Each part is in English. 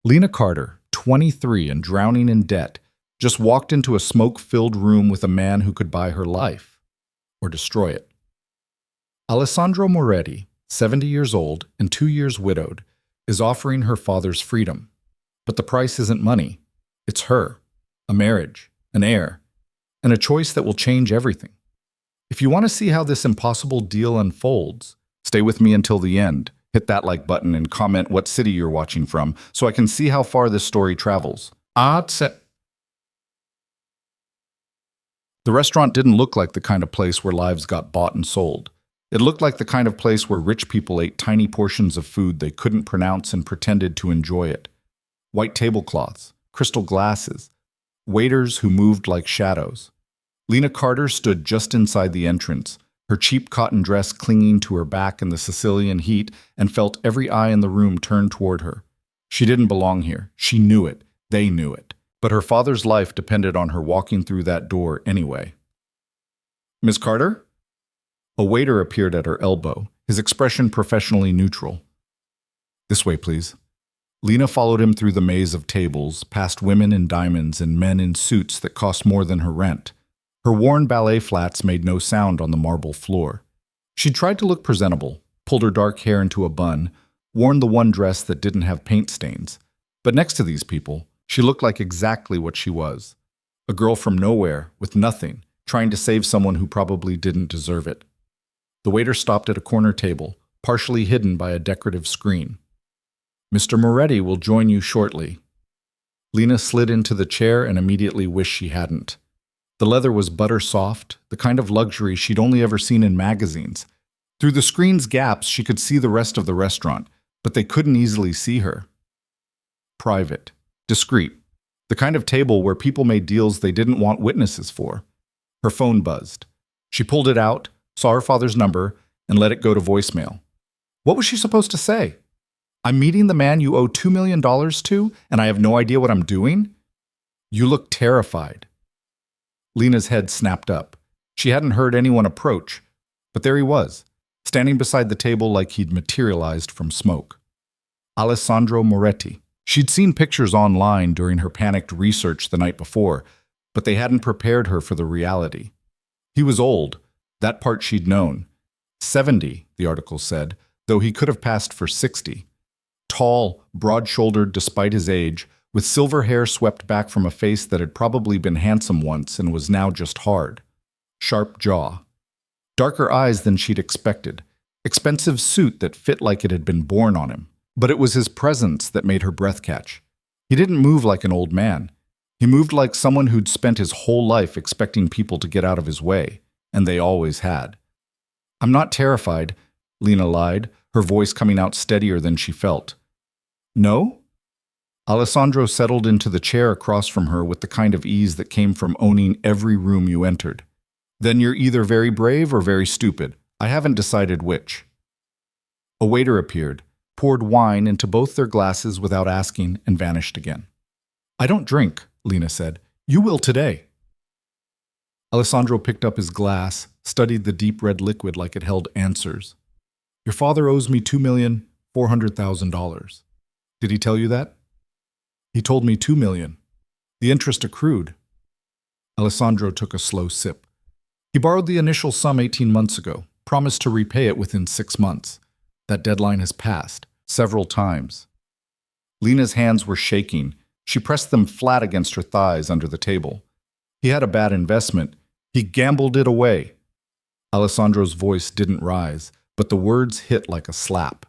Lena Carter, 23 and drowning in debt, just walked into a smoke-filled room with a man who could buy her life or destroy it. Alessandro Moretti, 70 years old and 2 years widowed, is offering her father's freedom. But the price isn't money. It's her, a marriage, an heir, and a choice that will change everything. If you want to see how this impossible deal unfolds, stay with me until the end. Hit that like button and comment what city you're watching from so I can see how far this story travels. The restaurant didn't look like the kind of place where lives got bought and sold. It looked like the kind of place where rich people ate tiny portions of food they couldn't pronounce and pretended to enjoy it. White tablecloths, crystal glasses, waiters who moved like shadows. Lena Carter stood just inside the entrance, her cheap cotton dress clinging to her back in the Sicilian heat, and felt every eye in the room turn toward her. She didn't belong here. She knew it. They knew it. But her father's life depended on her walking through that door anyway. "Miss Carter?" A waiter appeared at her elbow, his expression professionally neutral. "This way, please." Lena followed him through the maze of tables, past women in diamonds and men in suits that cost more than her rent. Her worn ballet flats made no sound on the marble floor. She tried to look presentable, pulled her dark hair into a bun, worn the one dress that didn't have paint stains. But next to these people, she looked like exactly what she was. A girl from nowhere, with nothing, trying to save someone who probably didn't deserve it. The waiter stopped at a corner table, partially hidden by a decorative screen. "Mr. Moretti will join you shortly." Lena slid into the chair and immediately wished she hadn't. The leather was butter soft, the kind of luxury she'd only ever seen in magazines. Through the screen's gaps, she could see the rest of the restaurant, but they couldn't easily see her. Private, discreet, the kind of table where people made deals they didn't want witnesses for. Her phone buzzed. She pulled it out, saw her father's number, and let it go to voicemail. What was she supposed to say? "I'm meeting the man you owe $2 million to, and I have no idea what I'm doing?" "You look terrified." Lena's head snapped up. She hadn't heard anyone approach, but there he was, standing beside the table like he'd materialized from smoke. Alessandro Moretti. She'd seen pictures online during her panicked research the night before, but they hadn't prepared her for the reality. He was old, that part she'd known. 70, the article said, though he could have passed for 60. Tall, broad-shouldered despite his age, with silver hair swept back from a face that had probably been handsome once and was now just hard. Sharp jaw. Darker eyes than she'd expected. Expensive suit that fit like it had been born on him. But it was his presence that made her breath catch. He didn't move like an old man. He moved like someone who'd spent his whole life expecting people to get out of his way, and they always had. "I'm not terrified," Lena lied, her voice coming out steadier than she felt. "No?" Alessandro settled into the chair across from her with the kind of ease that came from owning every room you entered. "Then you're either very brave or very stupid. I haven't decided which." A waiter appeared, poured wine into both their glasses without asking, and vanished again. "I don't drink," Lena said. "You will today." Alessandro picked up his glass, studied the deep red liquid like it held answers. "Your father owes me $2,400,000. Did he tell you that?" "He told me $2 million. The interest accrued." Alessandro took a slow sip. "He borrowed the initial sum 18 months ago, promised to repay it within 6 months. That deadline has passed, several times." Lena's hands were shaking. She pressed them flat against her thighs under the table. "He had a bad investment. He gambled it away." Alessandro's voice didn't rise, but the words hit like a slap.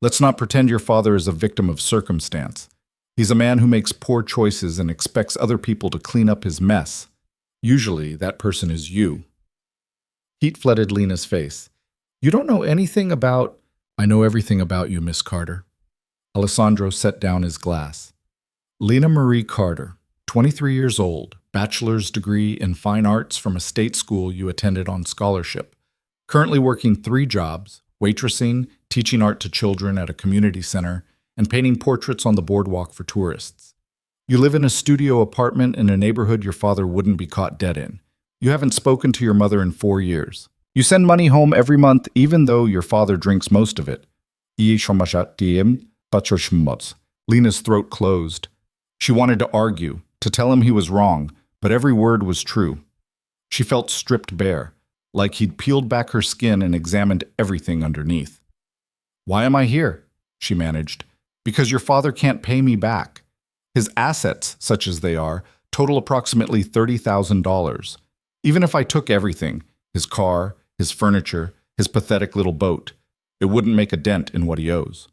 "Let's not pretend your father is a victim of circumstance. He's a man who makes poor choices and expects other people to clean up his mess. Usually, that person is you." Heat flooded Lena's face. "You don't know anything about—" "I know everything about you, Miss Carter." Alessandro set down his glass. "Lena Marie Carter, 23 years old, bachelor's degree in fine arts from a state school you attended on scholarship. Currently working 3 jobs, waitressing, teaching art to children at a community center, and painting portraits on the boardwalk for tourists. You live in a studio apartment in a neighborhood your father wouldn't be caught dead in. You haven't spoken to your mother in 4 years. You send money home every month even though your father drinks most of it. Lena's throat closed. She wanted to argue, to tell him he was wrong, but every word was true. She felt stripped bare, like he'd peeled back her skin and examined everything underneath. "Why am I here?" she managed. "Because your father can't pay me back. His assets, such as they are, total approximately $30,000. Even if I took everything, his car, his furniture, his pathetic little boat, it wouldn't make a dent in what he owes."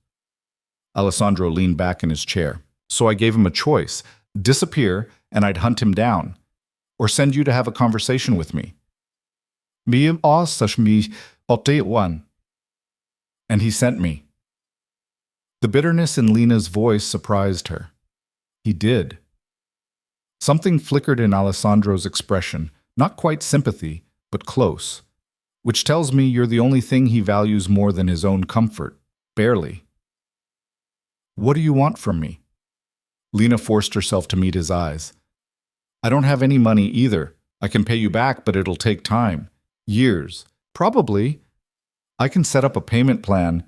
Alessandro leaned back in his chair. "So I gave him a choice: disappear, and I'd hunt him down, or send you to have a conversation with me. And he sent me." The bitterness in Lena's voice surprised her. He did. Something flickered in Alessandro's expression, not quite sympathy, but close, which tells me you're the only thing he values more than his own comfort. Barely. "What do you want from me?" Lena forced herself to meet his eyes. "I don't have any money either. I can pay you back, but it'll take time. Years. Probably. I can set up a payment plan.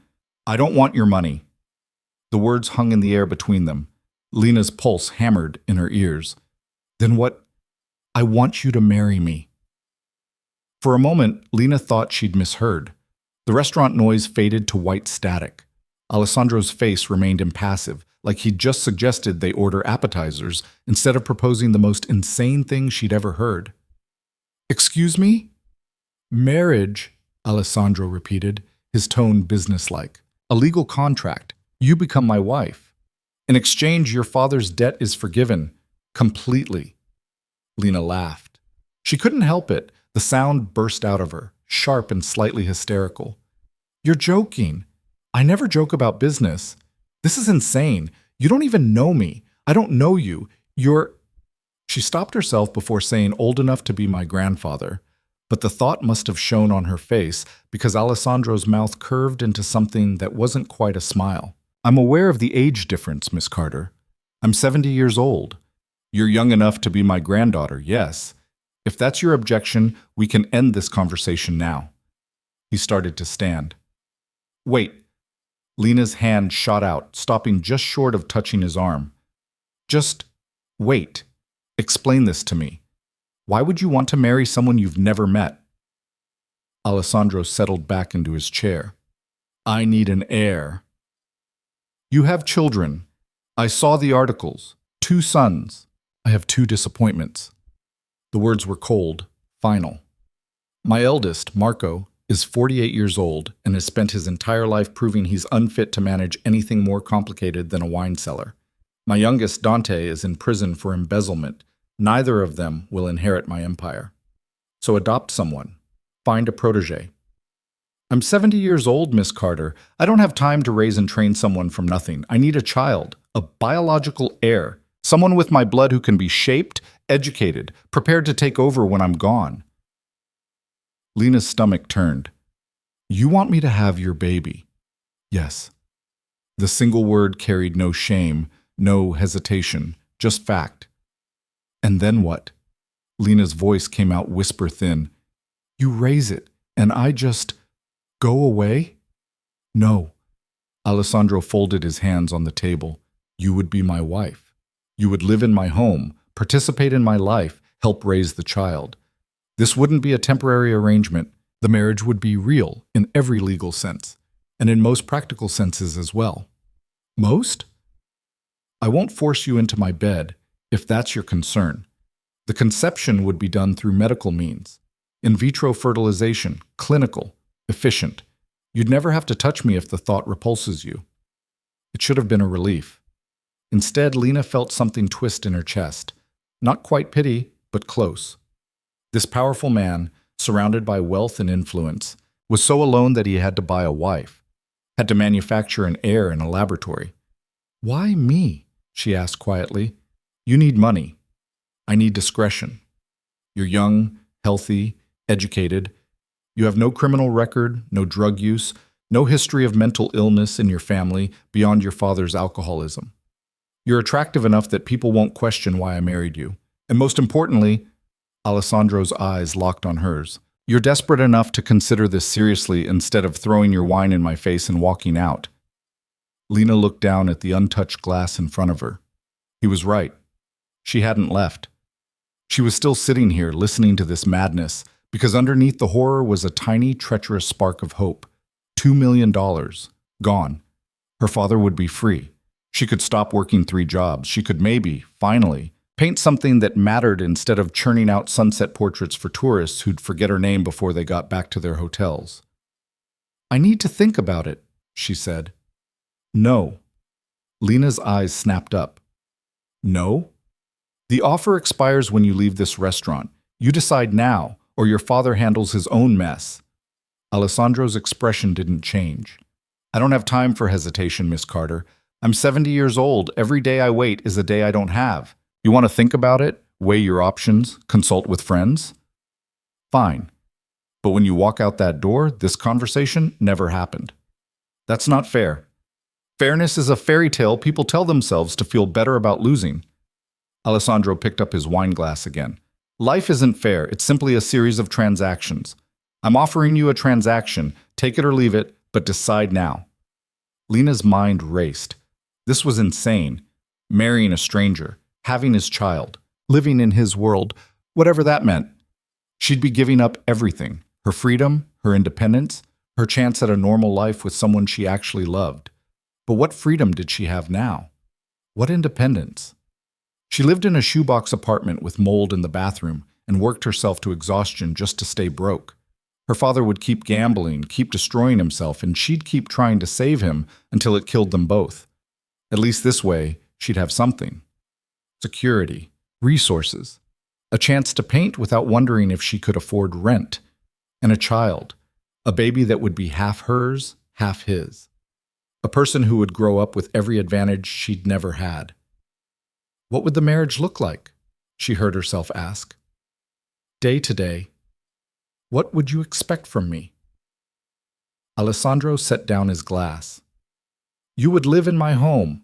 I don't want your money." The words hung in the air between them. Lena's pulse hammered in her ears. "Then what?" "I want you to marry me." For a moment, Lena thought she'd misheard. The restaurant noise faded to white static. Alessandro's face remained impassive, like he'd just suggested they order appetizers instead of proposing the most insane thing she'd ever heard. "Excuse me?" "Marriage," Alessandro repeated, his tone businesslike. "A legal contract. You become my wife. In exchange, your father's debt is forgiven. Completely." Lena laughed. She couldn't help it. The sound burst out of her, sharp and slightly hysterical. "You're joking. I never joke about business. This is insane. You don't even know me. I don't know you. You're—" She stopped herself before saying old enough to be my grandfather, but the thought must have shown on her face because Alessandro's mouth curved into something that wasn't quite a smile. "I'm aware of the age difference, Miss Carter. I'm 70 years old. You're young enough to be my granddaughter, yes. If that's your objection, we can end this conversation now." He started to stand. "Wait." Lena's hand shot out, stopping just short of touching his arm. "Just wait. Explain this to me. Why would you want to marry someone you've never met?" Alessandro settled back into his chair. "I need an heir." "You have children. I saw the articles. 2 sons. I have 2 disappointments." The words were cold, final. "My eldest, Marco, is 48 years old and has spent his entire life proving he's unfit to manage anything more complicated than a wine cellar. My youngest, Dante, is in prison for embezzlement. Neither of them will inherit my empire. So adopt someone. Find a protege." "I'm 70 years old, Miss Carter. I don't have time to raise and train someone from nothing. I need a child, a biological heir, someone with my blood who can be shaped, educated, prepared to take over when I'm gone." Lena's stomach turned. "You want me to have your baby?" "Yes." The single word carried no shame, no hesitation, just fact. "And then what?" Lena's voice came out whisper thin. "You raise it, and I just go away?" "No." Alessandro folded his hands on the table. "You would be my wife. You would live in my home, participate in my life, help raise the child. This wouldn't be a temporary arrangement. The marriage would be real in every legal sense, and in most practical senses as well." "Most?" "I won't force you into my bed, if that's your concern. The conception would be done through medical means. In vitro fertilization, clinical, efficient. You'd never have to touch me if the thought repulses you." It should have been a relief. Instead, Lena felt something twist in her chest. Not quite pity, but close. This powerful man, surrounded by wealth and influence, was so alone that he had to buy a wife, had to manufacture an heir in a laboratory. "Why me?" she asked quietly. "You need money. I need discretion. You're young, healthy, educated. You have no criminal record, no drug use, no history of mental illness in your family beyond your father's alcoholism. You're attractive enough that people won't question why I married you. And most importantly," Alessandro's eyes locked on hers, "you're desperate enough to consider this seriously instead of throwing your wine in my face and walking out." Lena looked down at the untouched glass in front of her. He was right. She hadn't left. She was still sitting here listening to this madness because underneath the horror was a tiny, treacherous spark of hope. $2 million. Gone. Her father would be free. She could stop working 3 jobs. She could maybe, finally, paint something that mattered instead of churning out sunset portraits for tourists who'd forget her name before they got back to their hotels. "I need to think about it," she said. "No." Lena's eyes snapped up. "No? The offer expires when you leave this restaurant. You decide now, or your father handles his own mess." Alessandro's expression didn't change. "I don't have time for hesitation, Miss Carter. I'm 70 years old. Every day I wait is a day I don't have. You want to think about it, weigh your options, consult with friends? Fine. But when you walk out that door, this conversation never happened. That's not fair. Fairness is a fairy tale people tell themselves to feel better about losing." Alessandro picked up his wine glass again. "Life isn't fair. It's simply a series of transactions. I'm offering you a transaction. Take it or leave it, but decide now." Lena's mind raced. This was insane. Marrying a stranger, having his child, living in his world, whatever that meant. She'd be giving up everything. Her freedom, her independence, her chance at a normal life with someone she actually loved. But what freedom did she have now? What independence? She lived in a shoebox apartment with mold in the bathroom and worked herself to exhaustion just to stay broke. Her father would keep gambling, keep destroying himself, and she'd keep trying to save him until it killed them both. At least this way, she'd have something. Security, resources, a chance to paint without wondering if she could afford rent, and a child, a baby that would be half hers, half his. A person who would grow up with every advantage she'd never had. What would the marriage look like? She heard herself ask. Day to day, what would you expect from me? Alessandro set down his glass. You would live in my home,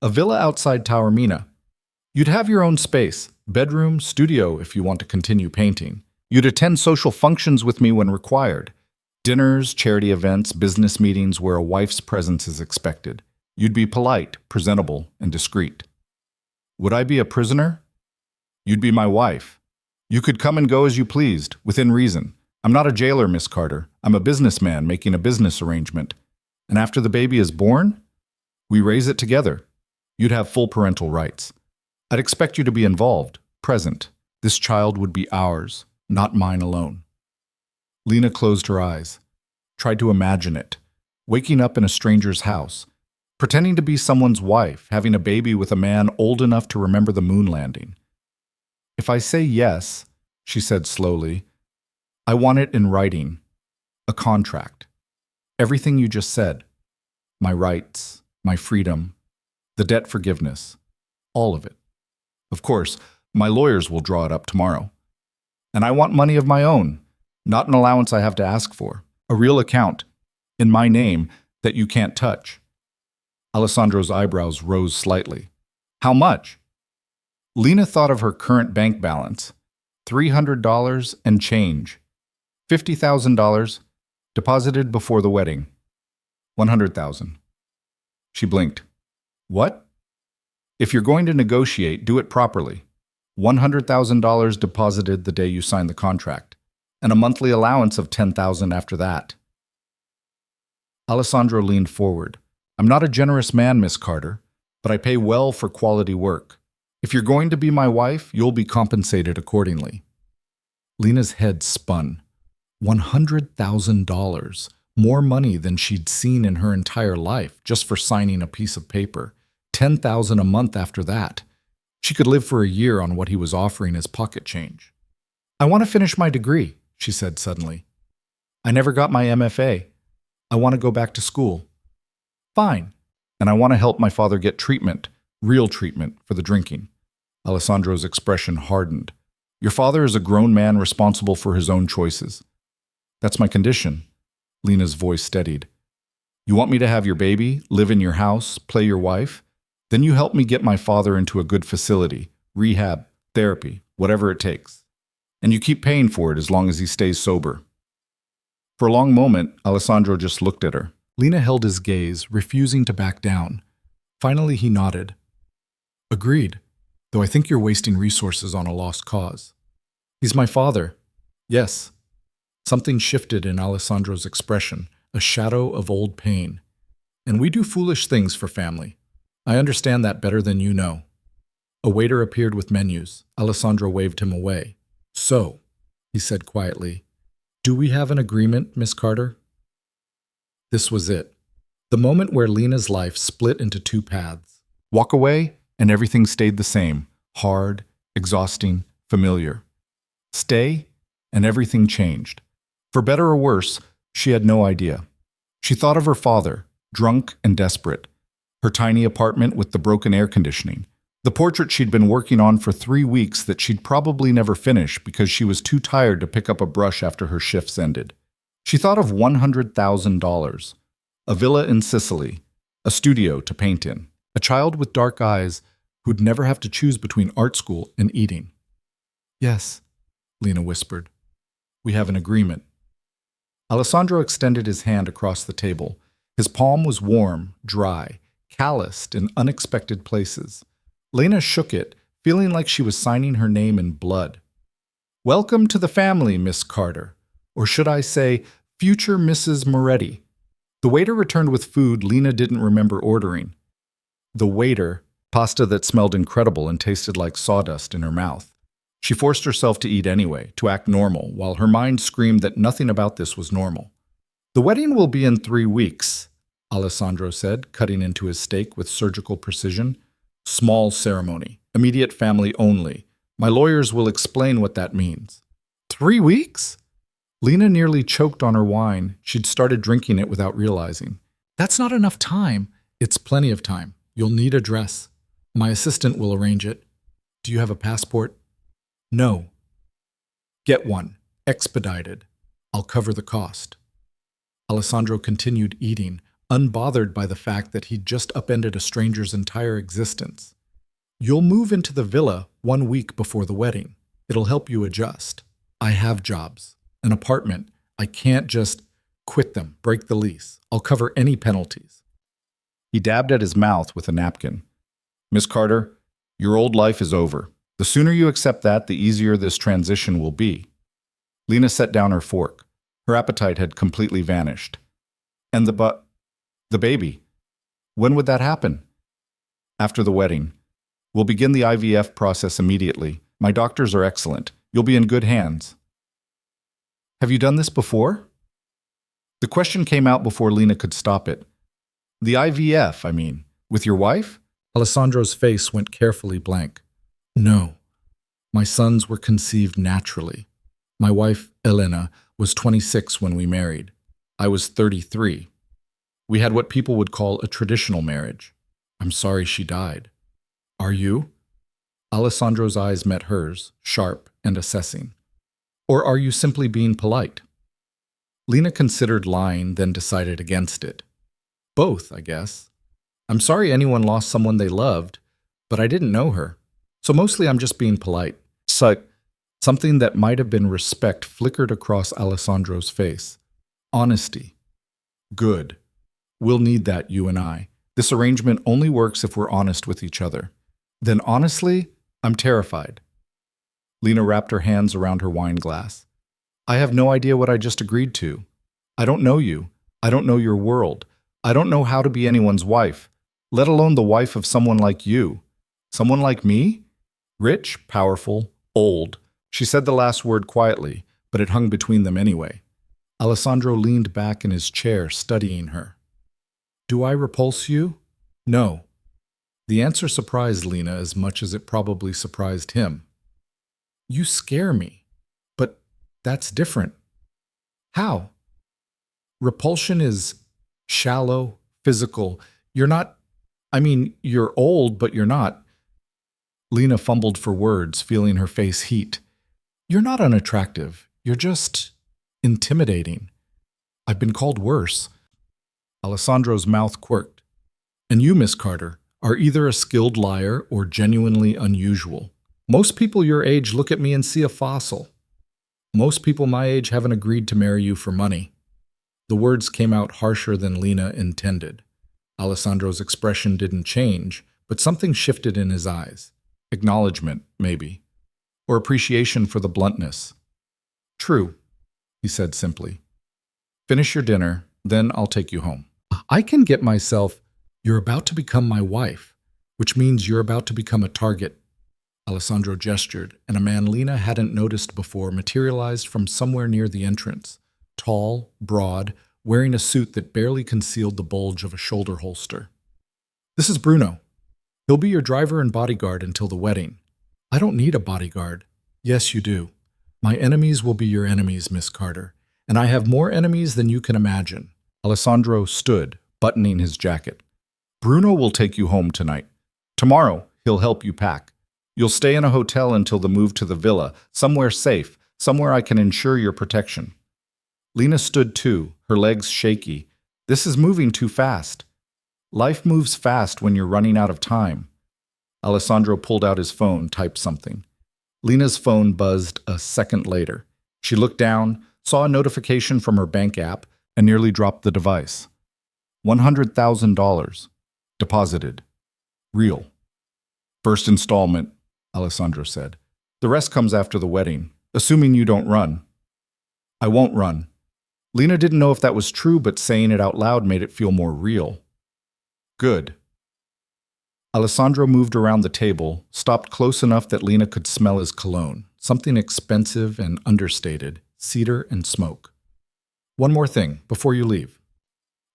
a villa outside Taormina. You'd have your own space, bedroom, studio if you want to continue painting. You'd attend social functions with me when required. Dinners, charity events, business meetings where a wife's presence is expected. You'd be polite, presentable, and discreet. Would I be a prisoner? You'd be my wife. You could come and go as you pleased, within reason. I'm not a jailer, Miss Carter. I'm a businessman making a business arrangement. And after the baby is born, we raise it together. You'd have full parental rights. I'd expect you to be involved, present. This child would be ours, not mine alone. Lena closed her eyes, tried to imagine it, waking up in a stranger's house, pretending to be someone's wife, having a baby with a man old enough to remember the moon landing. If I say yes, she said slowly, I want it in writing, a contract. Everything you just said, my rights, my freedom, the debt forgiveness, all of it. Of course, my lawyers will draw it up tomorrow. And I want money of my own, not an allowance I have to ask for, a real account, in my name, that you can't touch. Alessandro's eyebrows rose slightly. How much? Lena thought of her current bank balance, $300 and change, $50,000 deposited before the wedding, $100,000. She blinked. What? If you're going to negotiate, do it properly. $100,000 deposited the day you sign the contract, and a monthly allowance of $10,000 after that. Alessandro leaned forward. I'm not a generous man, Miss Carter, but I pay well for quality work. If you're going to be my wife, you'll be compensated accordingly. Lena's head spun. $100,000, more money than she'd seen in her entire life just for signing a piece of paper. $10,000 a month after that. She could live for a year on what he was offering as pocket change. I want to finish my degree, she said suddenly. I never got my MFA. I want to go back to school. Fine. And I want to help my father get treatment, real treatment, for the drinking. Alessandro's expression hardened. Your father is a grown man responsible for his own choices. That's my condition. Lena's voice steadied. You want me to have your baby, live in your house, play your wife? Then you help me get my father into a good facility, rehab, therapy, whatever it takes. And you keep paying for it as long as he stays sober. For a long moment, Alessandro just looked at her, Lena held his gaze, refusing to back down. Finally, he nodded. Agreed, though I think you're wasting resources on a lost cause. He's my father. Yes. Something shifted in Alessandro's expression, a shadow of old pain. And we do foolish things for family. I understand that better than you know. A waiter appeared with menus. Alessandro waved him away. So, he said quietly, do we have an agreement, Miss Carter? This was it. The moment where Lena's life split into two paths. Walk away, and everything stayed the same. Hard, exhausting, familiar. Stay, and everything changed. For better or worse, she had no idea. She thought of her father, drunk and desperate. Her tiny apartment with the broken air conditioning. The portrait she'd been working on for 3 weeks that she'd probably never finish because she was too tired to pick up a brush after her shifts ended. She thought of $100,000, a villa in Sicily, a studio to paint in, a child with dark eyes who'd never have to choose between art school and eating. Yes, Lena whispered. We have an agreement. Alessandro extended his hand across the table. His palm was warm, dry, calloused in unexpected places. Lena shook it, feeling like she was signing her name in blood. Welcome to the family, Miss Carter. Or should I say, future Mrs. Moretti. The waiter returned with food Lena didn't remember ordering. The waiter, pasta that smelled incredible and tasted like sawdust in her mouth. She forced herself to eat anyway, to act normal, while her mind screamed that nothing about this was normal. The wedding will be in 3 weeks, Alessandro said, cutting into his steak with surgical precision. Small ceremony, immediate family only. My lawyers will explain what that means. 3 weeks? Lena nearly choked on her wine. She'd started drinking it without realizing. That's not enough time. It's plenty of time. You'll need a dress. My assistant will arrange it. Do you have a passport? No. Get one. Expedited. I'll cover the cost. Alessandro continued eating, unbothered by the fact that he'd just upended a stranger's entire existence. You'll move into the villa 1 week before the wedding. It'll help you adjust. I have jobs. An apartment. I can't just quit them, break the lease. I'll cover any penalties. He dabbed at his mouth with a napkin. Miss Carter, your old life is over. The sooner you accept that, the easier this transition will be. Lena set down her fork. Her appetite had completely vanished. And the baby. When would that happen? After the wedding. We'll begin the IVF process immediately. My doctors are excellent. You'll be in good hands. Have you done this before? The question came out before Lena could stop it. The IVF, I mean. With your wife? Alessandro's face went carefully blank. No. My sons were conceived naturally. My wife, Elena, was 26 when we married. I was 33. We had what people would call a traditional marriage. I'm sorry she died. Are you? Alessandro's eyes met hers, sharp and assessing. Or are you simply being polite? Lena considered lying, then decided against it. Both, I guess. I'm sorry anyone lost someone they loved, but I didn't know her. So mostly I'm just being polite. Something that might have been respect flickered across Alessandro's face. Honesty. Good. We'll need that, you and I. This arrangement only works if we're honest with each other. Then honestly, I'm terrified. Lena wrapped her hands around her wine glass. I have no idea what I just agreed to. I don't know you. I don't know your world. I don't know how to be anyone's wife, let alone the wife of someone like you. Someone like me? Rich, powerful, old. She said the last word quietly, but it hung between them anyway. Alessandro leaned back in his chair, studying her. Do I repulse you? No. The answer surprised Lena as much as it probably surprised him. You scare me. But that's different. How? Repulsion is shallow, physical. You're old, but you're not. Lena fumbled for words, feeling her face heat. You're not unattractive. You're just intimidating. I've been called worse. Alessandro's mouth quirked. And you, Miss Carter, are either a skilled liar or genuinely unusual. Most people your age look at me and see a fossil. Most people my age haven't agreed to marry you for money. The words came out harsher than Lena intended. Alessandro's expression didn't change, but something shifted in his eyes. Acknowledgement, maybe. Or appreciation for the bluntness. True, he said simply. Finish your dinner, then I'll take you home. I can get myself, you're about to become my wife, which means you're about to become a target. Alessandro gestured, and a man Lena hadn't noticed before materialized from somewhere near the entrance. Tall, broad, wearing a suit that barely concealed the bulge of a shoulder holster. This is Bruno. He'll be your driver and bodyguard until the wedding. I don't need a bodyguard. Yes, you do. My enemies will be your enemies, Miss Carter, and I have more enemies than you can imagine. Alessandro stood, buttoning his jacket. Bruno will take you home tonight. Tomorrow, he'll help you pack. You'll stay in a hotel until the move to the villa, somewhere safe, somewhere I can ensure your protection. Lena stood too, her legs shaky. This is moving too fast. Life moves fast when you're running out of time. Alessandro pulled out his phone, typed something. Lena's phone buzzed a second later. She looked down, saw a notification from her bank app, and nearly dropped the device. $100,000. Deposited. Real. First installment, Alessandro said. The rest comes after the wedding, assuming you don't run. I won't run. Lena didn't know if that was true, but saying it out loud made it feel more real. Good. Alessandro moved around the table, stopped close enough that Lena could smell his cologne, something expensive and understated, cedar and smoke. One more thing, before you leave.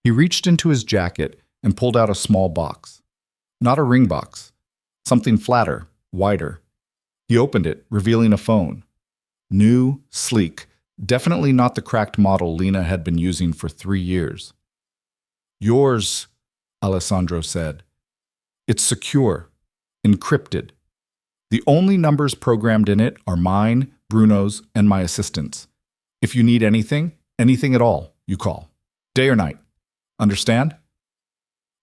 He reached into his jacket and pulled out a small box. Not a ring box. Something flatter, wider. He opened it, revealing a phone. New, sleek, definitely not the cracked model Lena had been using for 3 years. Yours, Alessandro said. It's secure, encrypted. The only numbers programmed in it are mine, Bruno's, and my assistant's. If you need anything at all, you call. Day or night. Understand?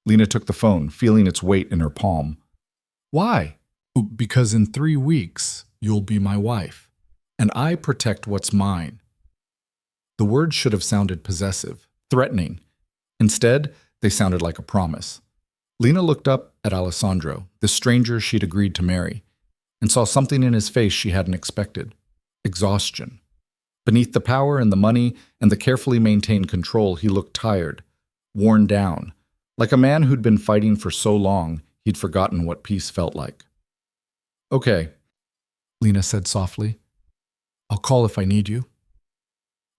Lena took the phone, feeling its weight in her palm. Why? Because in 3 weeks, you'll be my wife, and I protect what's mine. The words should have sounded possessive, threatening. Instead, they sounded like a promise. Lena looked up at Alessandro, the stranger she'd agreed to marry, and saw something in his face she hadn't expected. Exhaustion. Beneath the power and the money and the carefully maintained control, he looked tired, worn down, like a man who'd been fighting for so long he'd forgotten what peace felt like. Okay, Lena said softly. I'll call if I need you.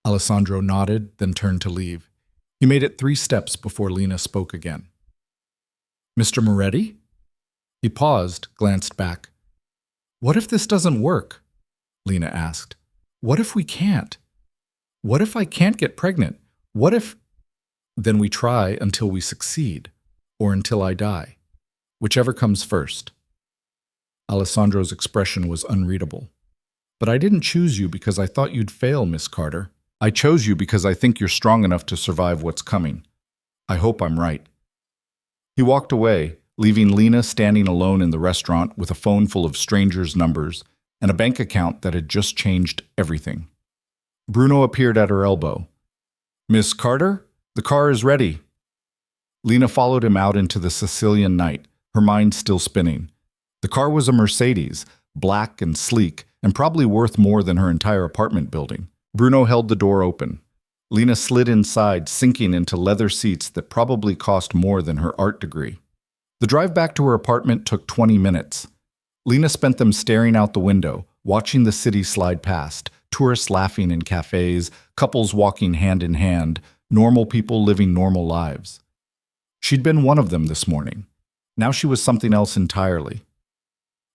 Alessandro nodded, then turned to leave. He made it 3 steps before Lena spoke again. Mr. Moretti? He paused, glanced back. What if this doesn't work? Lena asked. What if we can't? What if I can't get pregnant? What if... Then we try until we succeed, or until I die. Whichever comes first. Alessandro's expression was unreadable. But I didn't choose you because I thought you'd fail, Miss Carter. I chose you because I think you're strong enough to survive what's coming. I hope I'm right. He walked away, leaving Lena standing alone in the restaurant with a phone full of strangers' numbers and a bank account that had just changed everything. Bruno appeared at her elbow. Miss Carter, the car is ready. Lena followed him out into the Sicilian night, her mind still spinning. The car was a Mercedes, black and sleek, and probably worth more than her entire apartment building. Bruno held the door open. Lena slid inside, sinking into leather seats that probably cost more than her art degree. The drive back to her apartment took 20 minutes. Lena spent them staring out the window, watching the city slide past, tourists laughing in cafes, couples walking hand in hand, normal people living normal lives. She'd been one of them this morning. Now she was something else entirely.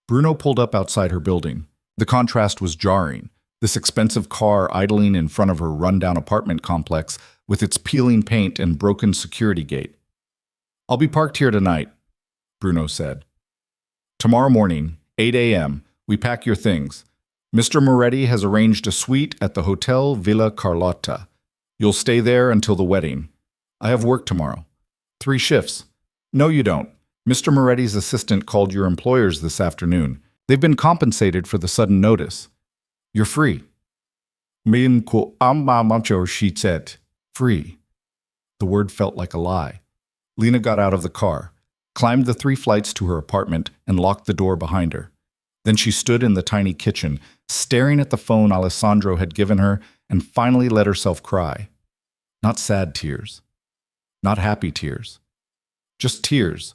Bruno pulled up outside her building. The contrast was jarring. This expensive car idling in front of her rundown apartment complex with its peeling paint and broken security gate. I'll be parked here tonight, Bruno said. Tomorrow morning, 8 a.m., we pack your things. Mr. Moretti has arranged a suite at the Hotel Villa Carlotta. You'll stay there until the wedding. I have work tomorrow. 3 shifts. No, you don't. Mr. Moretti's assistant called your employers this afternoon. They've been compensated for the sudden notice. You're free. She said, free. The word felt like a lie. Lena got out of the car, climbed the 3 flights to her apartment, and locked the door behind her. Then she stood in the tiny kitchen, staring at the phone Alessandro had given her, and finally let herself cry. Not sad tears. Not happy tears. Just tears,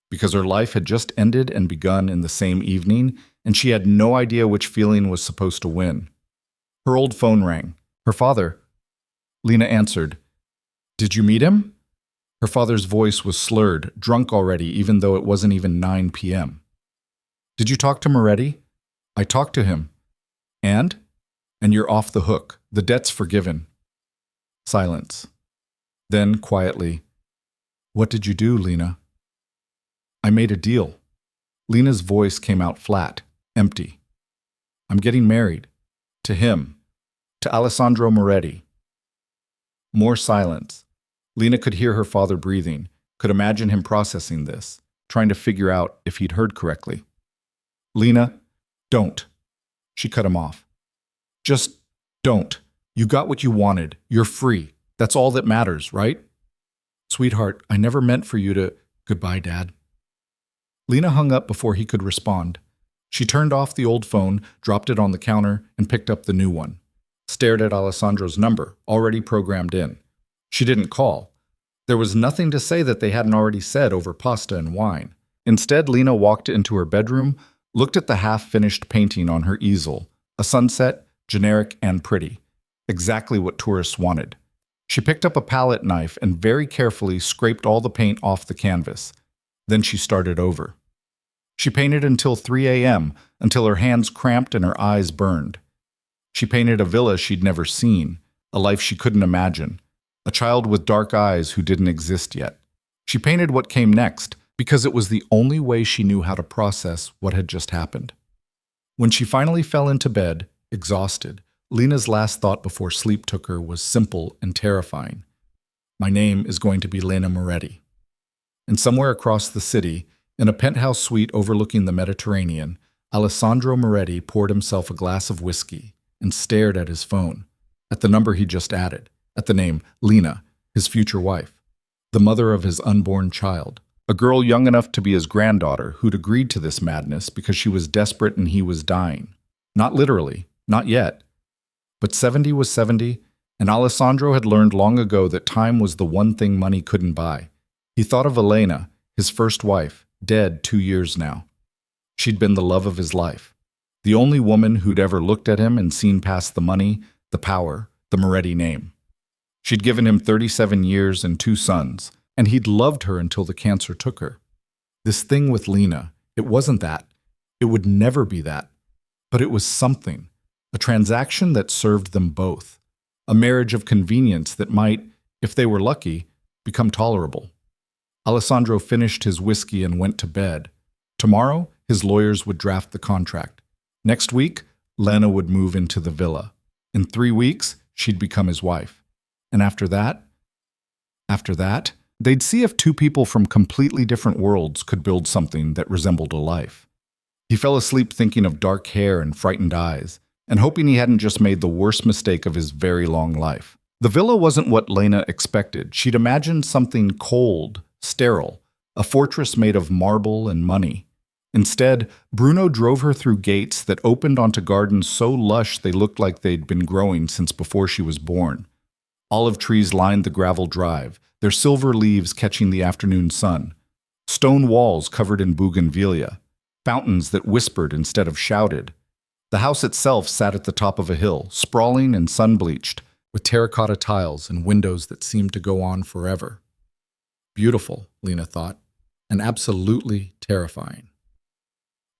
because her life had just ended and begun in the same evening, and she had no idea which feeling was supposed to win. Her old phone rang. Her father. Lena answered. "Did you meet him?" Her father's voice was slurred, drunk already, even though it wasn't even 9 p.m. "Did you talk to Moretti?" "I talked to him." "And?" "And you're off the hook. The debt's forgiven." Silence. Then, quietly, "What did you do, Lena?" "I made a deal." Lena's voice came out flat, empty. "I'm getting married. To him. To Alessandro Moretti." More silence. Lena could hear her father breathing, could imagine him processing this, trying to figure out if he'd heard correctly. "Lena, don't." She cut him off. "Just don't. You got what you wanted. You're free. That's all that matters, right?" "Sweetheart, I never meant for you to—" "Goodbye, Dad." Lena hung up before he could respond. She turned off the old phone, dropped it on the counter, and picked up the new one. Stared at Alessandro's number, already programmed in. She didn't call. There was nothing to say that they hadn't already said over pasta and wine. Instead, Lena walked into her bedroom, looked at the half-finished painting on her easel, a sunset, generic and pretty. Exactly what tourists wanted. She picked up a palette knife and very carefully scraped all the paint off the canvas. Then she started over. She painted until 3 a.m., until her hands cramped and her eyes burned. She painted a villa she'd never seen, a life she couldn't imagine, a child with dark eyes who didn't exist yet. She painted what came next, because it was the only way she knew how to process what had just happened. When she finally fell into bed, exhausted, Lena's last thought before sleep took her was simple and terrifying. My name is going to be Lena Moretti. And somewhere across the city, in a penthouse suite overlooking the Mediterranean, Alessandro Moretti poured himself a glass of whiskey and stared at his phone, at the number he just added, at the name Lena, his future wife, the mother of his unborn child, a girl young enough to be his granddaughter who'd agreed to this madness because she was desperate and he was dying. Not literally, not yet. But 70 was 70, and Alessandro had learned long ago that time was the one thing money couldn't buy. He thought of Elena, his first wife, dead 2 years now. She'd been the love of his life, the only woman who'd ever looked at him and seen past the money, the power, the Moretti name. She'd given him 37 years and 2 sons, and he'd loved her until the cancer took her. This thing with Lena, it wasn't that. It would never be that. But it was something, a transaction that served them both, a marriage of convenience that might, if they were lucky, become tolerable. Alessandro finished his whiskey and went to bed. Tomorrow, his lawyers would draft the contract. Next week, Lena would move into the villa. In 3 weeks, she'd become his wife. And after that, they'd see if 2 people from completely different worlds could build something that resembled a life. He fell asleep thinking of dark hair and frightened eyes, and hoping he hadn't just made the worst mistake of his very long life. The villa wasn't what Lena expected. She'd imagined something cold, sterile, a fortress made of marble and money. Instead, Bruno drove her through gates that opened onto gardens so lush they looked like they'd been growing since before she was born. Olive trees lined the gravel drive, their silver leaves catching the afternoon sun. Stone walls covered in bougainvillea, fountains that whispered instead of shouted. The house itself sat at the top of a hill, sprawling and sun-bleached, with terracotta tiles and windows that seemed to go on forever. Beautiful, Lena thought, and absolutely terrifying.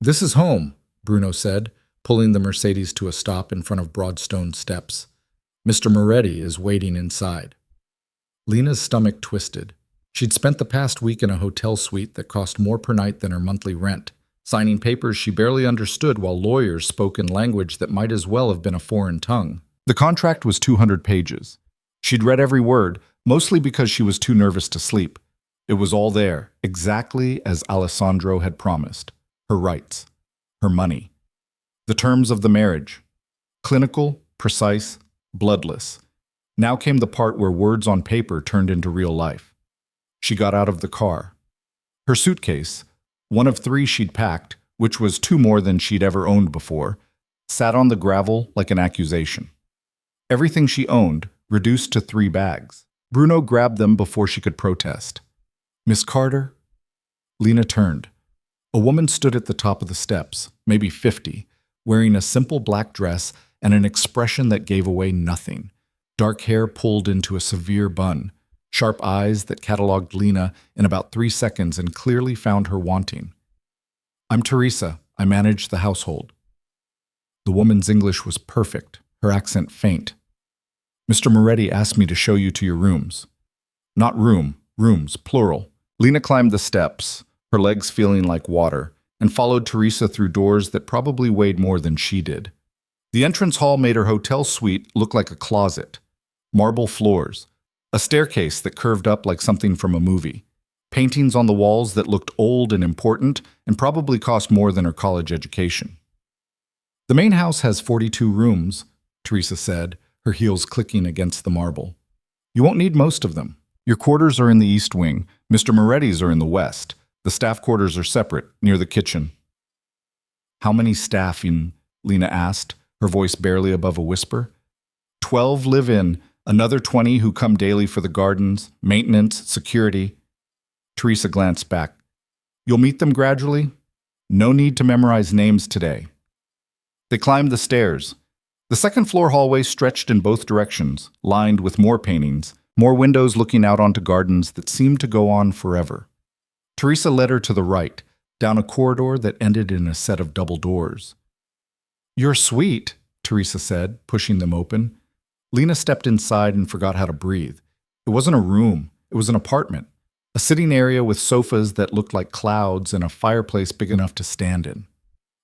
"This is home," Bruno said, pulling the Mercedes to a stop in front of broad stone steps. "Mr. Moretti is waiting inside." Lena's stomach twisted. She'd spent the past week in a hotel suite that cost more per night than her monthly rent, signing papers she barely understood while lawyers spoke in language that might as well have been a foreign tongue. The contract was 200 pages. She'd read every word, mostly because she was too nervous to sleep. It was all there, exactly as Alessandro had promised. Her rights, her money, the terms of the marriage. Clinical, precise, bloodless. Now came the part where words on paper turned into real life. She got out of the car. Her suitcase, one of 3 she'd packed, which was 2 more than she'd ever owned before, sat on the gravel like an accusation. Everything she owned, reduced to 3 bags. Bruno grabbed them before she could protest. "Miss Carter?" Lena turned. A woman stood at the top of the steps, maybe 50, wearing a simple black dress and an expression that gave away nothing. Dark hair pulled into a severe bun, sharp eyes that cataloged Lena in about 3 seconds and clearly found her wanting. "I'm Teresa. I manage the household." The woman's English was perfect, her accent faint. "Mr. Moretti asked me to show you to your rooms." Not room, rooms, plural. Lena climbed the steps, her legs feeling like water, and followed Teresa through doors that probably weighed more than she did. The entrance hall made her hotel suite look like a closet. Marble floors, a staircase that curved up like something from a movie, paintings on the walls that looked old and important and probably cost more than her college education. "The main house has 42 rooms," Teresa said, her heels clicking against the marble. "You won't need most of them. Your quarters are in the east wing. Mr. Moretti's are in the west. The staff quarters are separate, near the kitchen." "How many staff in?" Lena asked, her voice barely above a whisper. 12 live in, another 20 who come daily for the gardens, maintenance, security." Teresa glanced back. "You'll meet them gradually? No need to memorize names today." They climbed the stairs. The second-floor hallway stretched in both directions, lined with more paintings, more windows looking out onto gardens that seemed to go on forever. Teresa led her to the right, down a corridor that ended in a set of double doors. "You're sweet," Teresa said, pushing them open. Lena stepped inside and forgot how to breathe. It wasn't a room, it was an apartment, a sitting area with sofas that looked like clouds and a fireplace big enough to stand in.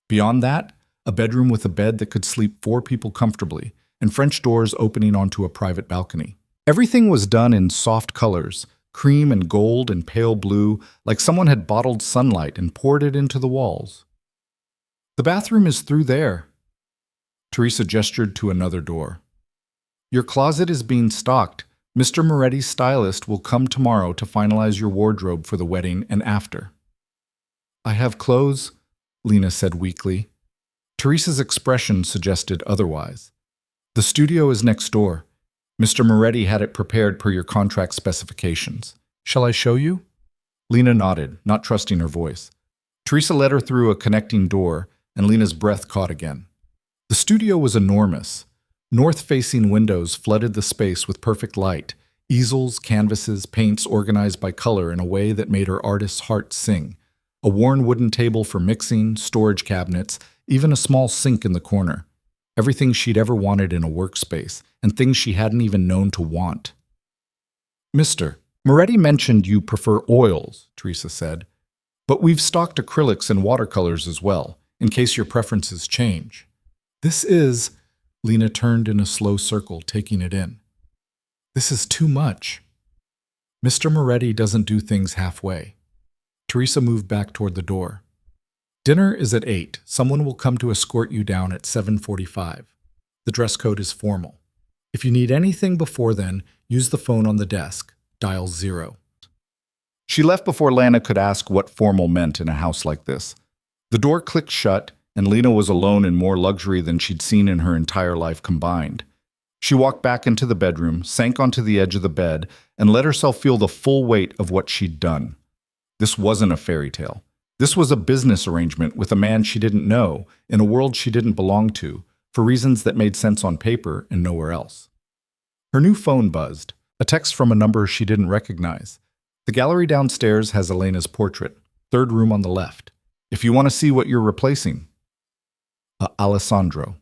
Beyond that, a bedroom with a bed that could sleep 4 people comfortably, and French doors opening onto a private balcony. Everything was done in soft colors, cream and gold and pale blue, like someone had bottled sunlight and poured it into the walls. "The bathroom is through there." Teresa gestured to another door. "Your closet is being stocked. Mr. Moretti's stylist will come tomorrow to finalize your wardrobe for the wedding and after." "I have clothes," Lena said weakly. Teresa's expression suggested otherwise. "The studio is next door. Mr. Moretti had it prepared per your contract specifications. Shall I show you?" Lena nodded, not trusting her voice. Teresa led her through a connecting door, and Lena's breath caught again. The studio was enormous. North-facing windows flooded the space with perfect light, easels, canvases, paints organized by color in a way that made her artist's heart sing. A worn wooden table for mixing, storage cabinets, even a small sink in the corner. Everything she'd ever wanted in a workspace, and things she hadn't even known to want. "Mr. Moretti mentioned you prefer oils," Teresa said, "but we've stocked acrylics and watercolors as well, in case your preferences change." "This is..." Lena turned in a slow circle, taking it in. "This is too much." "Mr. Moretti doesn't do things halfway." Teresa moved back toward the door. "Dinner is at 8. Someone will come to escort you down at 7:45. The dress code is formal. If you need anything before then, use the phone on the desk. Dial 0. She left before Lana could ask what formal meant in a house like this. The door clicked shut, and Lena was alone in more luxury than she'd seen in her entire life combined. She walked back into the bedroom, sank onto the edge of the bed, and let herself feel the full weight of what she'd done. This wasn't a fairy tale. This was a business arrangement with a man she didn't know, in a world she didn't belong to, for reasons that made sense on paper and nowhere else. Her new phone buzzed, a text from a number she didn't recognize. "The gallery downstairs has Elena's portrait, 3rd room on the left. If you want to see what you're replacing." Alessandro.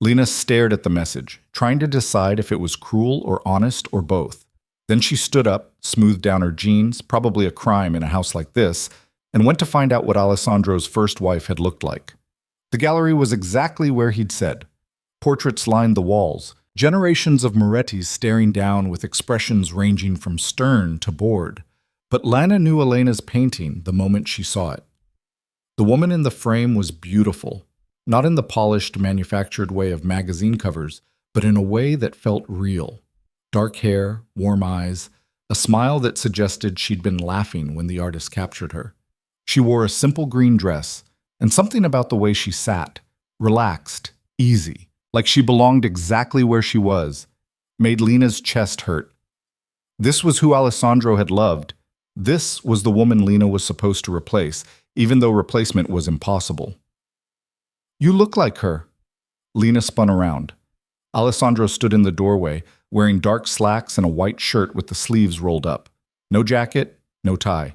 Lena stared at the message, trying to decide if it was cruel or honest or both. Then she stood up, smoothed down her jeans, probably a crime in a house like this, and went to find out what Alessandro's first wife had looked like. The gallery was exactly where he'd said. Portraits lined the walls, generations of Morettis staring down with expressions ranging from stern to bored. But Lana knew Elena's painting the moment she saw it. The woman in the frame was beautiful, not in the polished, manufactured way of magazine covers, but in a way that felt real. Dark hair, warm eyes, a smile that suggested she'd been laughing when the artist captured her. She wore a simple green dress, and something about the way she sat, relaxed, easy, like she belonged exactly where she was, made Lena's chest hurt. This was who Alessandro had loved. This was the woman Lena was supposed to replace, even though replacement was impossible. "You look like her." Lena spun around. Alessandro stood in the doorway, wearing dark slacks and a white shirt with the sleeves rolled up. No jacket, no tie.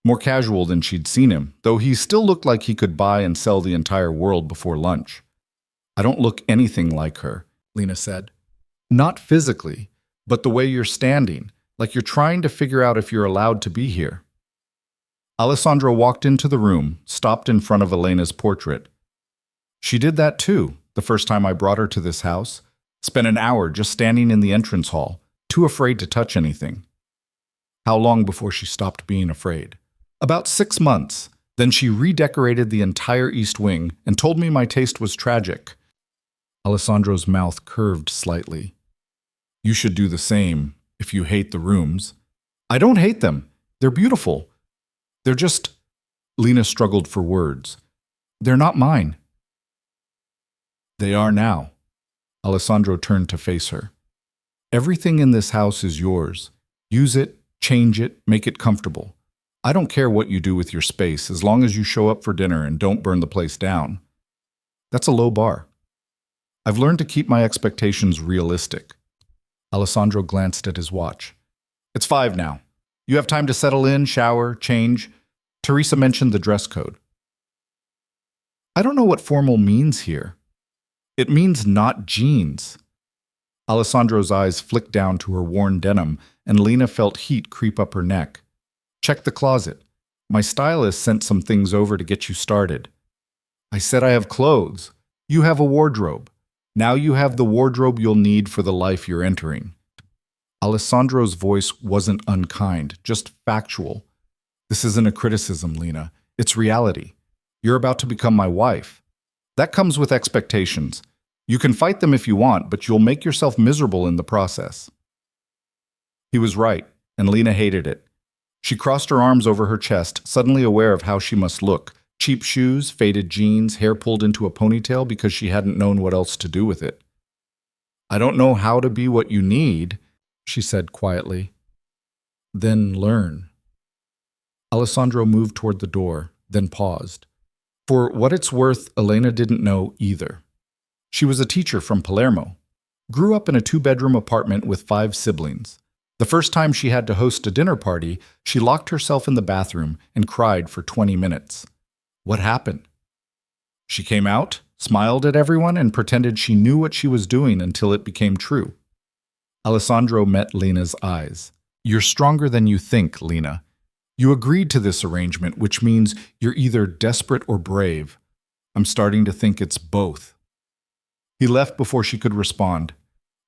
More casual than she'd seen him, though he still looked like he could buy and sell the entire world before lunch. "I don't look anything like her," Lena said. "Not physically, but the way you're standing, like you're trying to figure out if you're allowed to be here." Alessandro walked into the room, stopped in front of Elena's portrait. "She did that too, the first time I brought her to this house. Spent an hour just standing in the entrance hall, too afraid to touch anything." "How long before she stopped being afraid?" "About 6 months. Then she redecorated the entire east wing and told me my taste was tragic." Alessandro's mouth curved slightly. "You should do the same if you hate the rooms." "I don't hate them. They're beautiful. They're just—" Lena struggled for words. "They're not mine." "They are now." Alessandro turned to face her. "Everything in this house is yours. Use it, change it, make it comfortable. I don't care what you do with your space as long as you show up for dinner and don't burn the place down." "That's a low bar." "I've learned to keep my expectations realistic." Alessandro glanced at his watch. "It's 5 now. You have time to settle in, shower, change." Teresa mentioned the dress code. "I don't know what formal means here." "It means not jeans." Alessandro's eyes flicked down to her worn denim, and Lena felt heat creep up her neck. "Check the closet. My stylist sent some things over to get you started." "I said I have clothes. You have a wardrobe. Now you have the wardrobe you'll need for the life you're entering." Alessandro's voice wasn't unkind, just factual. "This isn't a criticism, Lena. It's reality. You're about to become my wife. That comes with expectations. You can fight them if you want, but you'll make yourself miserable in the process." He was right, and Lena hated it. She crossed her arms over her chest, suddenly aware of how she must look. Cheap shoes, faded jeans, hair pulled into a ponytail because she hadn't known what else to do with it. "I don't know how to be what you need," she said quietly. "Then learn." Alessandro moved toward the door, then paused. For what it's worth, Elena didn't know either. She was a teacher from Palermo. Grew up in a 2-bedroom apartment with 5 siblings. The first time she had to host a dinner party, she locked herself in the bathroom and cried for 20 minutes. What happened? She came out, smiled at everyone, and pretended she knew what she was doing until it became true. Alessandro met Lena's eyes. "You're stronger than you think, Lena. You agreed to this arrangement, which means you're either desperate or brave. I'm starting to think it's both." He left before she could respond.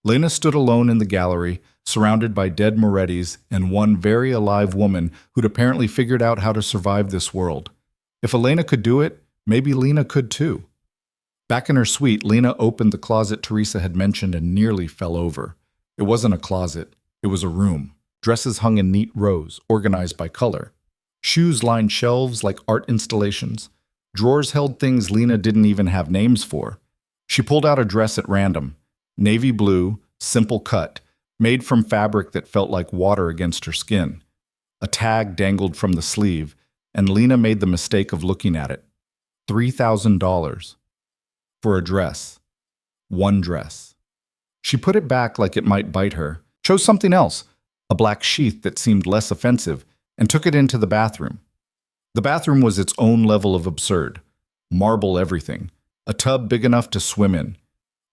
Lena stood alone in the gallery, surrounded by dead Morettis and one very alive woman who'd apparently figured out how to survive this world. If Elena could do it, maybe Lena could too. Back in her suite, Lena opened the closet Teresa had mentioned and nearly fell over. It wasn't a closet, it was a room. Dresses hung in neat rows, organized by color. Shoes lined shelves like art installations. Drawers held things Lena didn't even have names for. She pulled out a dress at random. Navy blue, simple cut, made from fabric that felt like water against her skin. A tag dangled from the sleeve, and Lena made the mistake of looking at it. $3,000. For a dress. One dress. She put it back like it might bite her, chose something else, a black sheath that seemed less offensive, and took it into the bathroom. The bathroom was its own level of absurd. Marble everything. A tub big enough to swim in.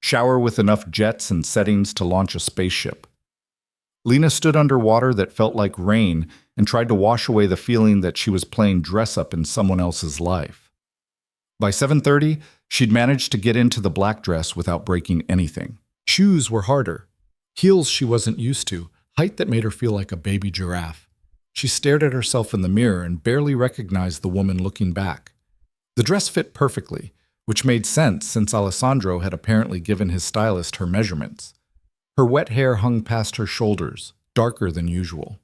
Shower with enough jets and settings to launch a spaceship. Lena stood under water that felt like rain and tried to wash away the feeling that she was playing dress-up in someone else's life. By 7:30, she'd managed to get into the black dress without breaking anything. Shoes were harder. Heels she wasn't used to, height that made her feel like a baby giraffe. She stared at herself in the mirror and barely recognized the woman looking back. The dress fit perfectly, which made sense since Alessandro had apparently given his stylist her measurements. Her wet hair hung past her shoulders, darker than usual.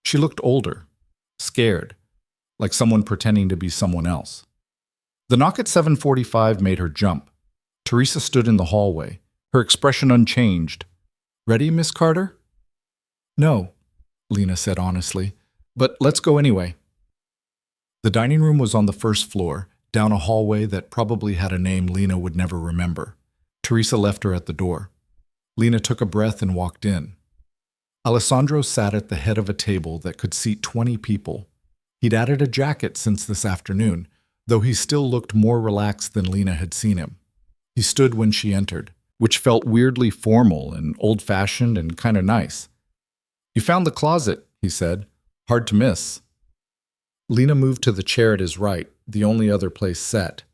She looked older, scared, like someone pretending to be someone else. The knock at 7:45 made her jump. Teresa stood in the hallway, her expression unchanged. "Ready, Miss Carter?" "No," Lena said honestly, "but let's go anyway." The dining room was on the first floor, down a hallway that probably had a name Lena would never remember. Teresa left her at the door. Lena took a breath and walked in. Alessandro sat at the head of a table that could seat 20 people. He'd added a jacket since this afternoon, though he still looked more relaxed than Lena had seen him. He stood when she entered, which felt weirdly formal and old-fashioned and kind of nice. "You found the closet," he said. "Hard to miss." Lena moved to the chair at his right, the only other place set.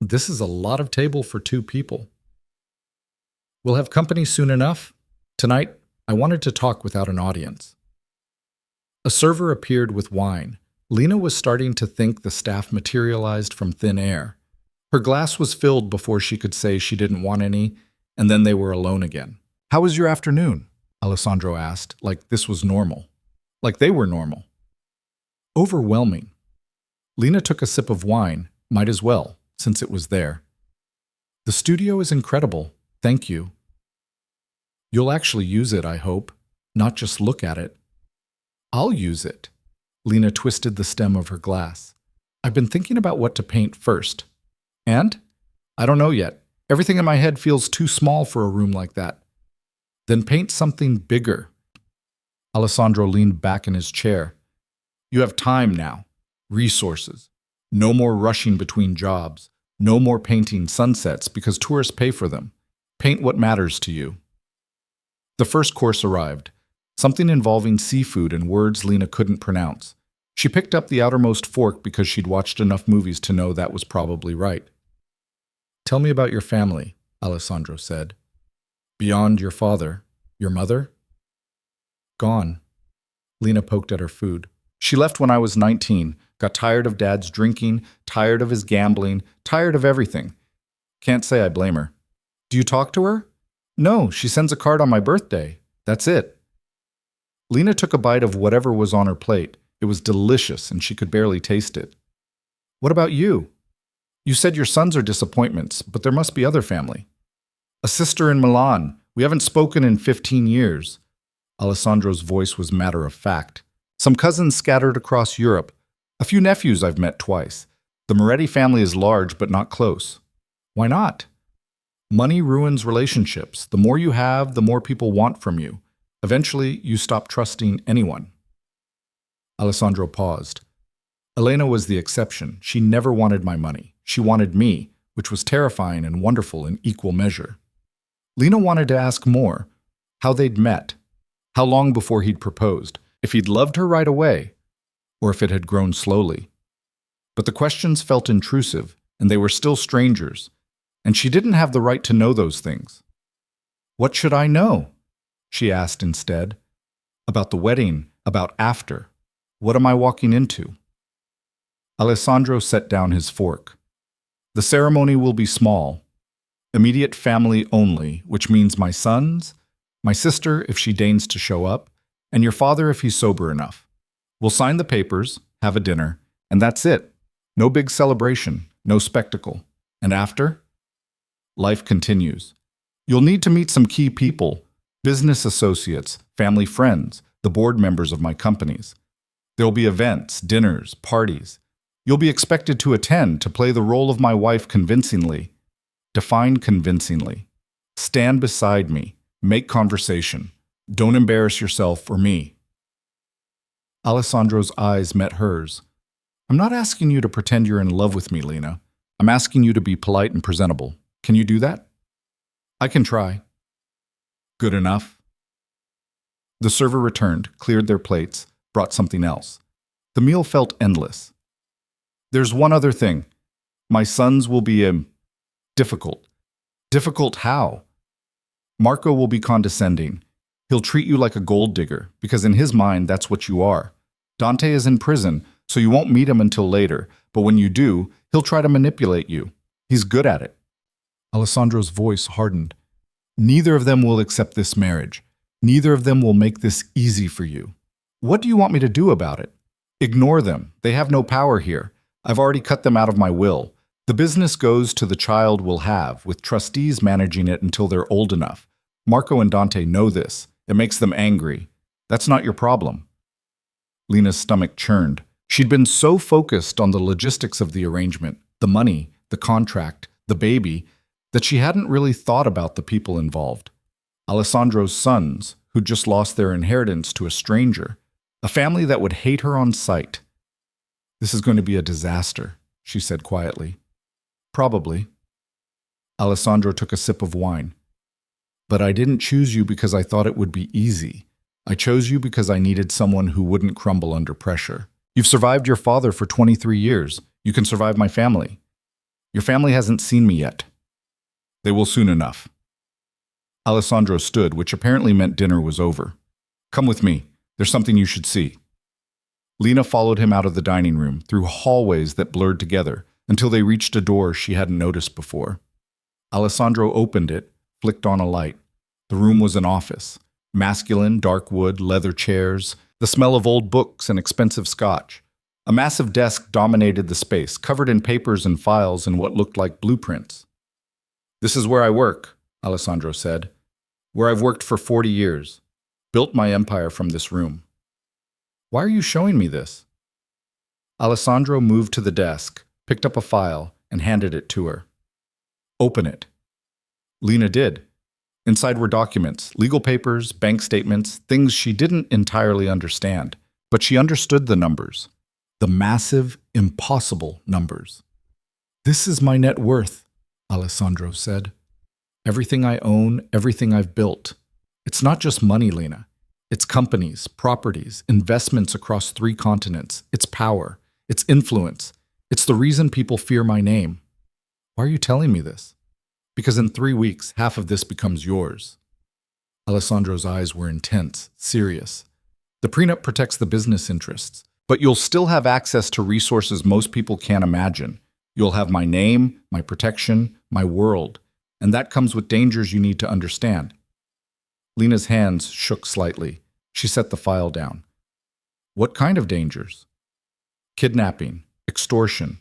"This is a lot of table for 2 people. We'll have company soon enough. Tonight, I wanted to talk without an audience." A server appeared with wine. Lena was starting to think the staff materialized from thin air. Her glass was filled before she could say she didn't want any, and then they were alone again. "How was your afternoon?" Alessandro asked, like this was normal. Like they were normal. "Overwhelming." Lena took a sip of wine, might as well, since it was there. "The studio is incredible. Thank you." "You'll actually use it, I hope, not just look at it." "I'll use it." Lena twisted the stem of her glass. "I've been thinking about what to paint first." "And?" "I don't know yet. Everything in my head feels too small for a room like that." "Then paint something bigger." Alessandro leaned back in his chair. "You have time now. Resources. No more rushing between jobs. No more painting sunsets because tourists pay for them. Paint what matters to you." The first course arrived, something involving seafood and words Lena couldn't pronounce. She picked up the outermost fork because she'd watched enough movies to know that was probably right. "Tell me about your family," Alessandro said. "Beyond your father, your mother?" "Gone." Lena poked at her food. "She left when I was 19, got tired of Dad's drinking, tired of his gambling, tired of everything. Can't say I blame her." "Do you talk to her?" "No, she sends a card on my birthday. That's it." Lena took a bite of whatever was on her plate. It was delicious, and she could barely taste it. "What about you? You said your sons are disappointments, but there must be other family." "A sister in Milan. We haven't spoken in 15 years. Alessandro's voice was matter of fact. "Some cousins scattered across Europe. A few nephews I've met twice. The Moretti family is large, but not close." "Why not?" "Money ruins relationships. The more you have, the more people want from you. Eventually, you stop trusting anyone." Alessandro paused. Elena was the exception. She never wanted my money. She wanted me, which was terrifying and wonderful in equal measure. Lena wanted to ask more. How they'd met. How long before he'd proposed. If he'd loved her right away. Or if it had grown slowly. But the questions felt intrusive, and they were still strangers. And she didn't have the right to know those things. "What should I know?" she asked instead. "About the wedding, about after. What am I walking into?" Alessandro set down his fork. "The ceremony will be small. Immediate family only, which means my sons, my sister if she deigns to show up, and your father if he's sober enough. We'll sign the papers, have a dinner, and that's it. No big celebration, no spectacle. And after? Life continues. You'll need to meet some key people, business associates, family friends, the board members of my companies. There'll be events, dinners, parties. You'll be expected to attend to play the role of my wife convincingly. Define convincingly. Stand beside me. Make conversation. Don't embarrass yourself or me." Alessandro's eyes met hers. "I'm not asking you to pretend you're in love with me, Lena. I'm asking you to be polite and presentable. Can you do that?" "I can try." "Good enough." The server returned, cleared their plates, brought something else. The meal felt endless. "There's one other thing. My sons will be difficult." "Difficult how?" "Marco will be condescending. He'll treat you like a gold digger, because in his mind, that's what you are. Dante is in prison, so you won't meet him until later, but when you do, he'll try to manipulate you. He's good at it." Alessandro's voice hardened. Neither of them will accept this marriage. Neither of them will make this easy for you. What do you want me to do about it? Ignore them. They have no power here. I've already cut them out of my will. The business goes to the child we'll have, with trustees managing it until they're old enough. Marco and Dante know this. It makes them angry. That's not your problem. Lena's stomach churned. She'd been so focused on the logistics of the arrangement, the money, the contract, the baby, that she hadn't really thought about the people involved. Alessandro's sons, who'd just lost their inheritance to a stranger, a family that would hate her on sight. This is going to be a disaster, she said quietly. Probably. Alessandro took a sip of wine. But I didn't choose you because I thought it would be easy. I chose you because I needed someone who wouldn't crumble under pressure. You've survived your father for 23 years. You can survive my family. Your family hasn't seen me yet. They will soon enough. Alessandro stood, which apparently meant dinner was over. Come with me. There's something you should see. Lena followed him out of the dining room, through hallways that blurred together, until they reached a door she hadn't noticed before. Alessandro opened it, flicked on a light. The room was an office. Masculine, dark wood, leather chairs, the smell of old books and expensive scotch. A massive desk dominated the space, covered in papers and files and what looked like blueprints. This is where I work, Alessandro said. Where I've worked for 40 years. Built my empire from this room. Why are you showing me this? Alessandro moved to the desk, picked up a file, and handed it to her. Open it. Lena did. Inside were documents, legal papers, bank statements, things she didn't entirely understand. But she understood the numbers. The massive, impossible numbers. This is my net worth, Alessandro said. Everything I own, everything I've built. It's not just money, Lena. It's companies, properties, investments across 3 continents. It's power. It's influence. It's the reason people fear my name. Why are you telling me this? Because in 3 weeks, half of this becomes yours. Alessandro's eyes were intense, serious. The prenup protects the business interests, but you'll still have access to resources most people can't imagine. You'll have my name, my protection, my world, and that comes with dangers you need to understand. Lena's hands shook slightly. She set the file down. What kind of dangers? Kidnapping, extortion,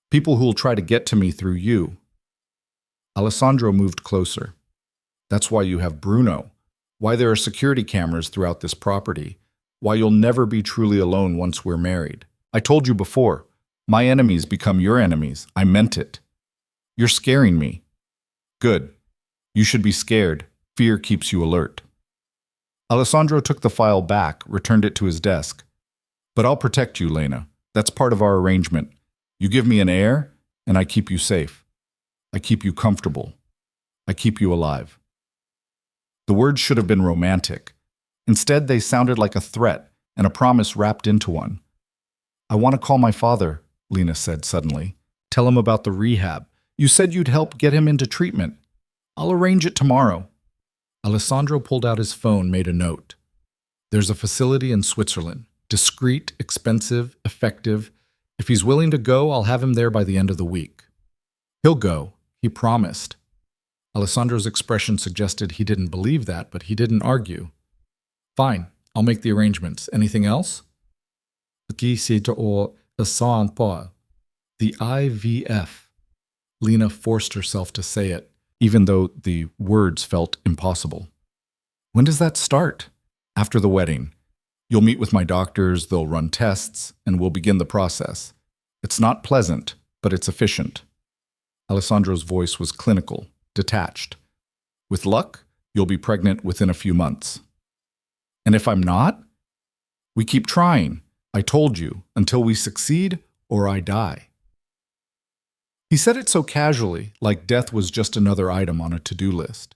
people who'll try to get to me through you. Alessandro moved closer. That's why you have Bruno, why there are security cameras throughout this property, why you'll never be truly alone once we're married. I told you before, my enemies become your enemies. I meant it. You're scaring me. Good. You should be scared. Fear keeps you alert. Alessandro took the file back, returned it to his desk. But I'll protect you, Lena. That's part of our arrangement. You give me an heir, and I keep you safe. I keep you comfortable. I keep you alive. The words should have been romantic. Instead, they sounded like a threat and a promise wrapped into one. I want to call my father, Lena said suddenly. Tell him about the rehab. You said you'd help get him into treatment. I'll arrange it tomorrow. Alessandro pulled out his phone, made a note. There's a facility in Switzerland. Discreet, expensive, effective. If he's willing to go, I'll have him there by the end of the week. He'll go. He promised. Alessandro's expression suggested he didn't believe that, but he didn't argue. Fine, I'll make the arrangements. Anything else? The IVF. Lena forced herself to say it, even though the words felt impossible. When does that start? After the wedding. You'll meet with my doctors, they'll run tests, and we'll begin the process. It's not pleasant, but it's efficient. Alessandro's voice was clinical, detached. With luck, you'll be pregnant within a few months. And if I'm not? We keep trying. I told you, until we succeed or I die. He said it so casually, like death was just another item on a to-do list.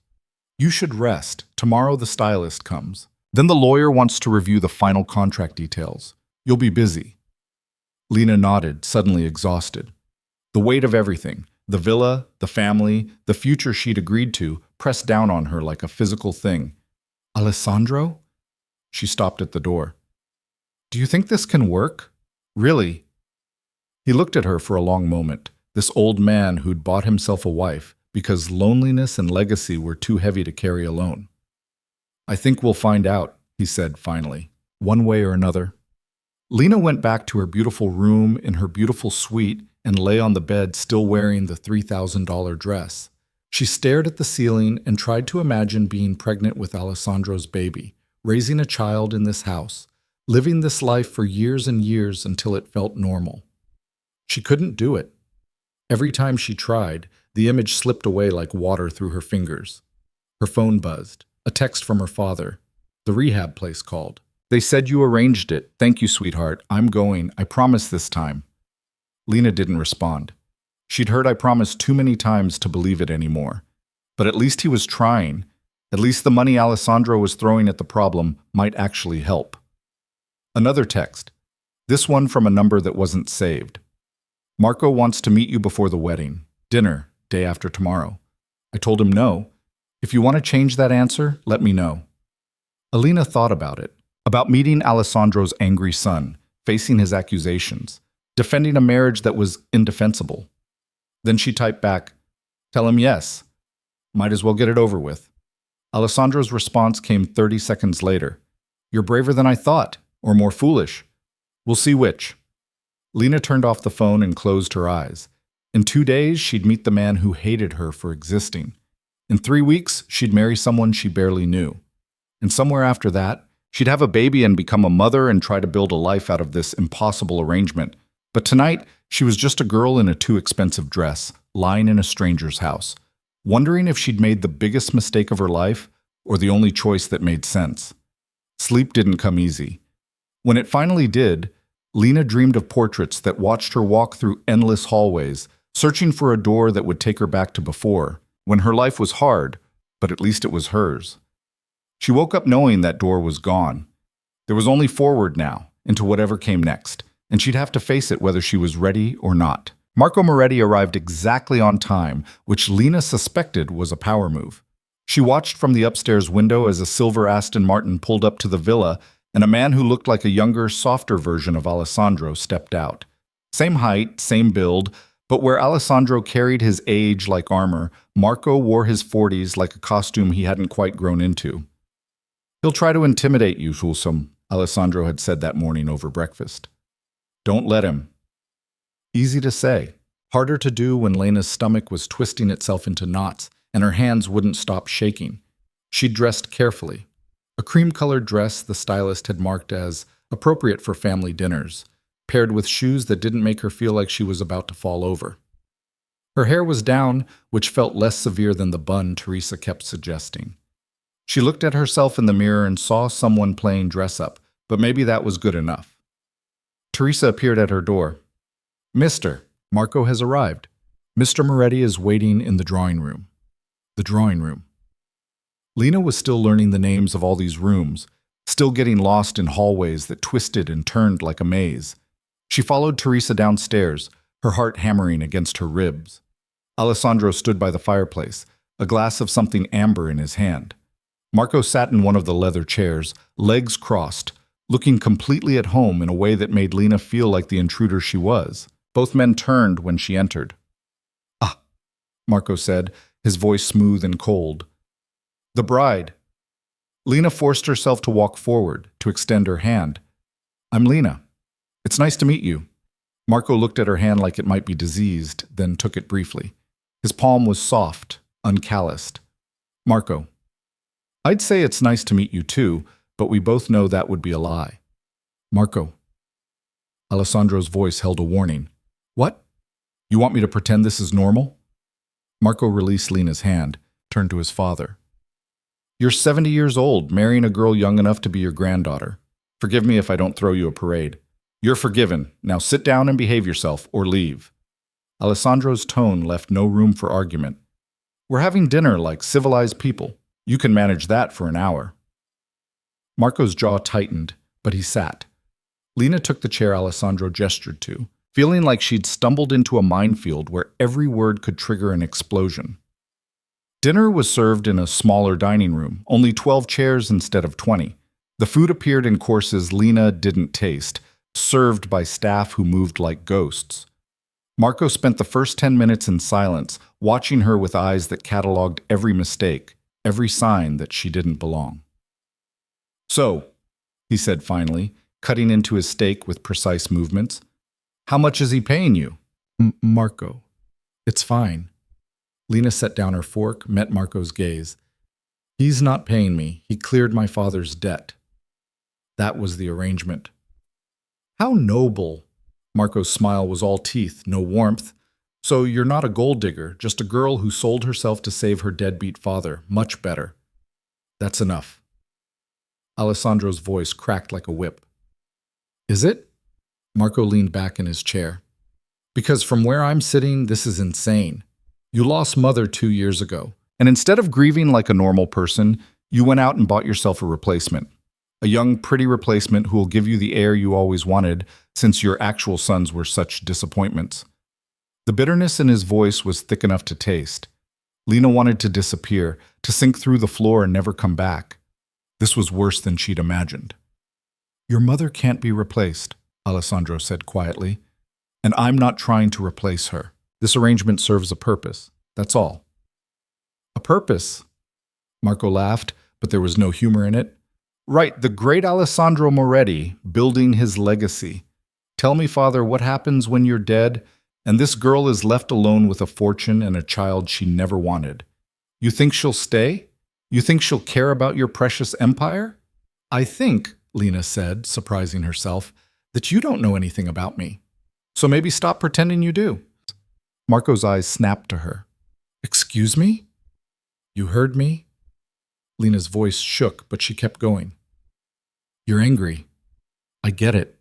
You should rest. Tomorrow the stylist comes. Then the lawyer wants to review the final contract details. You'll be busy. Lena nodded, suddenly exhausted. The weight of everything, the villa, the family, the future she'd agreed to, pressed down on her like a physical thing. Alessandro? She stopped at the door. Do you think this can work? Really? He looked at her for a long moment. This old man who'd bought himself a wife, because loneliness and legacy were too heavy to carry alone. "I think we'll find out," he said finally, "one way or another." Lena went back to her beautiful room in her beautiful suite and lay on the bed still wearing the $3,000 dress. She stared at the ceiling and tried to imagine being pregnant with Alessandro's baby, raising a child in this house, living this life for years and years until it felt normal. She couldn't do it. Every time she tried, the image slipped away like water through her fingers. Her phone buzzed. A text from her father. The rehab place called. "They said you arranged it. Thank you, sweetheart. I'm going. I promise this time." Lena didn't respond. She'd heard "I promise" too many times to believe it anymore. But at least he was trying. At least the money Alessandro was throwing at the problem might actually help. Another text. This one from a number that wasn't saved. "Marco wants to meet you before the wedding. Dinner, day after tomorrow." I told him no. "If you want to change that answer, let me know." Alina thought about it. About meeting Alessandro's angry son, facing his accusations, defending a marriage that was indefensible. Then she typed back, "Tell him yes. Might as well get it over with." Alessandro's response came 30 seconds later. "You're braver than I thought, or more foolish. We'll see which." Lena turned off the phone and closed her eyes. In 2 days, she'd meet the man who hated her for existing. In 3 weeks, she'd marry someone she barely knew. And somewhere after that, she'd have a baby and become a mother and try to build a life out of this impossible arrangement. But tonight, she was just a girl in a too expensive dress, lying in a stranger's house, wondering if she'd made the biggest mistake of her life or the only choice that made sense. Sleep didn't come easy. When it finally did, Lena dreamed of portraits that watched her walk through endless hallways, searching for a door that would take her back to before, when her life was hard, but at least it was hers. She woke up knowing that door was gone. There was only forward now, into whatever came next, and she'd have to face it whether she was ready or not. Marco Moretti arrived exactly on time, which Lena suspected was a power move. She watched from the upstairs window as a silver Aston Martin pulled up to the villa, and a man who looked like a younger, softer version of Alessandro stepped out. Same height, same build, but where Alessandro carried his age like armor, Marco wore his 40s like a costume he hadn't quite grown into. "He'll try to intimidate you, Fulsom," Alessandro had said that morning over breakfast. "Don't let him." Easy to say, harder to do when Lena's stomach was twisting itself into knots and her hands wouldn't stop shaking. She dressed carefully. A cream-colored dress the stylist had marked as appropriate for family dinners, paired with shoes that didn't make her feel like she was about to fall over. Her hair was down, which felt less severe than the bun Teresa kept suggesting. She looked at herself in the mirror and saw someone playing dress-up, but maybe that was good enough. Teresa appeared at her door. "Mr. Marco has arrived. Mr. Moretti is waiting in the drawing room." The drawing room. Lena was still learning the names of all these rooms, still getting lost in hallways that twisted and turned like a maze. She followed Teresa downstairs, her heart hammering against her ribs. Alessandro stood by the fireplace, a glass of something amber in his hand. Marco sat in one of the leather chairs, legs crossed, looking completely at home in a way that made Lena feel like the intruder she was. Both men turned when she entered. "Ah," Marco said, his voice smooth and cold. "The bride." Lena forced herself to walk forward, to extend her hand. "I'm Lena. It's nice to meet you." Marco looked at her hand like it might be diseased, then took it briefly. His palm was soft, uncalloused. "Marco, I'd say it's nice to meet you too, but we both know that would be a lie." "Marco." Alessandro's voice held a warning. "What? You want me to pretend this is normal?" Marco released Lena's hand, turned to his father. "You're 70 years old, marrying a girl young enough to be your granddaughter. Forgive me if I don't throw you a parade. You're forgiven. Now sit down and behave yourself, or leave." Alessandro's tone left no room for argument. "We're having dinner like civilized people. You can manage that for an hour." Marco's jaw tightened, but he sat. Lena took the chair Alessandro gestured to, feeling like she'd stumbled into a minefield where every word could trigger an explosion. Dinner was served in a smaller dining room, only 12 chairs instead of 20. The food appeared in courses Lena didn't taste, served by staff who moved like ghosts. Marco spent the first 10 minutes in silence, watching her with eyes that cataloged every mistake, every sign that she didn't belong. "So," he said finally, cutting into his steak with precise movements, "how much is he paying you?" Marco. It's fine." Lena set down her fork, met Marco's gaze. "He's not paying me. He cleared my father's debt. That was the arrangement." "How noble." Marco's smile was all teeth, no warmth. "So you're not a gold digger, just a girl who sold herself to save her deadbeat father. Much better." "That's enough." Alessandro's voice cracked like a whip. "Is it?" Marco leaned back in his chair. "Because from where I'm sitting, this is insane. You lost Mother 2 years ago, and instead of grieving like a normal person, you went out and bought yourself a replacement. A young, pretty replacement who will give you the heir you always wanted, since your actual sons were such disappointments." The bitterness in his voice was thick enough to taste. Lena wanted to disappear, to sink through the floor and never come back. This was worse than she'd imagined. "Your mother can't be replaced," Alessandro said quietly, "and I'm not trying to replace her. This arrangement serves a purpose. That's all." "A purpose?" Marco laughed, but there was no humor in it. "Right, the great Alessandro Moretti, building his legacy. Tell me, Father, what happens when you're dead, and this girl is left alone with a fortune and a child she never wanted? You think she'll stay? You think she'll care about your precious empire?" "I think," Lena said, surprising herself, "that you don't know anything about me. So maybe stop pretending you do." Marco's eyes snapped to her. "Excuse me? You heard me?" Lena's voice shook, but she kept going. "You're angry. I get it.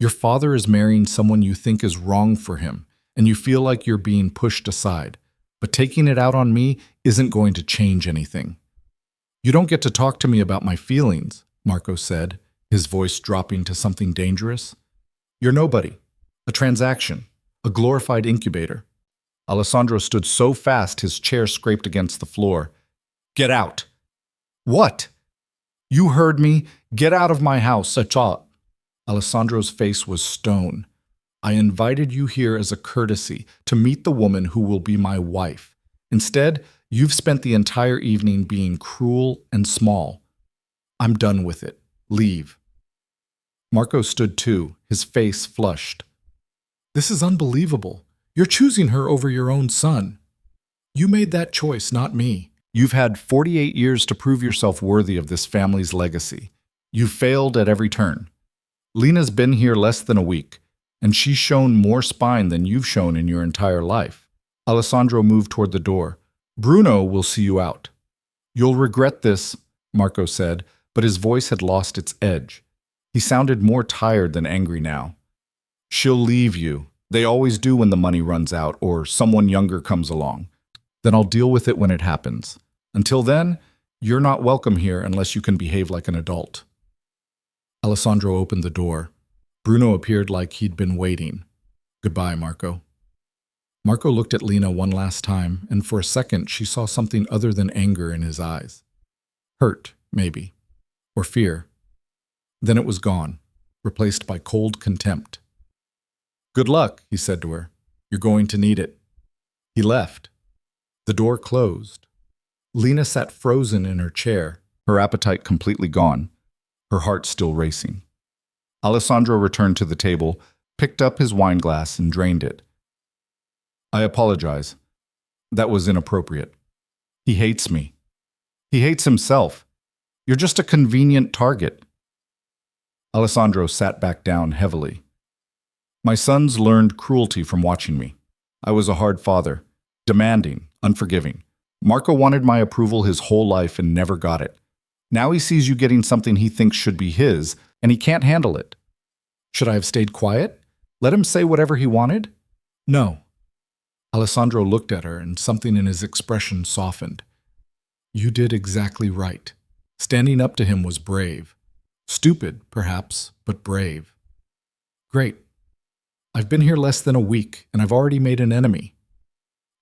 Your father is marrying someone you think is wrong for him, and you feel like you're being pushed aside. But taking it out on me isn't going to change anything." "You don't get to talk to me about my feelings," Marco said, his voice dropping to something dangerous. "You're nobody. A transaction. A glorified incubator." Alessandro stood so fast his chair scraped against the floor. "Get out!" "What?" "You heard me. Get out of my house. That's all." Alessandro's face was stone. "I invited you here as a courtesy to meet the woman who will be my wife. Instead, you've spent the entire evening being cruel and small. I'm done with it. Leave." Marco stood too, his face flushed. "This is unbelievable. You're choosing her over your own son. You made that choice, not me. You've had 48 years to prove yourself worthy of this family's legacy. You've failed at every turn. Lena's been here less than a week, and she's shown more spine than you've shown in your entire life." Alessandro moved toward the door. "Bruno will see you out." "You'll regret this," Marco said, but his voice had lost its edge. He sounded more tired than angry now. "She'll leave you. They always do when the money runs out or someone younger comes along. Then I'll deal with it when it happens. Until then, you're not welcome here unless you can behave like an adult." Alessandro opened the door. Bruno appeared like he'd been waiting. "Goodbye, Marco." Marco looked at Lena one last time, and for a second she saw something other than anger in his eyes. Hurt, maybe. Or fear. Then it was gone, replaced by cold contempt. "Good luck," he said to her. "You're going to need it." He left. The door closed. Lena sat frozen in her chair, her appetite completely gone, her heart still racing. Alessandro returned to the table, picked up his wine glass, and drained it. "I apologize. That was inappropriate. He hates me. He hates himself. You're just a convenient target." Alessandro sat back down heavily. "My sons learned cruelty from watching me. I was a hard father, demanding, unforgiving. Marco wanted my approval his whole life and never got it. Now he sees you getting something he thinks should be his, and he can't handle it. Should I have stayed quiet? Let him say whatever he wanted? No." Alessandro looked at her, and something in his expression softened. "You did exactly right. Standing up to him was brave. Stupid, perhaps, but brave." "Great. I've been here less than a week, and I've already made an enemy."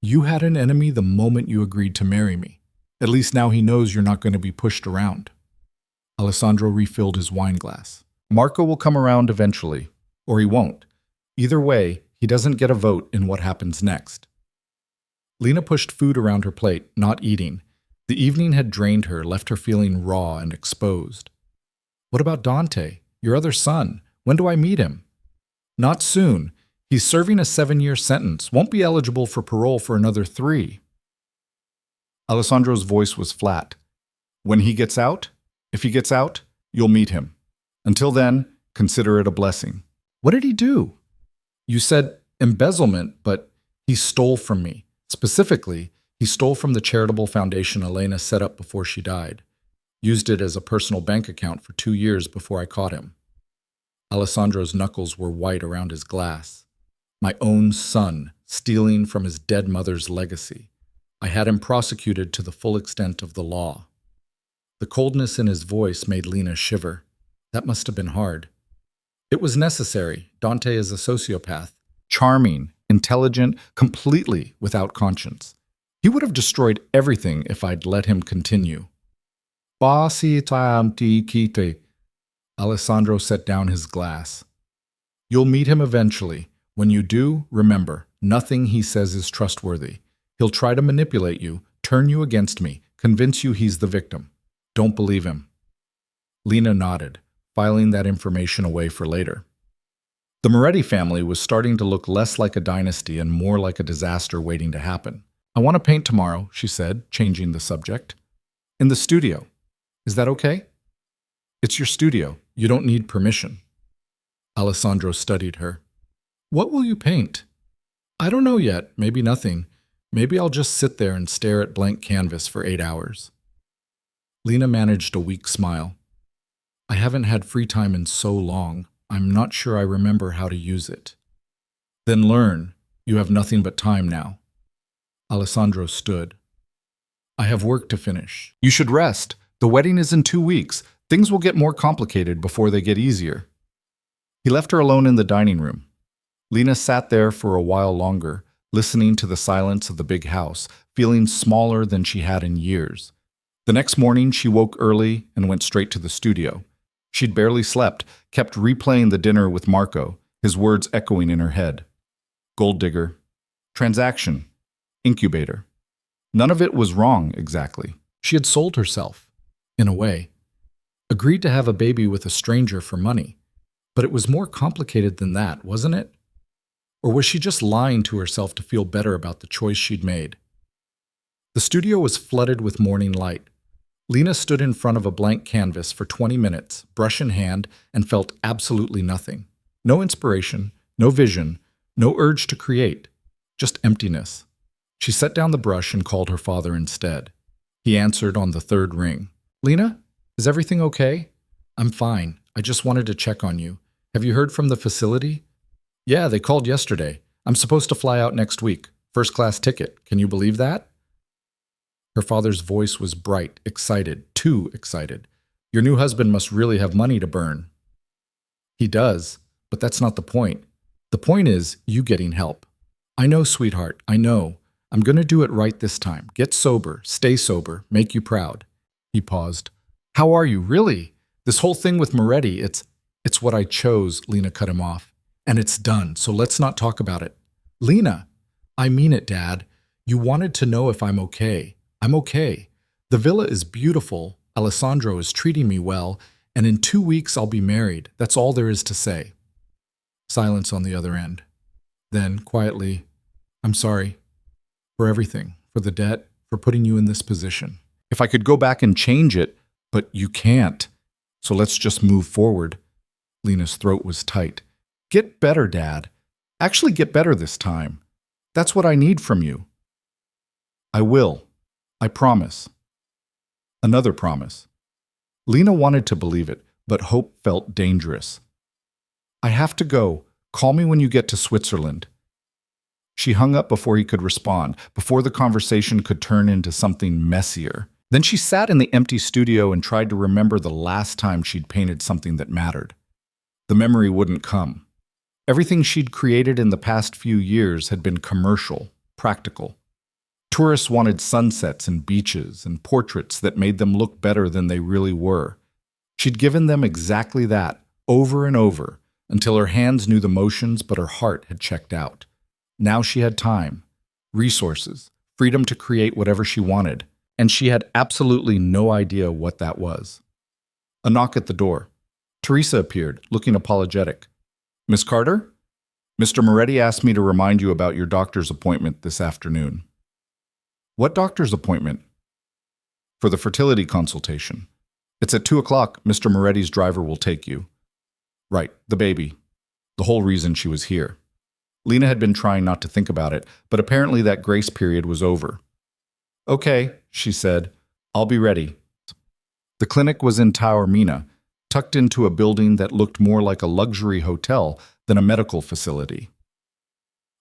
"You had an enemy the moment you agreed to marry me. At least now he knows you're not going to be pushed around." Alessandro refilled his wine glass. "Marco will come around eventually, or he won't. Either way, He doesn't get a vote in what happens next. Lena pushed food around her plate, not eating. The evening had drained her, left her feeling raw and exposed. What about Dante, your other son? When do I meet him? Not soon. He's serving a 7-year sentence, won't be eligible for parole for another 3. Alessandro's voice was flat. When he gets out, if he gets out, you'll meet him. Until then, consider it a blessing. What did he do? You said embezzlement, but he stole from me. Specifically, he stole from the charitable foundation Elena set up before she died. Used it as a personal bank account for 2 years before I caught him. Alessandro's knuckles were white around his glass. My own son, stealing from his dead mother's legacy. I had him prosecuted to the full extent of the law. The coldness in his voice made Lena shiver. That must have been hard. It was necessary. Dante is a sociopath. Charming, intelligent, completely without conscience. He would have destroyed everything if I'd let him continue. Alessandro set down his glass. You'll meet him eventually. When you do, remember, nothing he says is trustworthy. He'll try to manipulate you, turn you against me, convince you he's the victim. Don't believe him. Lena nodded, filing that information away for later. The Moretti family was starting to look less like a dynasty and more like a disaster waiting to happen. I want to paint tomorrow, she said, changing the subject. In the studio. Is that okay? It's your studio. You don't need permission. Alessandro studied her. What will you paint? I don't know yet. Maybe nothing. Maybe I'll just sit there and stare at blank canvas for 8 hours. Lena managed a weak smile. I haven't had free time in so long. I'm not sure I remember how to use it. Then learn. You have nothing but time now. Alessandro stood. I have work to finish. You should rest. The wedding is in 2 weeks. Things will get more complicated before they get easier. He left her alone in the dining room. Lena sat there for a while longer, listening to the silence of the big house, feeling smaller than she had in years. The next morning, she woke early and went straight to the studio. She'd barely slept, kept replaying the dinner with Marco, his words echoing in her head. Gold digger. Transaction. Incubator. None of it was wrong, exactly. She had sold herself, in a way. Agreed to have a baby with a stranger for money. But it was more complicated than that, wasn't it? Or was she just lying to herself to feel better about the choice she'd made? The studio was flooded with morning light. Lena stood in front of a blank canvas for 20 minutes, brush in hand, and felt absolutely nothing. No inspiration, no vision, no urge to create, just emptiness. She set down the brush and called her father instead. He answered on the 3rd ring. Lena, is everything okay? I'm fine. I just wanted to check on you. Have you heard from the facility? Yeah, they called yesterday. I'm supposed to fly out next week. First-class ticket. Can you believe that? Her father's voice was bright, excited, too excited. Your new husband must really have money to burn. He does, but that's not the point. The point is you getting help. I know, sweetheart, I know. I'm going to do it right this time. Get sober, stay sober, make you proud. He paused. How are you, really? This whole thing with Moretti, it's what I chose, Lena cut him off. And it's done, so let's not talk about it. Lena, I mean it, Dad. You wanted to know if I'm okay. I'm okay. The villa is beautiful, Alessandro is treating me well, and in 2 weeks I'll be married. That's all there is to say. Silence on the other end. Then, quietly, I'm sorry. For everything. For the debt. For putting you in this position. If I could go back and change it, but you can't. So let's just move forward. Lena's throat was tight. Get better, Dad. Actually get better this time. That's what I need from you. I will. I promise. Another promise. Lena wanted to believe it, but hope felt dangerous. I have to go. Call me when you get to Switzerland. She hung up before he could respond, before the conversation could turn into something messier. Then she sat in the empty studio and tried to remember the last time she'd painted something that mattered. The memory wouldn't come. Everything she'd created in the past few years had been commercial, practical. Tourists wanted sunsets and beaches and portraits that made them look better than they really were. She'd given them exactly that, over and over, until her hands knew the motions but her heart had checked out. Now she had time, resources, freedom to create whatever she wanted, and she had absolutely no idea what that was. A knock at the door. Teresa appeared, looking apologetic. "Miss Carter? Mr. Moretti asked me to remind you about your doctor's appointment this afternoon." "What doctor's appointment?" "For the fertility consultation. It's at 2 o'clock. Mr. Moretti's driver will take you." "Right, the baby." The whole reason she was here. Lena had been trying not to think about it, but apparently that grace period was over. "Okay," she said. "I'll be ready." The clinic was in Taormina, tucked into a building that looked more like a luxury hotel than a medical facility.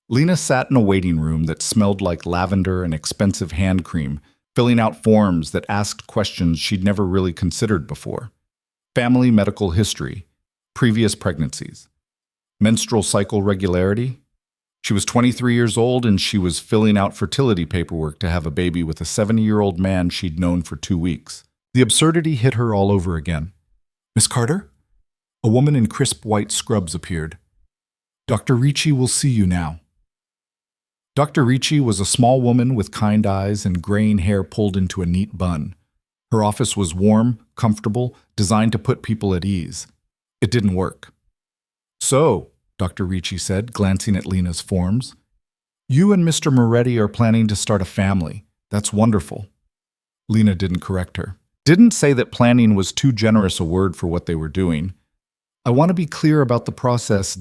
Lena sat in a waiting room that smelled like lavender and expensive hand cream, filling out forms that asked questions she'd never really considered before. Family medical history, previous pregnancies, menstrual cycle regularity. She was 23 years old and she was filling out fertility paperwork to have a baby with a 70-year-old man she'd known for 2 weeks. The absurdity hit her all over again. "Miss Carter?" A woman in crisp white scrubs appeared. "Dr. Ricci will see you now." Dr. Ricci was a small woman with kind eyes and graying hair pulled into a neat bun. Her office was warm, comfortable, designed to put people at ease. It didn't work. "So," Dr. Ricci said, glancing at Lena's forms, "you and Mr. Moretti are planning to start a family. That's wonderful." Lena didn't correct her. Didn't say that planning was too generous a word for what they were doing. "I want to be clear about the process,"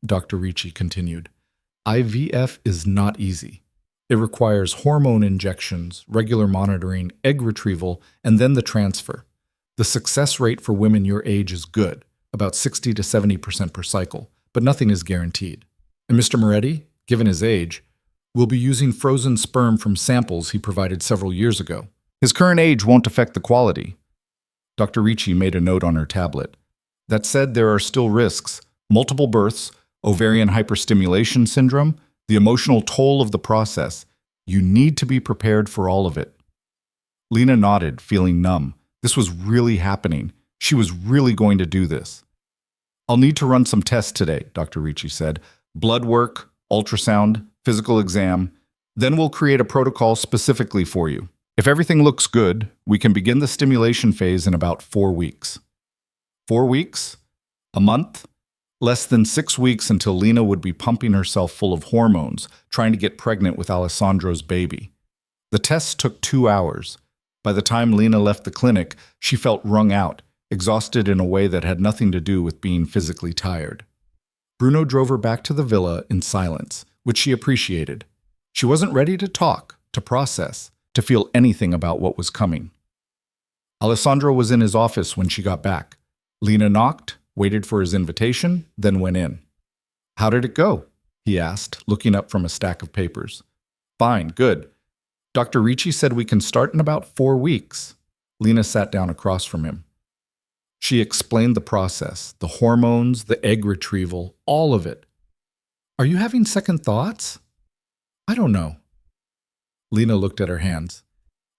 Dr. Ricci continued. "IVF is not easy. It requires hormone injections, regular monitoring, egg retrieval, and then the transfer. The success rate for women your age is good, about 60 to 70% per cycle, but nothing is guaranteed. And Mr. Moretti, given his age, will be using frozen sperm from samples he provided several years ago. His current age won't affect the quality." Dr. Ricci made a note on her tablet. "That said, there are still risks: multiple births, ovarian hyperstimulation syndrome, the emotional toll of the process. You need to be prepared for all of it." Lena nodded, feeling numb. This was really happening. She was really going to do this. "I'll need to run some tests today," Dr. Ricci said. "Blood work, ultrasound, physical exam. Then we'll create a protocol specifically for you. If everything looks good, we can begin the stimulation phase in about 4 weeks." 4 weeks? A month? Less than 6 weeks until Lena would be pumping herself full of hormones, trying to get pregnant with Alessandro's baby. The tests took 2 hours. By the time Lena left the clinic, she felt wrung out, exhausted in a way that had nothing to do with being physically tired. Bruno drove her back to the villa in silence, which she appreciated. She wasn't ready to talk, to process, to feel anything about what was coming. Alessandro was in his office when she got back. Lena knocked, waited for his invitation, then went in. "How did it go?" he asked, looking up from a stack of papers. "Fine, good. Dr. Ricci said we can start in about 4 weeks. Lena sat down across from him. She explained the process, the hormones, the egg retrieval, all of it. "Are you having second thoughts?" "I don't know." Lena looked at her hands.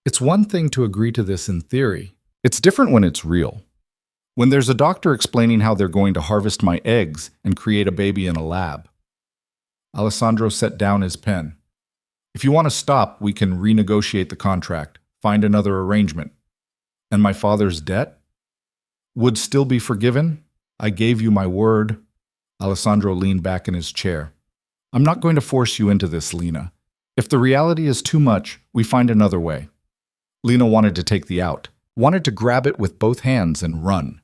"It's one thing to agree to this in theory. It's different when it's real. When there's a doctor explaining how they're going to harvest my eggs and create a baby in a lab." Alessandro set down his pen. "If you want to stop, we can renegotiate the contract, find another arrangement. And my father's debt? Would still be forgiven? I gave you my word." Alessandro leaned back in his chair. "I'm not going to force you into this, Lena. If the reality is too much, we find another way." Lena wanted to take the out, wanted to grab it with both hands and run.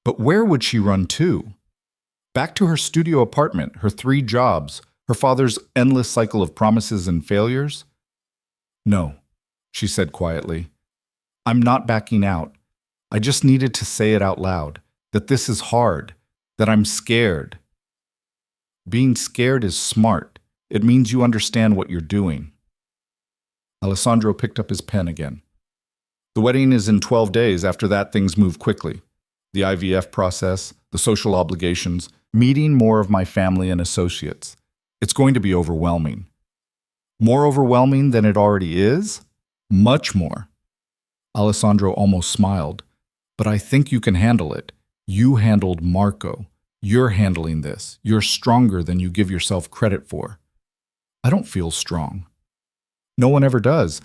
But where would she run to? Back to her studio apartment, her 3 jobs, her father's endless cycle of promises and failures? "No," she said quietly. "I'm not backing out. I just needed to say it out loud, that this is hard, that I'm scared. Being scared is smart. It means you understand what you're doing." Alessandro picked up his pen again. "The wedding is in 12 days. After that, things move quickly. The IVF process, the social obligations, meeting more of my family and associates. It's going to be overwhelming." "More overwhelming than it already is?" "Much more." Alessandro almost smiled. "But I think you can handle it. You handled Marco. You're handling this. You're stronger than you give yourself credit for. I don't feel strong. No one ever does.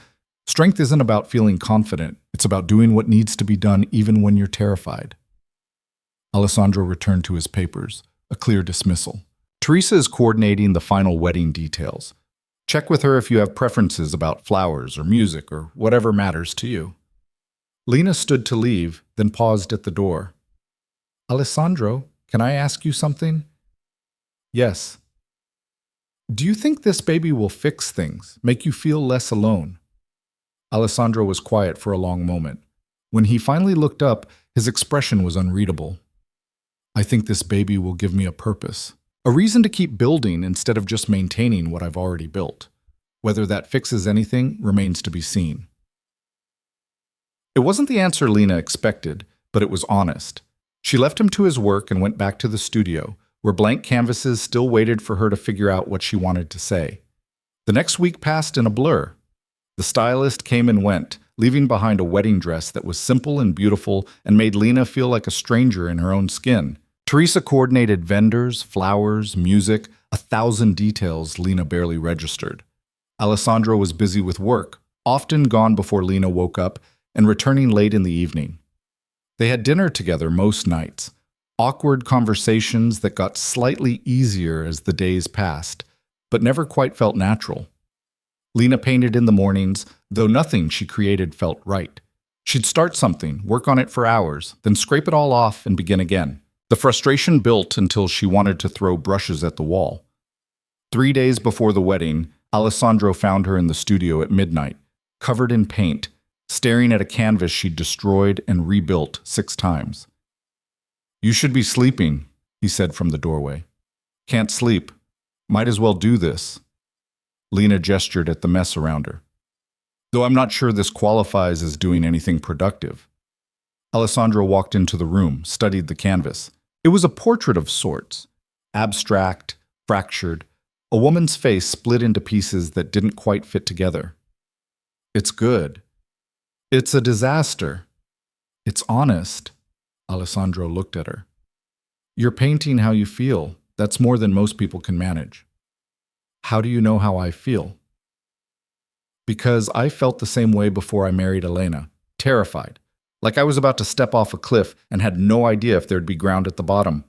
Strength isn't about feeling confident. It's about doing what needs to be done even when you're terrified. Alessandro returned to his papers, a clear dismissal. Teresa is coordinating the final wedding details. Check with her if you have preferences about flowers or music or whatever matters to you. Lena stood to leave, then paused at the door. Alessandro, can I ask you something? Yes. Do you think this baby will fix things, make you feel less alone? Alessandro was quiet for a long moment. When he finally looked up, his expression was unreadable. I think this baby will give me a purpose, a reason to keep building instead of just maintaining what I've already built. Whether that fixes anything remains to be seen. It wasn't the answer Lena expected, but it was honest. She left him to his work and went back to the studio, where blank canvases still waited for her to figure out what she wanted to say. The next week passed in a blur. The stylist came and went, leaving behind a wedding dress that was simple and beautiful and made Lena feel like a stranger in her own skin. Teresa coordinated vendors, flowers, music, 1,000 details Lena barely registered. Alessandro was busy with work, often gone before Lena woke up and returning late in the evening. They had dinner together most nights, awkward conversations that got slightly easier as the days passed, but never quite felt natural. Lena painted in the mornings, though nothing she created felt right. She'd start something, work on it for hours, then scrape it all off and begin again. The frustration built until she wanted to throw brushes at the wall. 3 days before the wedding, Alessandro found her in the studio at midnight, covered in paint, staring at a canvas she'd destroyed and rebuilt 6 times. You should be sleeping, he said from the doorway. Can't sleep. Might as well do this. Lena gestured at the mess around her. Though I'm not sure this qualifies as doing anything productive. Alessandro walked into the room, studied the canvas. It was a portrait of sorts, abstract, fractured, a woman's face split into pieces that didn't quite fit together. It's good. It's a disaster. It's honest. Alessandro looked at her. You're painting how you feel. That's more than most people can manage. How do you know how I feel? Because I felt the same way before I married Elena, terrified, like I was about to step off a cliff and had no idea if there'd be ground at the bottom.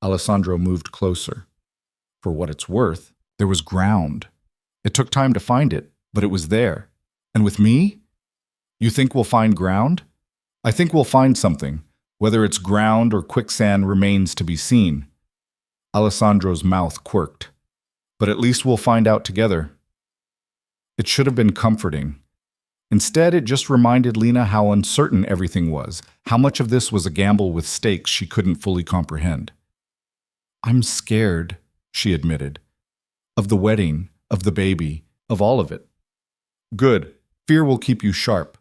Alessandro moved closer. For what it's worth, there was ground. It took time to find it, but it was there. And with me? You think we'll find ground? I think we'll find something. Whether it's ground or quicksand remains to be seen. Alessandro's mouth quirked. But at least we'll find out together. It should have been comforting. Instead, it just reminded Lena how uncertain everything was, how much of this was a gamble with stakes she couldn't fully comprehend. I'm scared, she admitted. Of the wedding, of the baby, of all of it. Good. Fear will keep you sharp.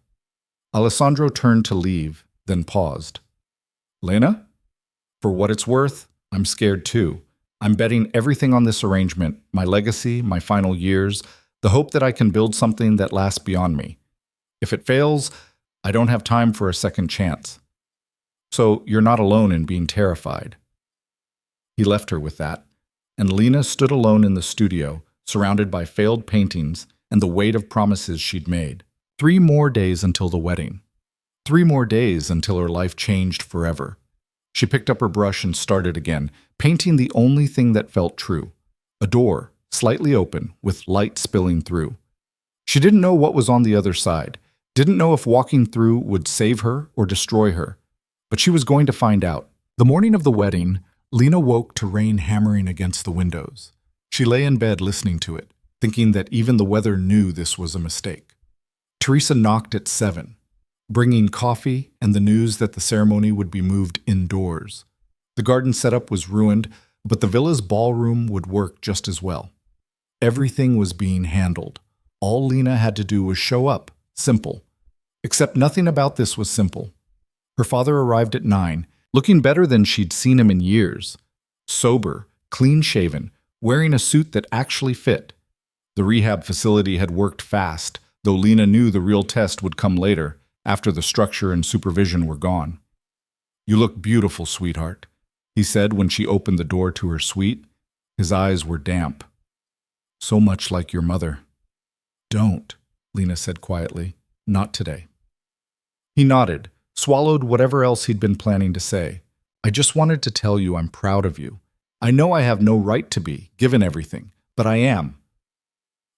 Alessandro turned to leave, then paused. Lena? For what it's worth, I'm scared too. I'm betting everything on this arrangement, my legacy, my final years, the hope that I can build something that lasts beyond me. If it fails, I don't have time for a second chance. So you're not alone in being terrified. He left her with that, and Lena stood alone in the studio, surrounded by failed paintings and the weight of promises she'd made. 3 more days until the wedding. 3 more days until her life changed forever. She picked up her brush and started again, painting the only thing that felt true. A door, slightly open, with light spilling through. She didn't know what was on the other side, didn't know if walking through would save her or destroy her. But she was going to find out. The morning of the wedding, Lena woke to rain hammering against the windows. She lay in bed listening to it, thinking that even the weather knew this was a mistake. Teresa knocked at 7, bringing coffee and the news that the ceremony would be moved indoors. The garden setup was ruined, but the villa's ballroom would work just as well. Everything was being handled. All Lena had to do was show up. Simple. Except nothing about this was simple. Her father arrived at 9, looking better than she'd seen him in years. Sober, clean-shaven, wearing a suit that actually fit. The rehab facility had worked fast, though Lena knew the real test would come later, after the structure and supervision were gone. You look beautiful, sweetheart. he said when she opened the door to her suite. His eyes were damp. So much like your mother. Don't, Lena said quietly. Not today. He nodded, swallowed whatever else he'd been planning to say. I just wanted to tell you I'm proud of you. I know I have no right to be, given everything, but I am.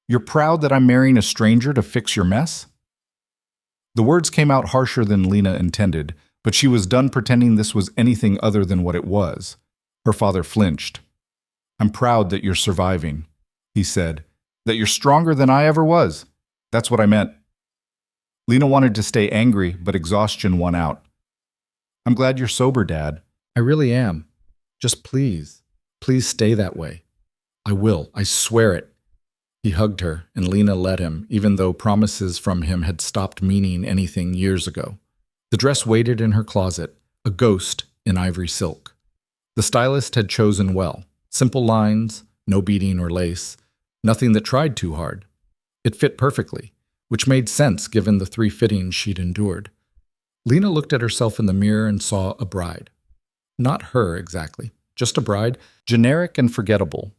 You're proud that I'm marrying a stranger to fix your mess? The words came out harsher than Lena intended, but she was done pretending this was anything other than what it was. Her father flinched. I'm proud that you're surviving, he said, that you're stronger than I ever was. That's what I meant. Lena wanted to stay angry, but exhaustion won out. I'm glad you're sober, Dad. I really am. Just please stay that way. I will, I swear it. He hugged her, and Lena let him, even though promises from him had stopped meaning anything years ago. The dress waited in her closet, a ghost in ivory silk. The stylist had chosen well. Simple lines, no beading or lace, nothing that tried too hard. It fit perfectly, which made sense given the 3 fittings she'd endured. Lena looked at herself in the mirror and saw a bride. Not her exactly, just a bride, generic and forgettable.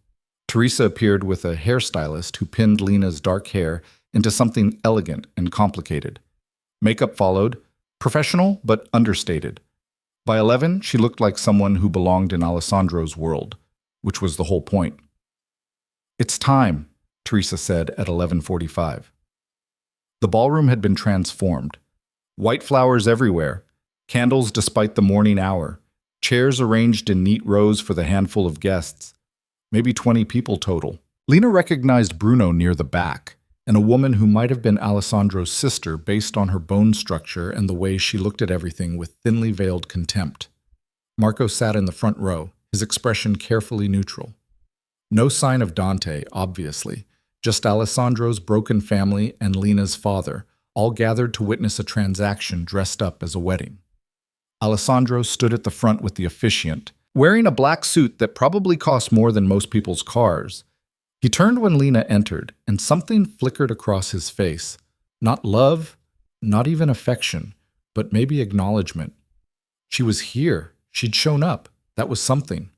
Teresa appeared with a hairstylist who pinned Lena's dark hair into something elegant and complicated. Makeup followed, professional but understated. By 11, she looked like someone who belonged in Alessandro's world, which was the whole point. It's time, Teresa said at 11:45. The ballroom had been transformed. White flowers everywhere, candles despite the morning hour, chairs arranged in neat rows for the handful of guests, maybe 20 people total. Lena recognized Bruno near the back, and a woman who might have been Alessandro's sister based on her bone structure and the way she looked at everything with thinly veiled contempt. Marco sat in the front row, his expression carefully neutral. No sign of Dante, obviously, just Alessandro's broken family and Lena's father, all gathered to witness a transaction dressed up as a wedding. Alessandro stood at the front with the officiant, wearing a black suit that probably cost more than most people's cars. He turned when Lena entered, and something flickered across his face. Not love, not even affection, but maybe acknowledgement. She was here. She'd shown up. That was something.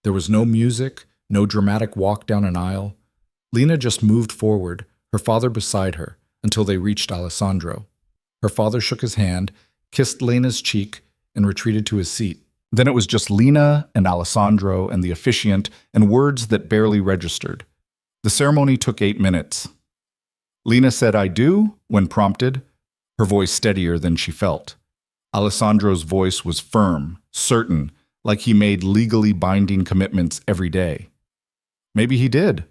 There was no music, no dramatic walk down an aisle. Lena just moved forward, her father beside her, until they reached Alessandro. Her father shook his hand, kissed Lena's cheek, and retreated to his seat. Then it was just Lena and Alessandro and the officiant and words that barely registered. The ceremony took 8 minutes. Lena said, I do, when prompted, her voice steadier than she felt. Alessandro's voice was firm, certain, like he made legally binding commitments every day. Maybe he did.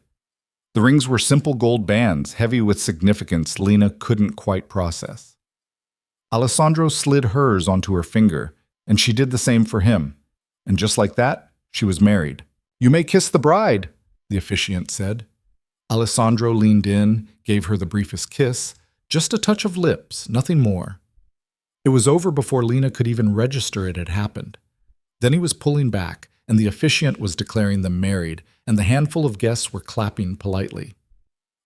The rings were simple gold bands, heavy with significance Lena couldn't quite process. Alessandro slid hers onto her finger, and she did the same for him. And just like that, she was married. You may kiss the bride, the officiant said. Alessandro leaned in, gave her the briefest kiss, just a touch of lips, nothing more. It was over before Lena could even register it had happened. Then he was pulling back, and the officiant was declaring them married, and the handful of guests were clapping politely.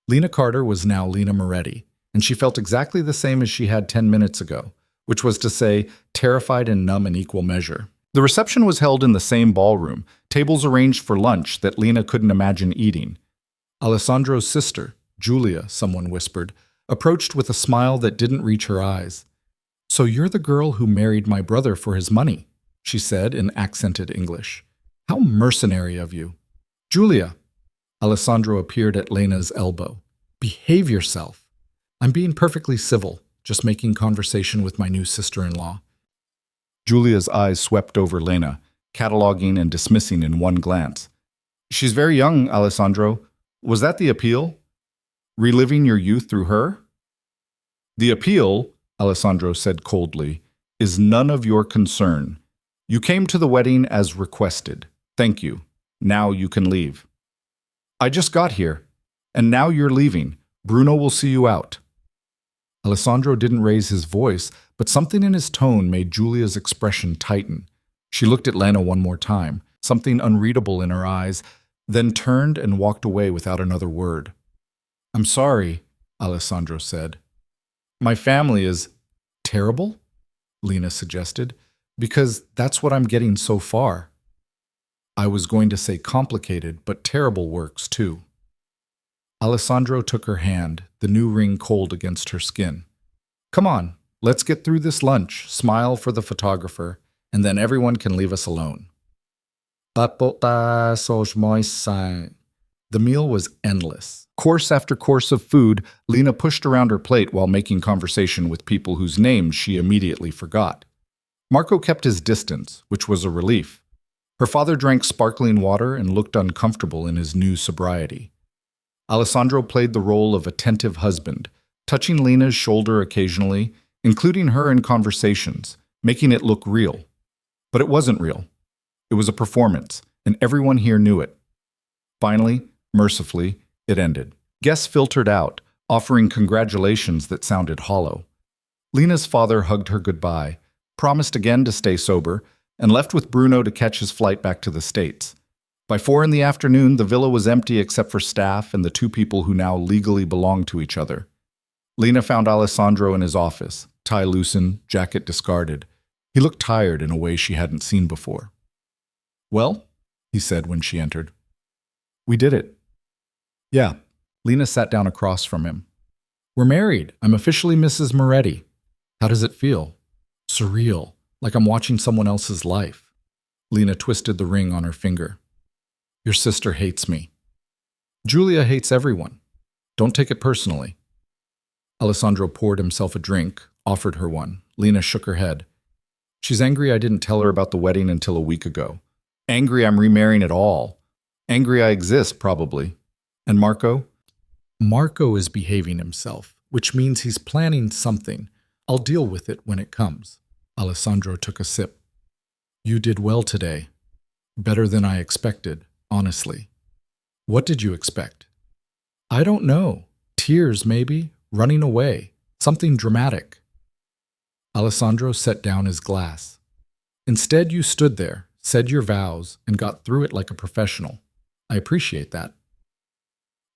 Lena Carter was now Lena Moretti, and she felt exactly the same as she had 10 minutes ago, which was to say, terrified and numb in equal measure. The reception was held in the same ballroom, tables arranged for lunch that Lena couldn't imagine eating. Alessandro's sister, Julia, someone whispered, approached with a smile that didn't reach her eyes. So you're the girl who married my brother for his money, she said in accented English. How mercenary of you. Julia. Alessandro appeared at Lena's elbow. Behave yourself. I'm being perfectly civil, just making conversation with my new sister-in-law. Julia's eyes swept over Lena, cataloging and dismissing in one glance. She's very young, Alessandro. Was that the appeal? Reliving your youth through her? The appeal, Alessandro said coldly, is none of your concern. You came to the wedding as requested. Thank you. Now you can leave. I just got here, and now you're leaving. Bruno will see you out. Alessandro didn't raise his voice, but something in his tone made Julia's expression tighten. She looked at Lena one more time, something unreadable in her eyes, then turned and walked away without another word. I'm sorry, Alessandro said. My family is terrible, Lena suggested, because that's what I'm getting so far. I was going to say complicated, but terrible works, too. Alessandro took her hand, the new ring cold against her skin. Come on, let's get through this lunch, smile for the photographer, and then everyone can leave us alone. The meal was endless. Course after course of food, Lena pushed around her plate while making conversation with people whose names she immediately forgot. Marco kept his distance, which was a relief. Her father drank sparkling water and looked uncomfortable in his new sobriety. Alessandro played the role of attentive husband, touching Lena's shoulder occasionally, including her in conversations, making it look real. But it wasn't real. It was a performance, and everyone here knew it. Finally, mercifully, it ended. Guests filtered out, offering congratulations that sounded hollow. Lena's father hugged her goodbye, promised again to stay sober, and left with Bruno to catch his flight back to the States. By 4 p.m, the villa was empty except for staff and the two people who now legally belonged to each other. Lena found Alessandro in his office, tie loosened, jacket discarded. He looked tired in a way she hadn't seen before. Well, he said when she entered. We did it. Yeah, Lena sat down across from him. We're married. I'm officially Mrs. Moretti. How does it feel? Surreal, like I'm watching someone else's life. Lena twisted the ring on her finger. Your sister hates me. Julia hates everyone. Don't take it personally. Alessandro poured himself a drink, offered her one. Lena shook her head. She's angry I didn't tell her about the wedding until a week ago. Angry I'm remarrying at all. Angry I exist, probably. And Marco? Marco is behaving himself, which means he's planning something. I'll deal with it when it comes. Alessandro took a sip. You did well today. Better than I expected, honestly. What did you expect? I don't know. Tears, maybe. Running away. Something dramatic. Alessandro set down his glass. Instead, you stood there, said your vows, and got through it like a professional. I appreciate that.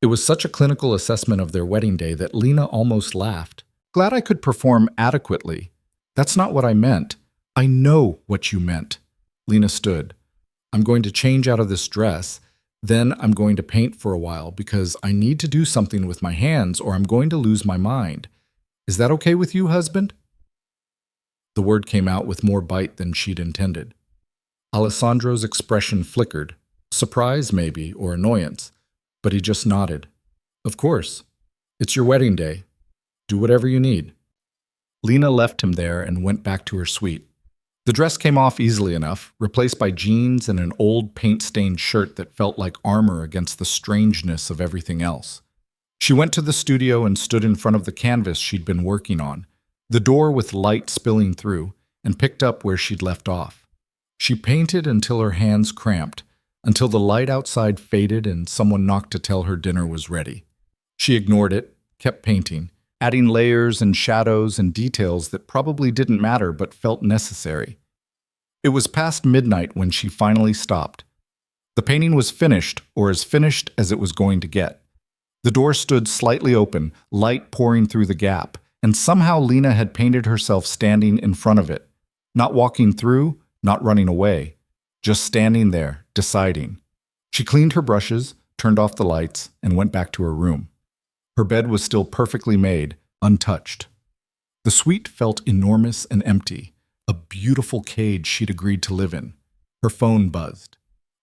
It was such a clinical assessment of their wedding day that Lena almost laughed. Glad I could perform adequately. That's not what I meant. I know what you meant. Lena stood. I'm going to change out of this dress. Then I'm going to paint for a while because I need to do something with my hands or I'm going to lose my mind. Is that okay with you, husband? The word came out with more bite than she'd intended. Alessandro's expression flickered. Surprise, maybe, or annoyance. But he just nodded. Of course. It's your wedding day. Do whatever you need. Lena left him there and went back to her suite. The dress came off easily enough, replaced by jeans and an old paint-stained shirt that felt like armor against the strangeness of everything else. She went to the studio and stood in front of the canvas she'd been working on, the door with light spilling through, and picked up where she'd left off. She painted until her hands cramped, until the light outside faded and someone knocked to tell her dinner was ready. She ignored it, kept painting, adding layers and shadows and details that probably didn't matter but felt necessary. It was past midnight when she finally stopped. The painting was finished, or as finished as it was going to get. The door stood slightly open, light pouring through the gap, and somehow Lena had painted herself standing in front of it, not walking through, not running away, just standing there, deciding. She cleaned her brushes, turned off the lights, and went back to her room. Her bed was still perfectly made, untouched. The suite felt enormous and empty, a beautiful cage she'd agreed to live in. Her phone buzzed.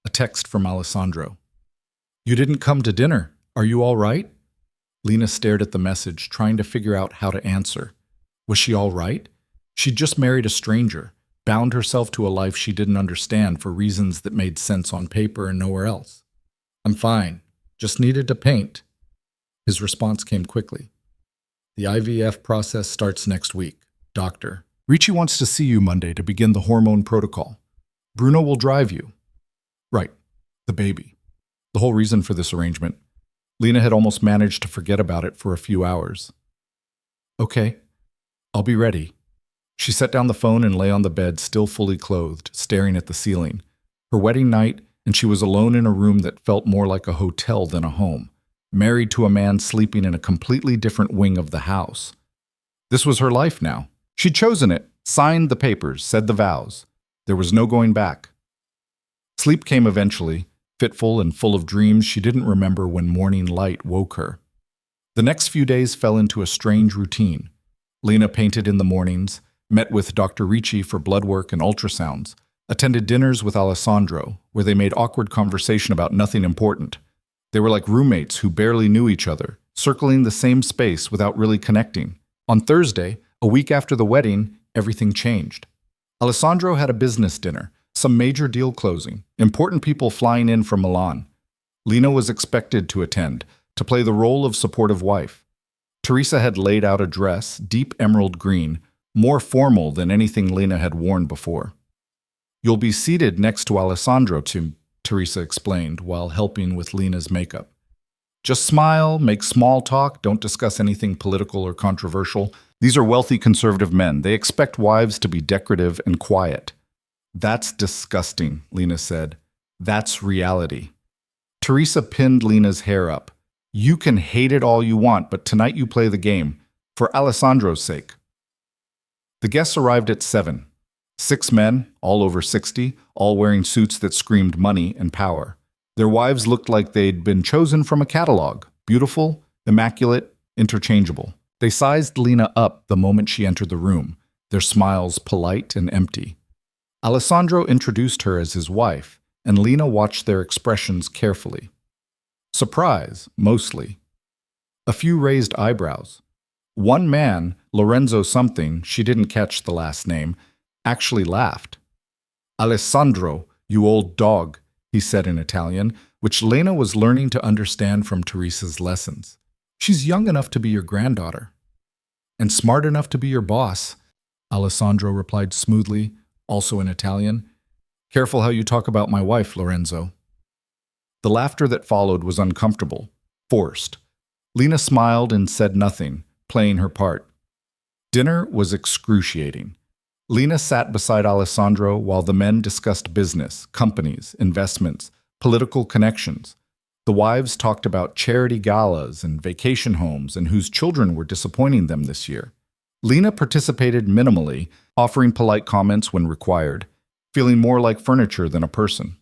A text from Alessandro. You didn't come to dinner. Are you all right? Lena stared at the message, trying to figure out how to answer. Was she all right? She'd just married a stranger, bound herself to a life she didn't understand for reasons that made sense on paper and nowhere else. I'm fine. Just needed to paint. His response came quickly. The IVF process starts next week. Doctor. Ricci wants to see you Monday to begin the hormone protocol. Bruno will drive you. Right. The baby. The whole reason for this arrangement. Lena had almost managed to forget about it for a few hours. Okay. I'll be ready. She set down the phone and lay on the bed, still fully clothed, staring at the ceiling. Her wedding night, and she was alone in a room that felt more like a hotel than a home. Married to a man sleeping in a completely different wing of the house. This was her life now. She'd chosen it, signed the papers, said the vows. There was no going back. Sleep came eventually, fitful and full of dreams she didn't remember when morning light woke her. The next few days fell into a strange routine. Lena painted in the mornings, met with Dr. Ricci for blood work and ultrasounds, attended dinners with Alessandro, where they made awkward conversation about nothing important. They were like roommates who barely knew each other, circling the same space without really connecting. On Thursday, a week after the wedding, everything changed. Alessandro had a business dinner, some major deal closing, important people flying in from Milan. Lena was expected to attend, to play the role of supportive wife. Teresa had laid out a dress, deep emerald green, more formal than anything Lena had worn before. "You'll be seated next to Alessandro, Teresa explained while helping with Lena's makeup. "Just smile, make small talk, don't discuss anything political or controversial. These are wealthy conservative men. They expect wives to be decorative and quiet." "That's disgusting," Lena said. "That's reality." Teresa pinned Lena's hair up. "You can hate it all you want, but tonight you play the game, for Alessandro's sake." The guests arrived at 7. 6 men, all over 60, all wearing suits that screamed money and power. Their wives looked like they'd been chosen from a catalog, beautiful, immaculate, interchangeable. They sized Lena up the moment she entered the room, their smiles polite and empty. Alessandro introduced her as his wife, and Lena watched their expressions carefully. Surprise, mostly. A few raised eyebrows. One man, Lorenzo something, she didn't catch the last name, actually laughed. "Alessandro, you old dog," he said in Italian, which Lena was learning to understand from Teresa's lessons. "She's young enough to be your granddaughter." "And smart enough to be your boss," Alessandro replied smoothly, also in Italian. "Careful how you talk about my wife, Lorenzo." The laughter that followed was uncomfortable, forced. Lena smiled and said nothing, playing her part. Dinner was excruciating. Lena sat beside Alessandro while the men discussed business, companies, investments, political connections. The wives talked about charity galas and vacation homes and whose children were disappointing them this year. Lena participated minimally, offering polite comments when required, feeling more like furniture than a person.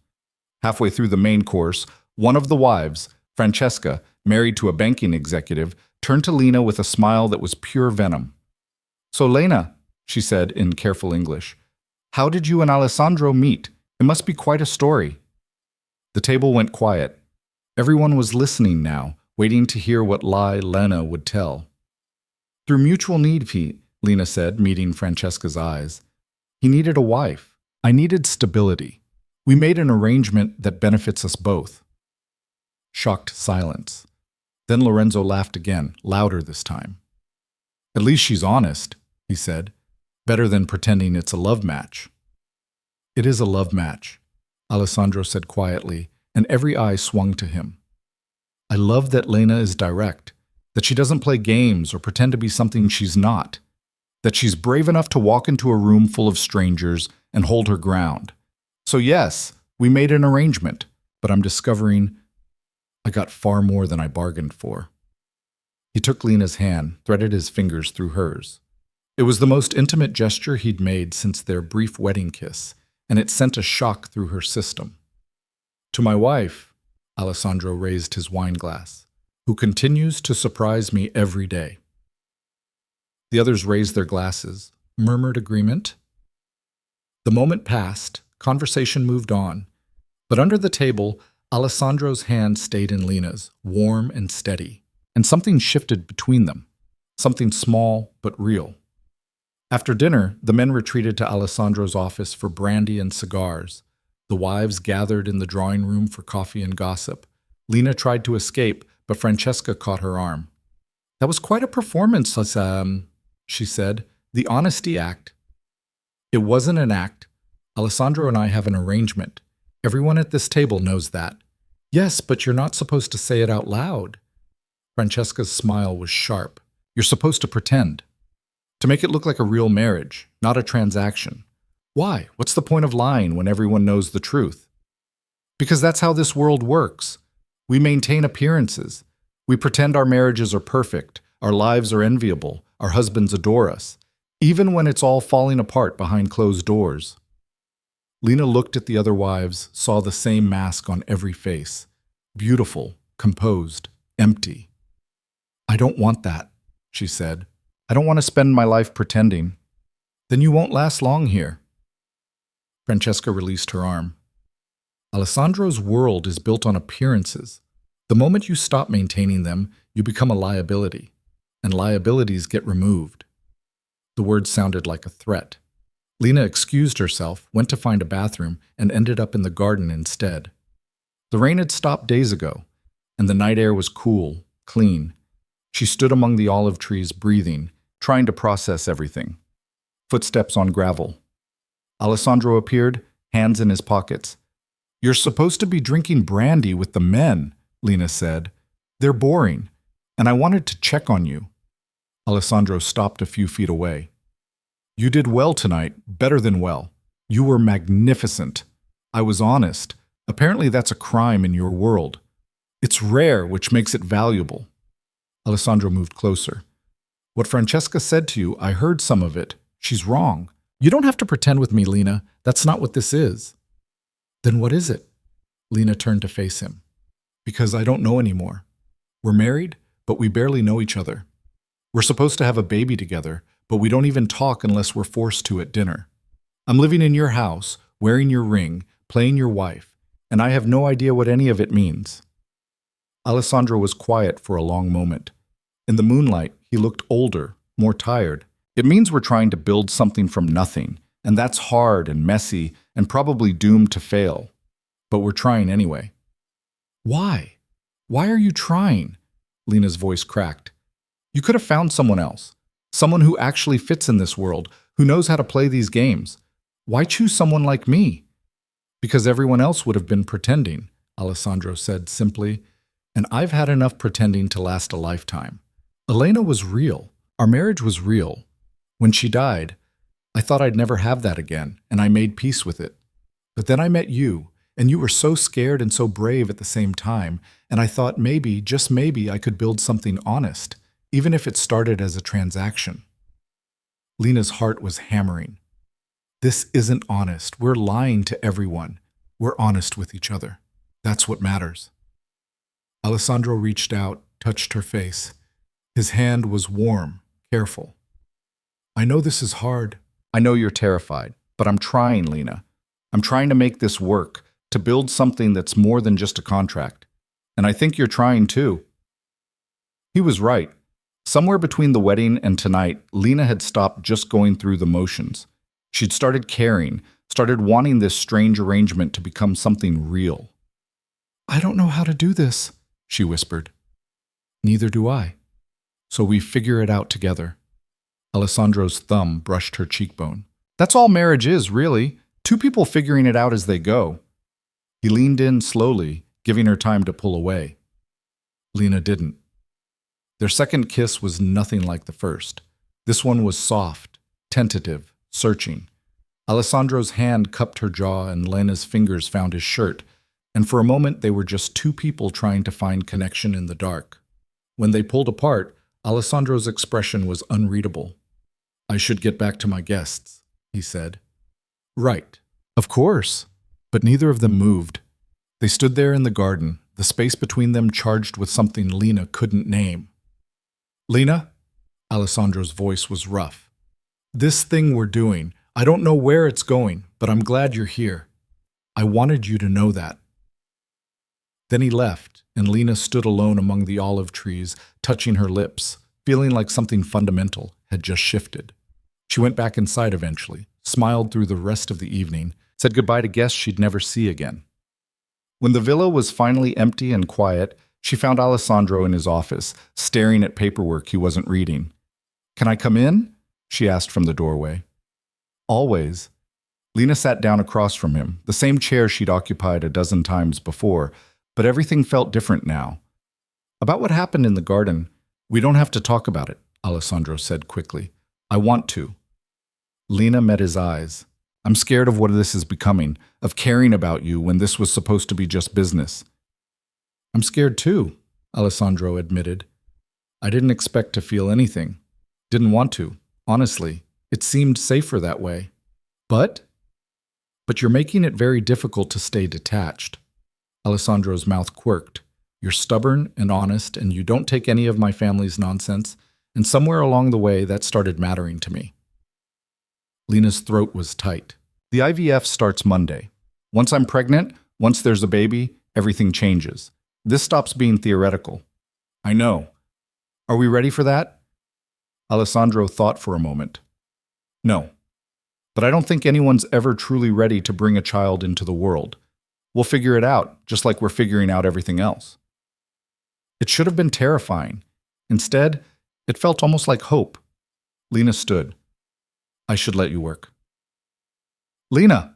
Halfway through the main course, one of the wives, Francesca, married to a banking executive, turned to Lena with a smile that was pure venom. "So Lena," she said in careful English, "how did you and Alessandro meet? It must be quite a story." The table went quiet. Everyone was listening now, waiting to hear what lie Lena would tell. "Through mutual need, Pete," Lena said, meeting Francesca's eyes. "He needed a wife. I needed stability. We made an arrangement that benefits us both." Shocked silence. Then Lorenzo laughed again, louder this time. "At least she's honest," he said. "Better than pretending it's a love match." "It is a love match," Alessandro said quietly, and every eye swung to him. "I love that Lena is direct, that she doesn't play games or pretend to be something she's not, that she's brave enough to walk into a room full of strangers and hold her ground. So yes, we made an arrangement, but I'm discovering I got far more than I bargained for." He took Lena's hand, threaded his fingers through hers. It was the most intimate gesture he'd made since their brief wedding kiss, and it sent a shock through her system. "To my wife," Alessandro raised his wine glass, "who continues to surprise me every day." The others raised their glasses, murmured agreement. The moment passed, conversation moved on, but under the table, Alessandro's hand stayed in Lena's, warm and steady, and something shifted between them, something small but real. After dinner, the men retreated to Alessandro's office for brandy and cigars. The wives gathered in the drawing room for coffee and gossip. Lena tried to escape, but Francesca caught her arm. "That was quite a performance, she said. "The honesty act." "It wasn't an act. Alessandro and I have an arrangement. Everyone at this table knows that." "Yes, but you're not supposed to say it out loud." Francesca's smile was sharp. "You're supposed to pretend. To make it look like a real marriage, not a transaction. Why? What's the point of lying when everyone knows the truth?" "Because that's how this world works. We maintain appearances. We pretend our marriages are perfect, our lives are enviable, our husbands adore us, even when it's all falling apart behind closed doors." Lena looked at the other wives, saw the same mask on every face. Beautiful, composed, empty. "I don't want that," she said. "I don't want to spend my life pretending." "Then you won't last long here." Francesca released her arm. "Alessandro's world is built on appearances. The moment you stop maintaining them, you become a liability, and liabilities get removed." The word sounded like a threat. Lena excused herself, went to find a bathroom, and ended up in the garden instead. The rain had stopped days ago, and the night air was cool, clean. She stood among the olive trees, breathing, trying to process everything. Footsteps on gravel. Alessandro appeared, hands in his pockets. "You're supposed to be drinking brandy with the men," Lena said. "They're boring, and I wanted to check on you." Alessandro stopped a few feet away. "You did well tonight, better than well. You were magnificent. I was honest. Apparently that's a crime in your world. It's rare, which makes it valuable." Alessandro moved closer. "What Francesca said to you, I heard some of it. She's wrong. You don't have to pretend with me, Lena. That's not what this is." "Then what is it?" Lena turned to face him. "Because I don't know anymore. We're married, but we barely know each other. We're supposed to have a baby together, but we don't even talk unless we're forced to at dinner. I'm living in your house, wearing your ring, playing your wife, and I have no idea what any of it means." Alessandro was quiet for a long moment. In the moonlight, he looked older, more tired. "It means we're trying to build something from nothing, and that's hard and messy and probably doomed to fail. But we're trying anyway." "Why? Why are you trying?" Lena's voice cracked. "You could have found someone else. Someone who actually fits in this world, who knows how to play these games. Why choose someone like me?" "Because everyone else would have been pretending," Alessandro said simply, "and I've had enough pretending to last a lifetime. Elena was real. Our marriage was real. When she died, I thought I'd never have that again, and I made peace with it. But then I met you, and you were so scared and so brave at the same time, and I thought maybe, just maybe, I could build something honest, even if it started as a transaction." Lena's heart was hammering. "This isn't honest. We're lying to everyone. We're honest with each other. That's what matters." Alessandro reached out, touched her face. His hand was warm, careful. "I know this is hard." "I know you're terrified, but I'm trying, Lena. I'm trying to make this work, to build something that's more than just a contract. And I think you're trying too." He was right. Somewhere between the wedding and tonight, Lena had stopped just going through the motions. She'd started caring, started wanting this strange arrangement to become something real. "I don't know how to do this," she whispered. "Neither do I. So we figure it out together." Alessandro's thumb brushed her cheekbone. "That's all marriage is, really. Two people figuring it out as they go." He leaned in slowly, giving her time to pull away. Lena didn't. Their second kiss was nothing like the first. This one was soft, tentative, searching. Alessandro's hand cupped her jaw and Lena's fingers found his shirt, and for a moment they were just two people trying to find connection in the dark. When they pulled apart, Alessandro's expression was unreadable. "I should get back to my guests," he said. "Right. Of course." But neither of them moved. They stood there in the garden, the space between them charged with something Lena couldn't name. "Lena?" Alessandro's voice was rough. "This thing we're doing, I don't know where it's going, but I'm glad you're here. I wanted you to know that." Then he left, and Lena stood alone among the olive trees, touching her lips, feeling like something fundamental had just shifted. She went back inside eventually, smiled through the rest of the evening, said goodbye to guests she'd never see again. When the villa was finally empty and quiet, she found Alessandro in his office, staring at paperwork he wasn't reading. "Can I come in?" she asked from the doorway. "Always." Lena sat down across from him, the same chair she'd occupied a dozen times before, but everything felt different now. "About what happened in the garden, we don't have to talk about it," Alessandro said quickly. "I want to." Lena met his eyes. "I'm scared of what this is becoming, of caring about you when this was supposed to be just business." "I'm scared too," Alessandro admitted. "I didn't expect to feel anything. Didn't want to, honestly. It seemed safer that way. But But you're making it very difficult to stay detached. Alessandro's mouth quirked. You're stubborn and honest, and you don't take any of my family's nonsense, and somewhere along the way that started mattering to me. Lena's throat was tight. The IVF starts Monday. Once I'm pregnant, once there's a baby, everything changes. This stops being theoretical. I know. Are we ready for that? Alessandro thought for a moment. No. But I don't think anyone's ever truly ready to bring a child into the world. We'll figure it out, just like we're figuring out everything else. It should have been terrifying. Instead, it felt almost like hope. Lena stood. I should let you work. Lena!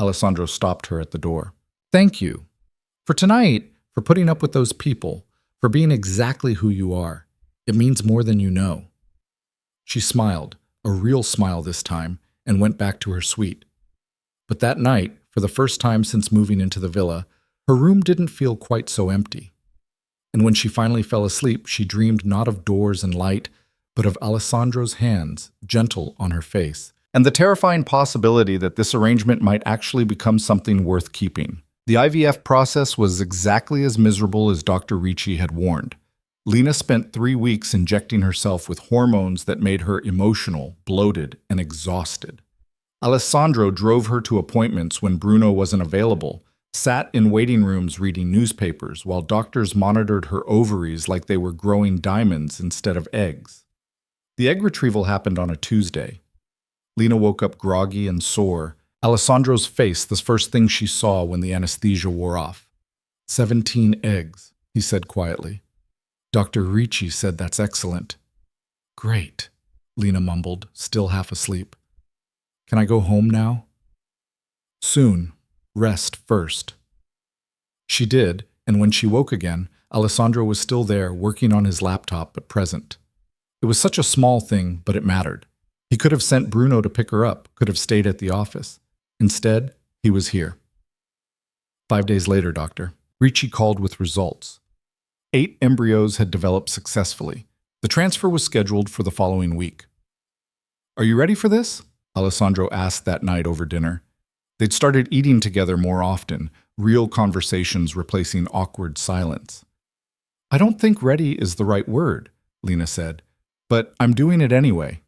Alessandro stopped her at the door. Thank you. For tonight, for putting up with those people, for being exactly who you are. It means more than you know. She smiled, a real smile this time, and went back to her suite. But that night, for the first time since moving into the villa, her room didn't feel quite so empty. And when she finally fell asleep, she dreamed not of doors and light, but of Alessandro's hands, gentle on her face, and the terrifying possibility that this arrangement might actually become something worth keeping. The IVF process was exactly as miserable as Dr. Ricci had warned. Lena spent 3 weeks injecting herself with hormones that made her emotional, bloated, and exhausted. Alessandro drove her to appointments when Bruno wasn't available, sat in waiting rooms reading newspapers while doctors monitored her ovaries like they were growing diamonds instead of eggs. The egg retrieval happened on a Tuesday. Lena woke up groggy and sore, Alessandro's face the first thing she saw when the anesthesia wore off. 17 eggs, he said quietly. Dr. Ricci said that's excellent. Great, Lena mumbled, still half asleep. Can I go home now? Soon. Rest first. She did, and when she woke again, Alessandro was still there, working on his laptop, but present. It was such a small thing, but it mattered. He could have sent Bruno to pick her up, could have stayed at the office. Instead, he was here. 5 days later, Doctor. Ricci called with results. 8 embryos had developed successfully. The transfer was scheduled for the following week. Are you ready for this? Alessandro asked that night over dinner. They'd started eating together more often, real conversations replacing awkward silence. I don't think ready is the right word, Lena said, but I'm doing it anyway.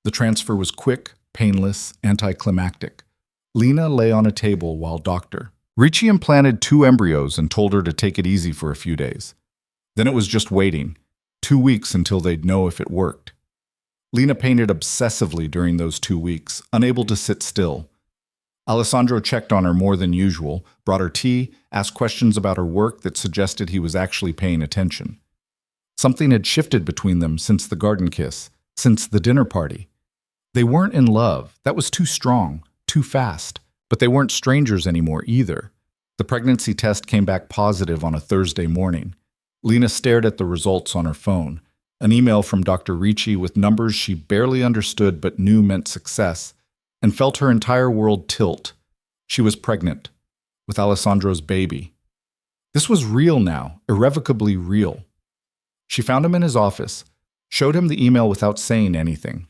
The transfer was quick, painless, anticlimactic. Lena lay on a table while Dr. Ricci implanted 2 embryos and told her to take it easy for a few days. Then it was just waiting, 2 weeks until they'd know if it worked. Lena painted obsessively during those 2 weeks, unable to sit still. Alessandro checked on her more than usual, brought her tea, asked questions about her work that suggested he was actually paying attention. Something had shifted between them since the garden kiss, since the dinner party. They weren't in love. That was too strong, too fast. But they weren't strangers anymore either. The pregnancy test came back positive on a Thursday morning. Lena stared at the results on her phone. An email from Dr. Ricci with numbers she barely understood but knew meant success, and felt her entire world tilt. She was pregnant, with Alessandro's baby. This was real now, irrevocably real. She found him in his office, showed him the email without saying anything.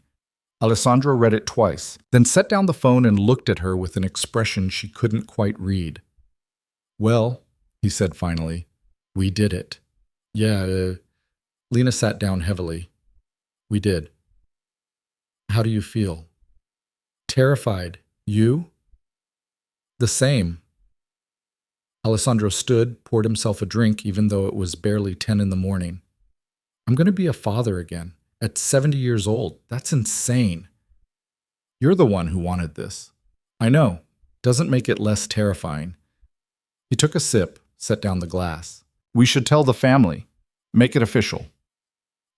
Alessandro read it twice, then set down the phone and looked at her with an expression she couldn't quite read. Well, he said finally, we did it. Yeah, Lena sat down heavily. We did. How do you feel? Terrified. You? The same. Alessandro stood, poured himself a drink even though it was barely 10 in the morning. I'm going to be a father again. At 70 years old, that's insane. You're the one who wanted this. I know. Doesn't make it less terrifying. He took a sip, set down the glass. We should tell the family. Make it official.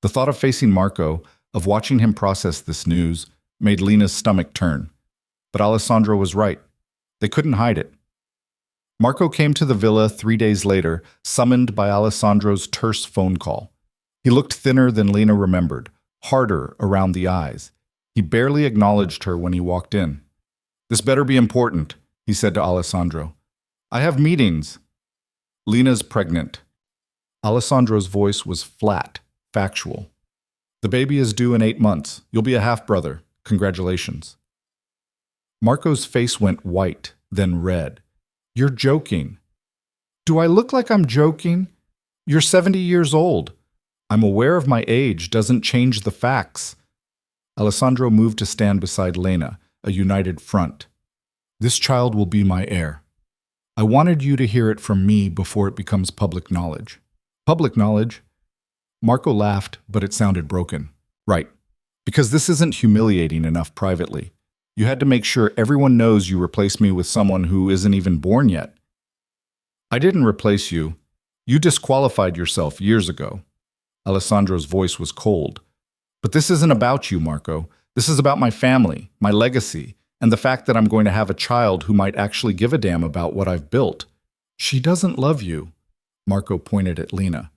The thought of facing Marco, of watching him process this news, made Lena's stomach turn. But Alessandro was right. They couldn't hide it. Marco came to the villa 3 days later, summoned by Alessandro's terse phone call. He looked thinner than Lena remembered, harder around the eyes. He barely acknowledged her when he walked in. This better be important, he said to Alessandro. I have meetings. Lena's pregnant. Alessandro's voice was flat, factual. The baby is due in 8 months. You'll be a half-brother. Congratulations. Marco's face went white, then red. You're joking. Do I look like I'm joking? You're 70 years old. I'm aware of my age doesn't change the facts. Alessandro moved to stand beside Lena, a united front. This child will be my heir. I wanted you to hear it from me before it becomes public knowledge. Public knowledge? Marco laughed, but it sounded broken. Right. Because this isn't humiliating enough privately. You had to make sure everyone knows you replaced me with someone who isn't even born yet. I didn't replace you. You disqualified yourself years ago. Alessandro's voice was cold. But this isn't about you, Marco. This is about my family, my legacy, and the fact that I'm going to have a child who might actually give a damn about what I've built. She doesn't love you. Marco pointed at Lena.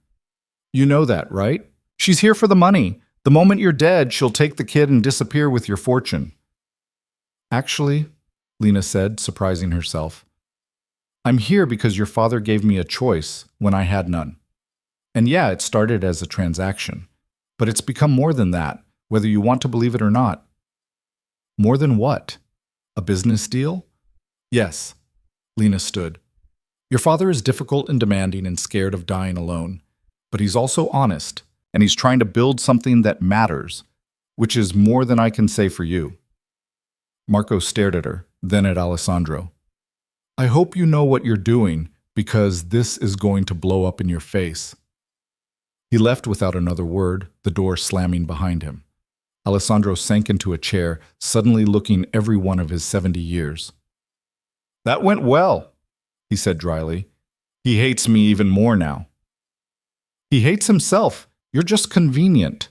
You know that, right? She's here for the money. The moment you're dead, she'll take the kid and disappear with your fortune. Actually, Lena said, surprising herself, I'm here because your father gave me a choice when I had none. And yeah, it started as a transaction, but it's become more than that, whether you want to believe it or not. More than what? A business deal? Yes. Lena stood. Your father is difficult and demanding and scared of dying alone, but he's also honest, and he's trying to build something that matters, which is more than I can say for you. Marco stared at her, then at Alessandro. I hope you know what you're doing, because this is going to blow up in your face. He left without another word, the door slamming behind him. Alessandro sank into a chair, suddenly looking every one of his 70 years. That went well, he said dryly. He hates me even more now. He hates himself. You're just convenient.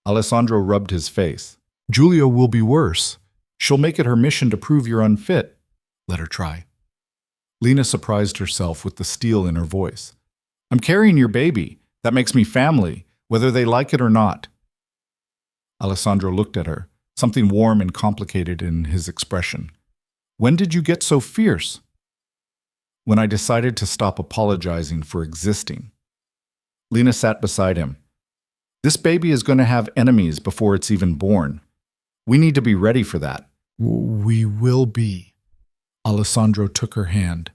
Alessandro rubbed his face. Giulia will be worse. She'll make it her mission to prove you're unfit. Let her try. Lena surprised herself with the steel in her voice. I'm carrying your baby. That makes me family, whether they like it or not. Alessandro looked at her, something warm and complicated in his expression. When did you get so fierce? When I decided to stop apologizing for existing. Lena sat beside him. This baby is going to have enemies before it's even born. We need to be ready for that. We will be. Alessandro took her hand.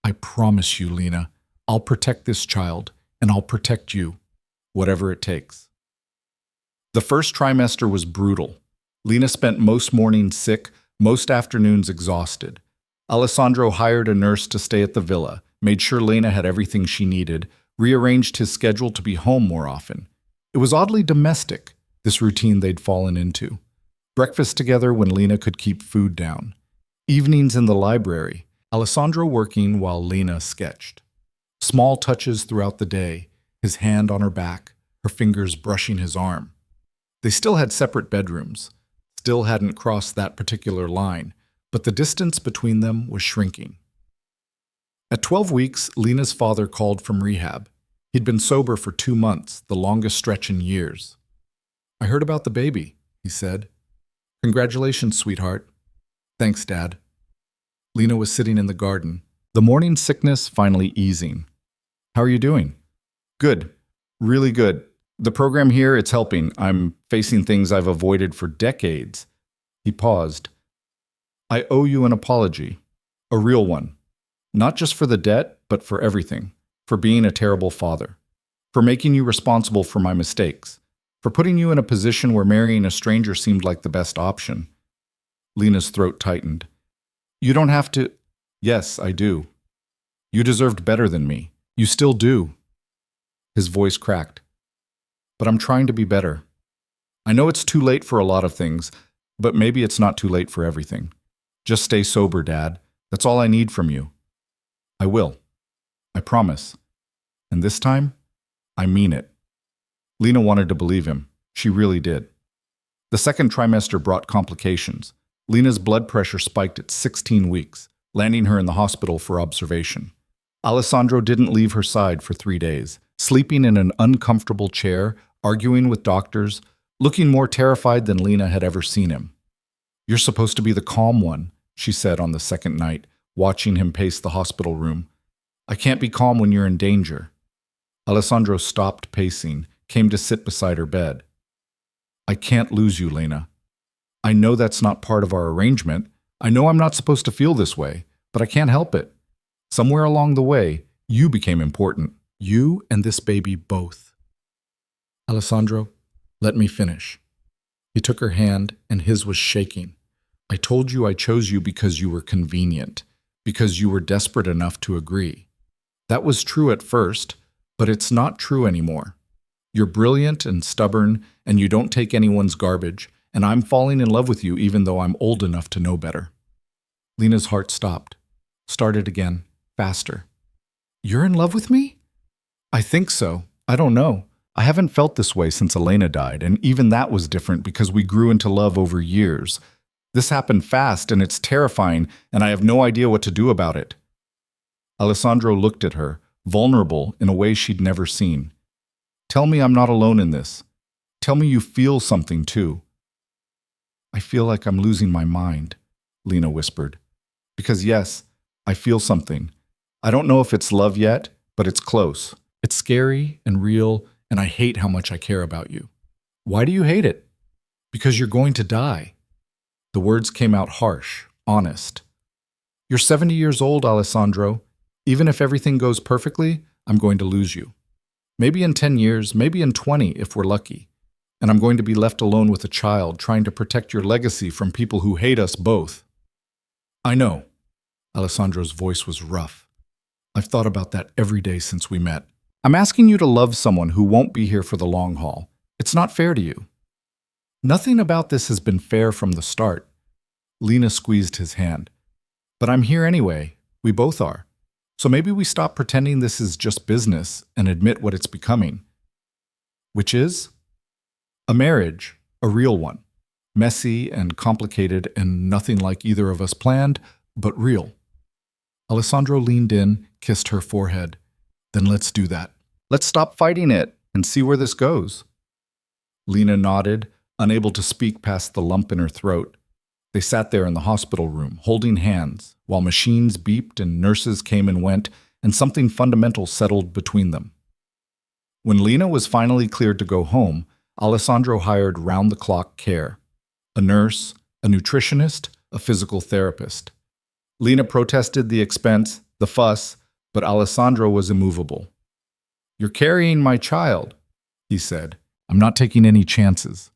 I promise you, Lena, I'll protect this child, and I'll protect you, whatever it takes. The first trimester was brutal. Lena spent most mornings sick, most afternoons exhausted. Alessandro hired a nurse to stay at the villa, made sure Lena had everything she needed, rearranged his schedule to be home more often. It was oddly domestic, this routine they'd fallen into. Breakfast together when Lena could keep food down. Evenings in the library, Alessandro working while Lena sketched. Small touches throughout the day, his hand on her back, her fingers brushing his arm. They still had separate bedrooms, still hadn't crossed that particular line, but the distance between them was shrinking. At 12 weeks, Lena's father called from rehab. He'd been sober for 2 months, the longest stretch in years. I heard about the baby, he said. Congratulations, sweetheart. Thanks, Dad. Lena was sitting in the garden, the morning sickness finally easing. How are you doing? Good. Really good. The program here, it's helping. I'm facing things I've avoided for decades. He paused. I owe you an apology. A real one. Not just for the debt, but for everything. For being a terrible father. For making you responsible for my mistakes. For putting you in a position where marrying a stranger seemed like the best option. Lena's throat tightened. You don't have to. Yes, I do. You deserved better than me. You still do. His voice cracked. But I'm trying to be better. I know it's too late for a lot of things, but maybe it's not too late for everything. Just stay sober, Dad. That's all I need from you. I will. I promise. And this time, I mean it. Lena wanted to believe him. She really did. The second trimester brought complications. Lena's blood pressure spiked at 16 weeks, landing her in the hospital for observation. Alessandro didn't leave her side for 3 days, sleeping in an uncomfortable chair, arguing with doctors, looking more terrified than Lena had ever seen him. You're supposed to be the calm one, she said on the second night, watching him pace the hospital room. I can't be calm when you're in danger. Alessandro stopped pacing, came to sit beside her bed. I can't lose you, Lena. I know that's not part of our arrangement, I know I'm not supposed to feel this way, but I can't help it. Somewhere along the way, you became important. You and this baby both. Alessandro, let me finish. He took her hand, and his was shaking. I told you I chose you because you were convenient, because you were desperate enough to agree. That was true at first, but it's not true anymore. You're brilliant and stubborn, and you don't take anyone's garbage, and I'm falling in love with you even though I'm old enough to know better. Lena's heart stopped. Started again, faster. You're in love with me? I think so. I don't know. I haven't felt this way since Elena died, and even that was different because we grew into love over years. This happened fast, and it's terrifying, and I have no idea what to do about it. Alessandro looked at her, vulnerable in a way she'd never seen. Tell me I'm not alone in this. Tell me you feel something too. I feel like I'm losing my mind, Lena whispered. Because yes, I feel something. I don't know if it's love yet, but it's close. It's scary and real, and I hate how much I care about you. Why do you hate it? Because you're going to die. The words came out harsh, honest. You're 70 years old, Alessandro. Even if everything goes perfectly, I'm going to lose you. Maybe in 10 years, maybe in 20 if we're lucky. And I'm going to be left alone with a child trying to protect your legacy from people who hate us both. I know. Alessandro's voice was rough. I've thought about that every day since we met. I'm asking you to love someone who won't be here for the long haul. It's not fair to you. Nothing about this has been fair from the start. Lena squeezed his hand. But I'm here anyway. We both are. So maybe we stop pretending this is just business and admit what it's becoming. Which is? A marriage, a real one. Messy and complicated and nothing like either of us planned, but real. Alessandro leaned in, kissed her forehead. Then let's do that. Let's stop fighting it and see where this goes. Lena nodded, unable to speak past the lump in her throat. They sat there in the hospital room, holding hands, while machines beeped and nurses came and went, and something fundamental settled between them. When Lena was finally cleared to go home, Alessandro hired round-the-clock care. A nurse, a nutritionist, a physical therapist. Lena protested the expense, the fuss, but Alessandro was immovable. You're carrying my child, he said. I'm not taking any chances.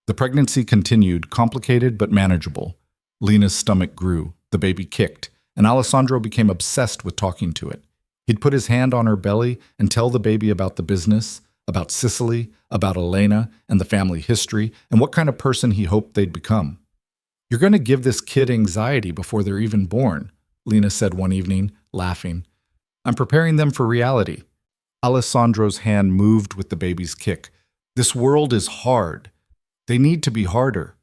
The pregnancy continued, complicated but manageable. Lena's stomach grew, the baby kicked, and Alessandro became obsessed with talking to it. He'd put his hand on her belly and tell the baby about the business, about Sicily, about Elena and the family history, and what kind of person he hoped they'd become. You're going to give this kid anxiety before they're even born, Lena said one evening, laughing. I'm preparing them for reality. Alessandro's hand moved with the baby's kick. This world is hard. They need to be harder.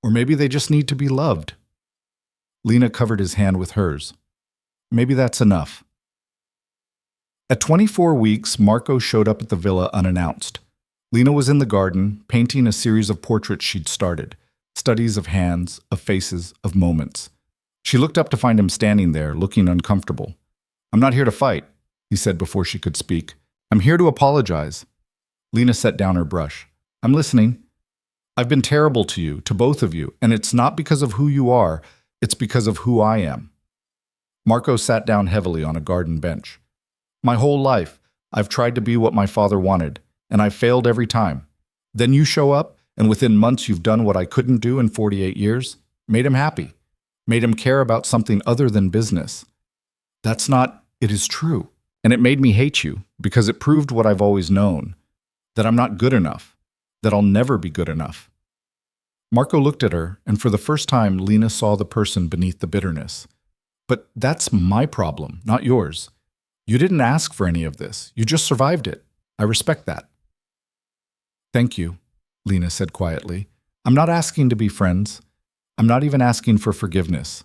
Or maybe they just need to be loved. Lena covered his hand with hers. Maybe that's enough. At 24 weeks, Marco showed up at the villa unannounced. Lena was in the garden, painting a series of portraits she'd started, studies of hands, of faces, of moments. She looked up to find him standing there, looking uncomfortable. I'm not here to fight, he said before she could speak. I'm here to apologize. Lena set down her brush. I'm listening. I've been terrible to you, to both of you, and it's not because of who you are, it's because of who I am. Marco sat down heavily on a garden bench. My whole life, I've tried to be what my father wanted, and I've failed every time. Then you show up, and within months you've done what I couldn't do in 48 years, made him happy, made him care about something other than business. That's not, it is true, and it made me hate you, because it proved what I've always known, that I'm not good enough, that I'll never be good enough. Marco looked at her, and for the first time Lena saw the person beneath the bitterness. But that's my problem, not yours. You didn't ask for any of this. You just survived it. I respect that. Thank you, Lena said quietly. I'm not asking to be friends. I'm not even asking for forgiveness.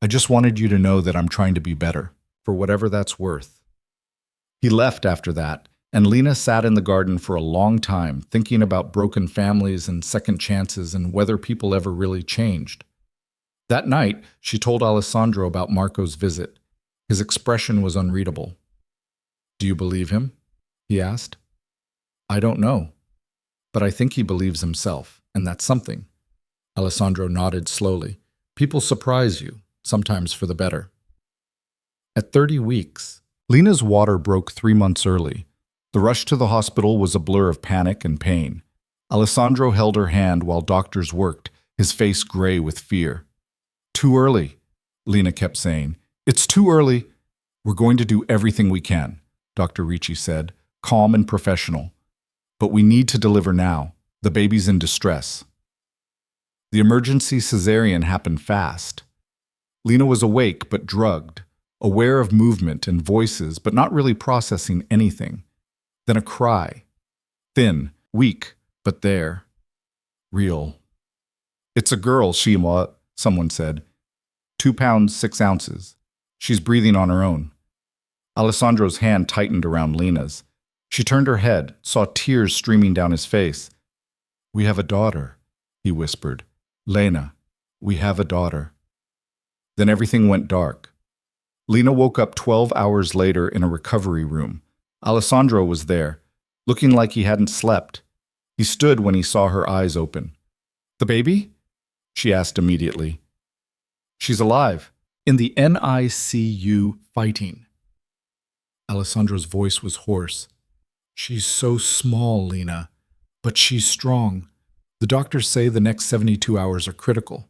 I just wanted you to know that I'm trying to be better, for whatever that's worth. He left after that, and Lena sat in the garden for a long time, thinking about broken families and second chances and whether people ever really changed. That night, she told Alessandro about Marco's visit. His expression was unreadable. Do you believe him? He asked. I don't know, but I think he believes himself, and that's something. Alessandro nodded slowly. People surprise you, sometimes for the better. At 30 weeks, Lena's water broke 3 months early. The rush to the hospital was a blur of panic and pain. Alessandro held her hand while doctors worked, his face gray with fear. "Too early," Lena kept saying. "It's too early." "We're going to do everything we can," Dr. Ricci said, calm and professional. "But we need to deliver now. The baby's in distress." The emergency cesarean happened fast. Lena was awake but drugged, aware of movement and voices but not really processing anything. Then a cry. Thin, weak, but there. Real. "It's a girl, Shima," someone said. 2 pounds, 6 ounces. She's breathing on her own. Alessandro's hand tightened around Lena's. She turned her head, saw tears streaming down his face. "We have a daughter," he whispered. "Lena, we have a daughter." Then everything went dark. Lena woke up 12 hours later in a recovery room. Alessandro was there, looking like he hadn't slept. He stood when he saw her eyes open. "The baby?" she asked immediately. "She's alive, in the NICU fighting." Alessandro's voice was hoarse. "She's so small, Lena, but she's strong. The doctors say the next 72 hours are critical."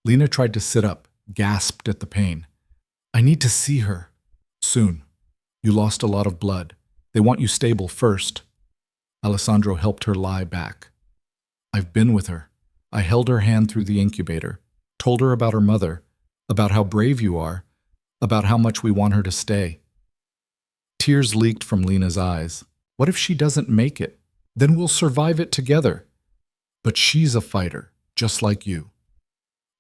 Lena tried to sit up, gasped at the pain. "I need to see her. Soon. You lost a lot of blood. They want you stable first." Alessandro helped her lie back. "I've been with her. I held her hand through the incubator, told her about her mother, about how brave you are, about how much we want her to stay." Tears leaked from Lena's eyes. "What if she doesn't make it? Then we'll survive it together." "But she's a fighter, just like you."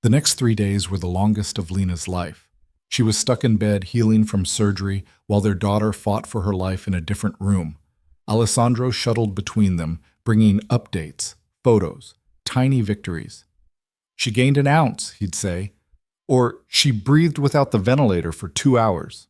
The next 3 days were the longest of Lena's life. She was stuck in bed healing from surgery while their daughter fought for her life in a different room. Alessandro shuttled between them, bringing updates, photos, tiny victories. "She gained an ounce," he'd say, or "she breathed without the ventilator for 2 hours."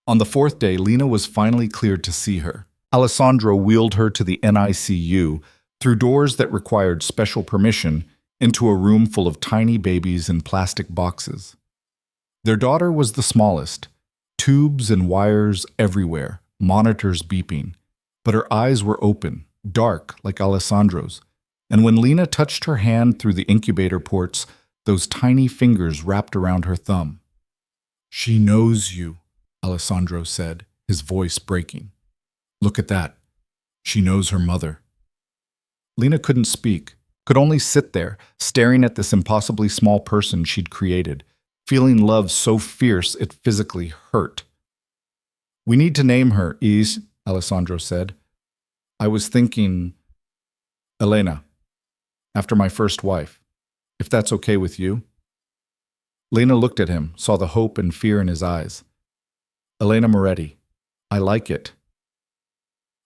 On the 4th day, Lena was finally cleared to see her. Alessandro wheeled her to the NICU, through doors that required special permission, into a room full of tiny babies in plastic boxes. Their daughter was the smallest, tubes and wires everywhere, monitors beeping. But her eyes were open, dark like Alessandro's, and when Lena touched her hand through the incubator ports, those tiny fingers wrapped around her thumb. "She knows you," Alessandro said, his voice breaking. "Look at that. She knows her mother." Lena couldn't speak, could only sit there, staring at this impossibly small person she'd created, feeling love so fierce it physically hurt. "We need to name her, Is," Alessandro said. "I was thinking, Elena, after my first wife, if that's okay with you." Lena looked at him, saw the hope and fear in his eyes. "Elena Moretti, I like it."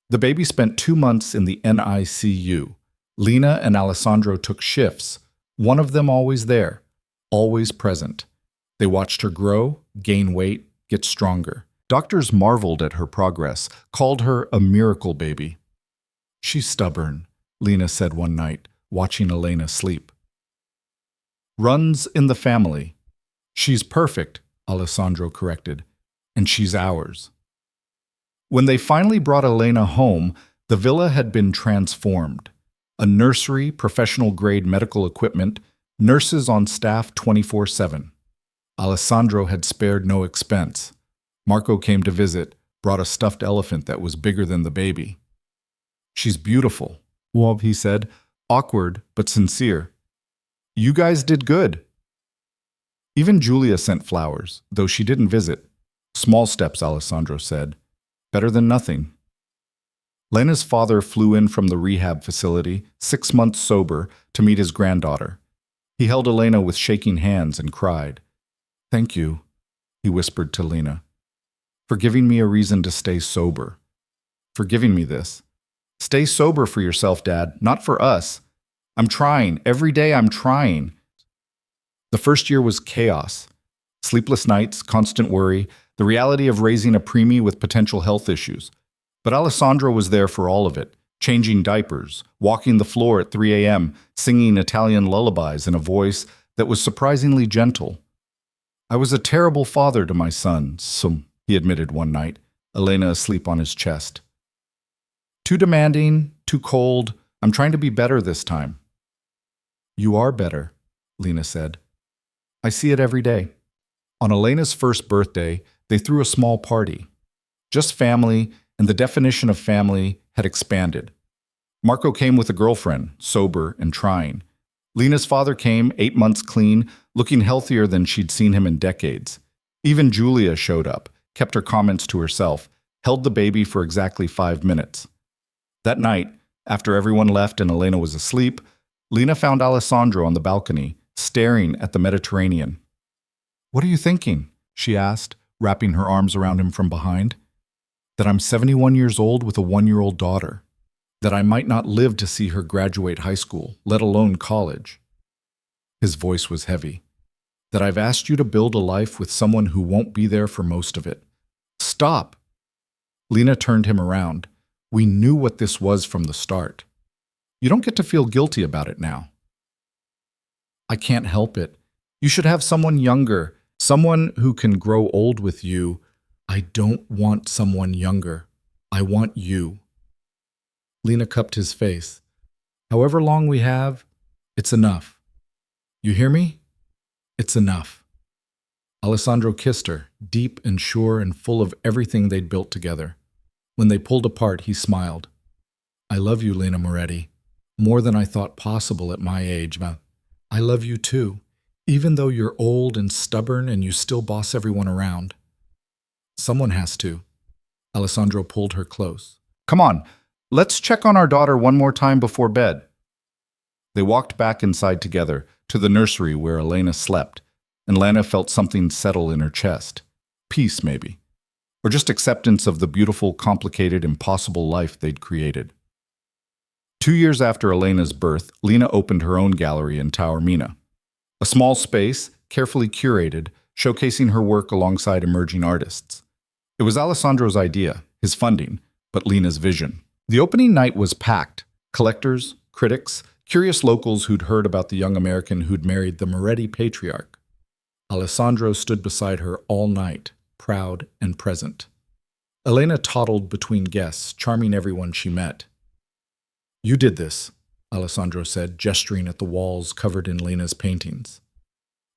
The baby spent 2 months in the NICU. Lena and Alessandro took shifts, one of them always there, always present. They watched her grow, gain weight, get stronger. Doctors marveled at her progress, called her a miracle baby. "She's stubborn," Lena said one night, watching Elena sleep. "Runs in the family." "She's perfect," Alessandro corrected, "and she's ours." When they finally brought Elena home, the villa had been transformed. A nursery, professional-grade medical equipment, nurses on staff 24/7. Alessandro had spared no expense. Marco came to visit, brought a stuffed elephant that was bigger than the baby. "She's beautiful," Wob, he said, awkward but sincere. "You guys did good." Even Julia sent flowers, though she didn't visit. "Small steps," Alessandro said. "Better than nothing." Lena's father flew in from the rehab facility, 6 months sober, to meet his granddaughter. He held Elena with shaking hands and cried. "Thank you," he whispered to Lena, "for giving me a reason to stay sober. For giving me this. Stay sober for yourself, Dad, not for us. I'm trying. Every day I'm trying." The first year was chaos. Sleepless nights, constant worry, the reality of raising a preemie with potential health issues. But Alessandro was there for all of it, changing diapers, walking the floor at 3 a.m., singing Italian lullabies in a voice that was surprisingly gentle. I was a terrible father to my son, he admitted one night, Elena asleep on his chest. Too demanding, too cold. I'm trying to be better this time. You are better, Lena said. I see it every day. On Elena's first birthday, they threw a small party. Just family, and the definition of family had expanded. Marco came with a girlfriend, sober and trying. Lena's father came, 8 months clean, looking healthier than she'd seen him in decades. Even Julia showed up, kept her comments to herself, held the baby for exactly 5 minutes. That night, after everyone left and Elena was asleep, Lena found Alessandro on the balcony, staring at the Mediterranean. What are you thinking? She asked, wrapping her arms around him from behind. That I'm 71 years old with a 1-year-old daughter. That I might not live to see her graduate high school, let alone college. His voice was heavy. That I've asked you to build a life with someone who won't be there for most of it. Stop! Lena turned him around. We knew what this was from the start. You don't get to feel guilty about it now. I can't help it. You should have someone younger, someone who can grow old with you. I don't want someone younger. I want you. Lena cupped his face. However long we have, it's enough. You hear me? It's enough. Alessandro kissed her, deep and sure and full of everything they'd built together. When they pulled apart, he smiled. I love you, Lena Moretti, more than I thought possible at my age. I love you too, even though you're old and stubborn and you still boss everyone around. Someone has to. Alessandro pulled her close. Come on, let's check on our daughter one more time before bed. They walked back inside together, to the nursery where Elena slept, and Lena felt something settle in her chest. Peace, maybe. Or just acceptance of the beautiful, complicated, impossible life they'd created. 2 years after Elena's birth, Lena opened her own gallery in Taormina. A small space, carefully curated, showcasing her work alongside emerging artists. It was Alessandro's idea, his funding, but Lena's vision. The opening night was packed. Collectors, critics, curious locals who'd heard about the young American who'd married the Moretti patriarch. Alessandro stood beside her all night, proud and present. Elena toddled between guests, charming everyone she met. You did this, Alessandro said, gesturing at the walls covered in Lena's paintings.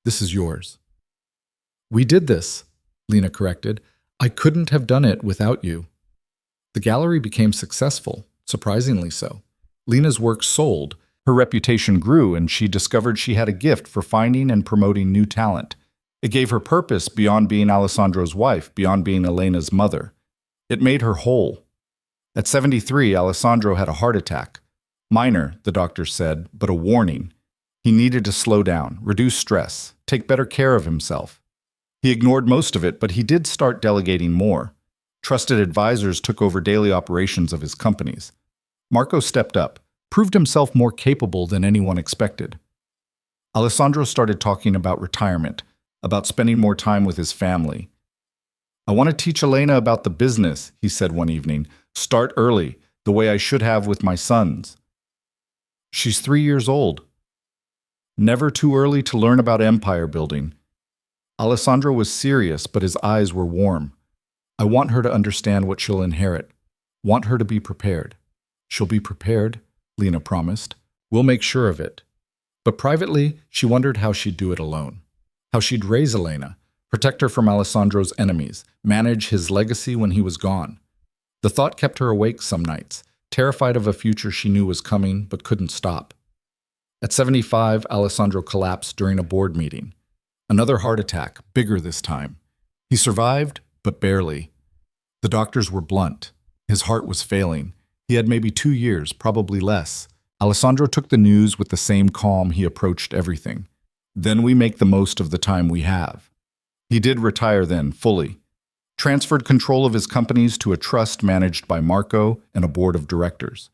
This is yours. We did this, Lena corrected. I couldn't have done it without you. The gallery became successful, surprisingly so. Lena's work sold. Her reputation grew, and she discovered she had a gift for finding and promoting new talent. It gave her purpose beyond being Alessandro's wife, beyond being Elena's mother. It made her whole. At 73, Alessandro had a heart attack. Minor, the doctor said, but a warning. He needed to slow down, reduce stress, take better care of himself. He ignored most of it, but he did start delegating more. Trusted advisors took over daily operations of his companies. Marco stepped up, proved himself more capable than anyone expected. Alessandro started talking about retirement, about spending more time with his family. I want to teach Elena about the business, he said one evening. Start early, the way I should have with my sons. She's 3 years old. Never too early to learn about empire building. Alessandro was serious, but his eyes were warm. I want her to understand what she'll inherit. Want her to be prepared. She'll be prepared, Lena promised. We'll make sure of it. But privately, she wondered how she'd do it alone. How she'd raise Elena, protect her from Alessandro's enemies, manage his legacy when he was gone. The thought kept her awake some nights, terrified of a future she knew was coming but couldn't stop. At 75, Alessandro collapsed during a board meeting. Another heart attack, bigger this time. He survived, but barely. The doctors were blunt. His heart was failing. He had maybe 2 years, probably less. Alessandro took the news with the same calm he approached everything. Then we make the most of the time we have. He did retire then, fully. Transferred control of his companies to a trust managed by Marco and a board of directors.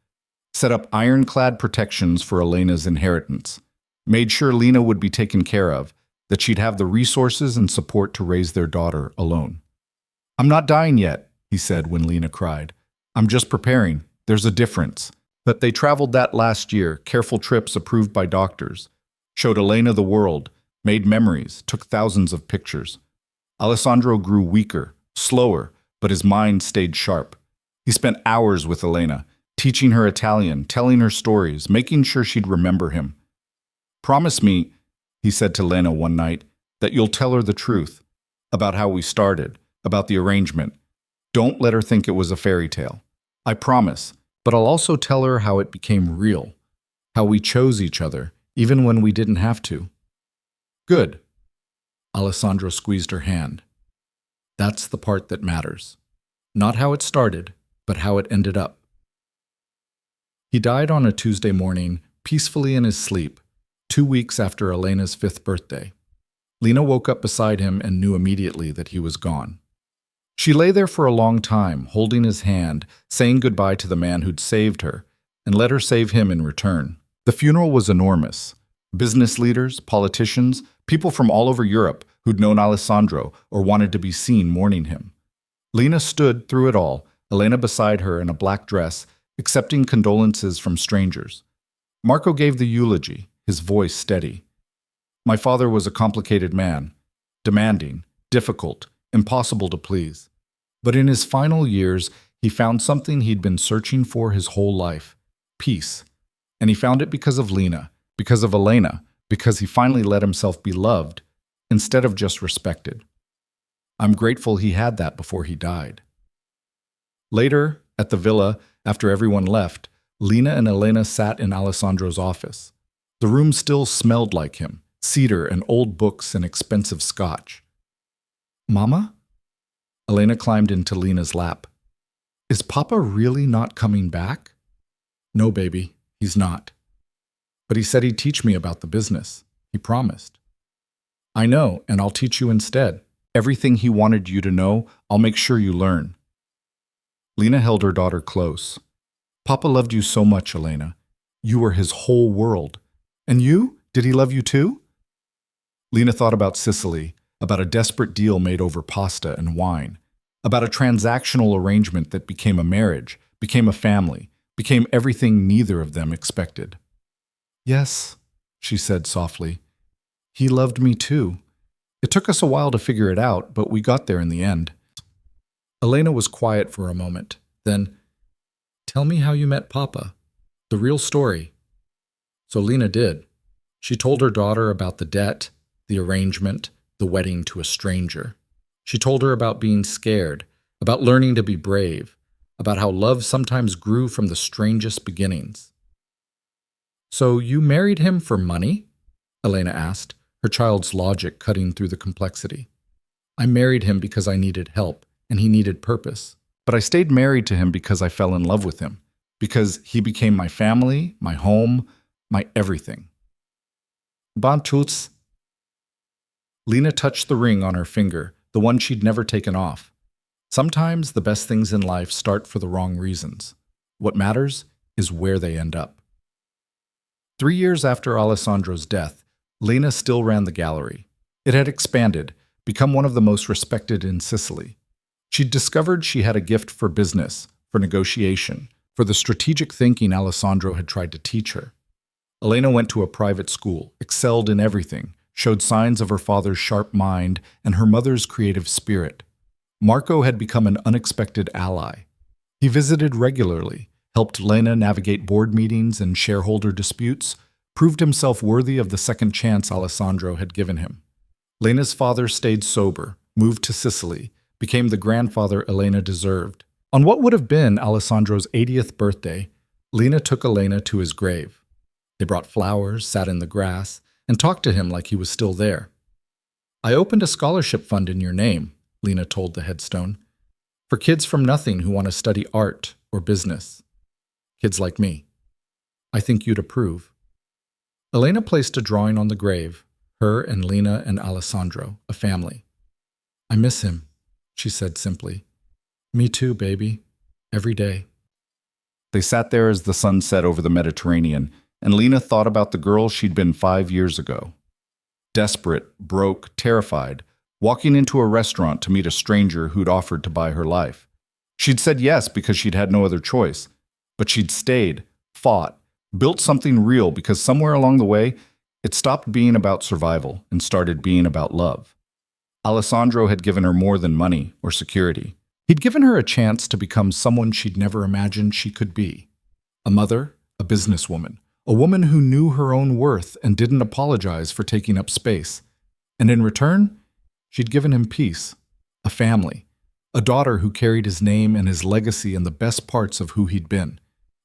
Set up ironclad protections for Elena's inheritance. Made sure Lena would be taken care of, that she'd have the resources and support to raise their daughter alone. I'm not dying yet, he said when Lena cried. I'm just preparing. There's a difference. But they traveled that last year, careful trips approved by doctors. Showed Elena the world, made memories, took thousands of pictures. Alessandro grew weaker, slower, but his mind stayed sharp. He spent hours with Elena, teaching her Italian, telling her stories, making sure she'd remember him. "Promise me," he said to Lena one night, "that you'll tell her the truth about how we started, about the arrangement. Don't let her think it was a fairy tale. I promise, but I'll also tell her how it became real, how we chose each other, even when we didn't have to." "Good." Alessandro squeezed her hand. "That's the part that matters. Not how it started, but how it ended up." He died on a Tuesday morning, peacefully in his sleep, 2 weeks after Elena's 5th birthday. Lena woke up beside him and knew immediately that he was gone. She lay there for a long time, holding his hand, saying goodbye to the man who'd saved her, and let her save him in return. The funeral was enormous. Business leaders, politicians, people from all over Europe who'd known Alessandro or wanted to be seen mourning him. Lena stood through it all, Elena beside her in a black dress, accepting condolences from strangers. Marco gave the eulogy, his voice steady. "My father was a complicated man, demanding, difficult, impossible to please. But in his final years, he found something he'd been searching for his whole life: peace. And he found it because of Lena, because of Elena, because he finally let himself be loved, instead of just respected. I'm grateful he had that before he died." Later, at the villa, after everyone left, Lena and Elena sat in Alessandro's office. The room still smelled like him, cedar and old books and expensive scotch. "Mama?" Elena climbed into Lena's lap. "Is Papa really not coming back?" "No, baby, he's not. But he said he'd teach me about the business. He promised." "I know, and I'll teach you instead. Everything he wanted you to know, I'll make sure you learn." Lena held her daughter close. "Papa loved you so much, Elena. You were his whole world. And you? Did he love you too?" Lena thought about Sicily, about a desperate deal made over pasta and wine, about a transactional arrangement that became a marriage, became a family, became everything neither of them expected. "Yes," she said softly. "He loved me too. It took us a while to figure it out, but we got there in the end." Elena was quiet for a moment. Then, "Tell me how you met Papa. The real story." So Lena did. She told her daughter about the debt, the arrangement, the wedding to a stranger. She told her about being scared, about learning to be brave, about how love sometimes grew from the strangest beginnings. "So you married him for money?" Elena asked, her child's logic cutting through the complexity. "I married him because I needed help, and he needed purpose. But I stayed married to him because I fell in love with him, because he became my family, my home, my everything." "Bon tuts." Lena touched the ring on her finger, the one she'd never taken off. Sometimes the best things in life start for the wrong reasons. What matters is where they end up. 3 years after Alessandro's death, Lena still ran the gallery. It had expanded, become one of the most respected in Sicily. She'd discovered she had a gift for business, for negotiation, for the strategic thinking Alessandro had tried to teach her. Elena went to a private school, excelled in everything, showed signs of her father's sharp mind and her mother's creative spirit. Marco had become an unexpected ally. He visited regularly, helped Lena navigate board meetings and shareholder disputes, proved himself worthy of the second chance Alessandro had given him. Lena's father stayed sober, moved to Sicily, became the grandfather Elena deserved. On what would have been Alessandro's 80th birthday, Lena took Elena to his grave. They brought flowers, sat in the grass, and talked to him like he was still there. "I opened a scholarship fund in your name," Lena told the headstone, "for kids from nothing who want to study art or business. Kids like me. I think you'd approve." Elena placed a drawing on the grave, her and Lena and Alessandro, a family. "I miss him," she said simply. "Me too, baby. Every day." They sat there as the sun set over the Mediterranean, and Lena thought about the girl she'd been 5 years ago. Desperate, broke, terrified, walking into a restaurant to meet a stranger who'd offered to buy her life. She'd said yes because she'd had no other choice, but she'd stayed, fought, built something real because somewhere along the way, It stopped being about survival and started being about love. Alessandro had given her more than money or security. He'd given her a chance to become someone she'd never imagined she could be. A mother, a businesswoman, a woman who knew her own worth and didn't apologize for taking up space. And in return, she'd given him peace, a family, a daughter who carried his name and his legacy and the best parts of who he'd been.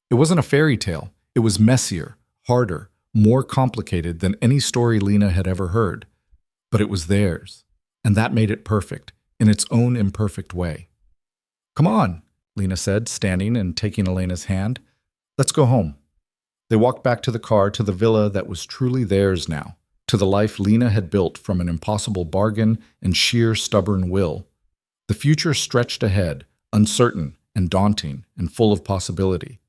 It wasn't a fairy tale. It was messier, harder, more complicated than any story Lena had ever heard. But it was theirs, and that made it perfect, in its own imperfect way. "Come on," Lena said, standing and taking Elena's hand. "Let's go home." They walked back to the car, to the villa that was truly theirs now, to the life Lena had built from an impossible bargain and sheer stubborn will. The future stretched ahead, uncertain and daunting and full of possibility.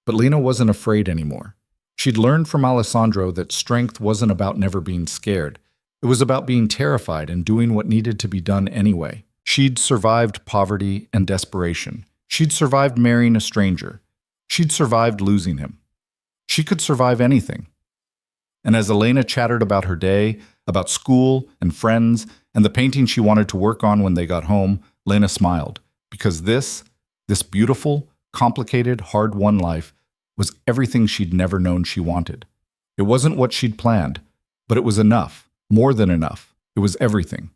But Lena wasn't afraid anymore. She'd learned from Alessandro that strength wasn't about never being scared. It was about being terrified and doing what needed to be done anyway. She'd survived poverty and desperation. She'd survived marrying a stranger. She'd survived losing him. She could survive anything. And as Elena chattered about her day, about school and friends, and the painting she wanted to work on when they got home, Lena smiled, because this beautiful, complicated, hard-won life was everything she'd never known she wanted. It wasn't what she'd planned, but it was enough, more than enough. It was everything.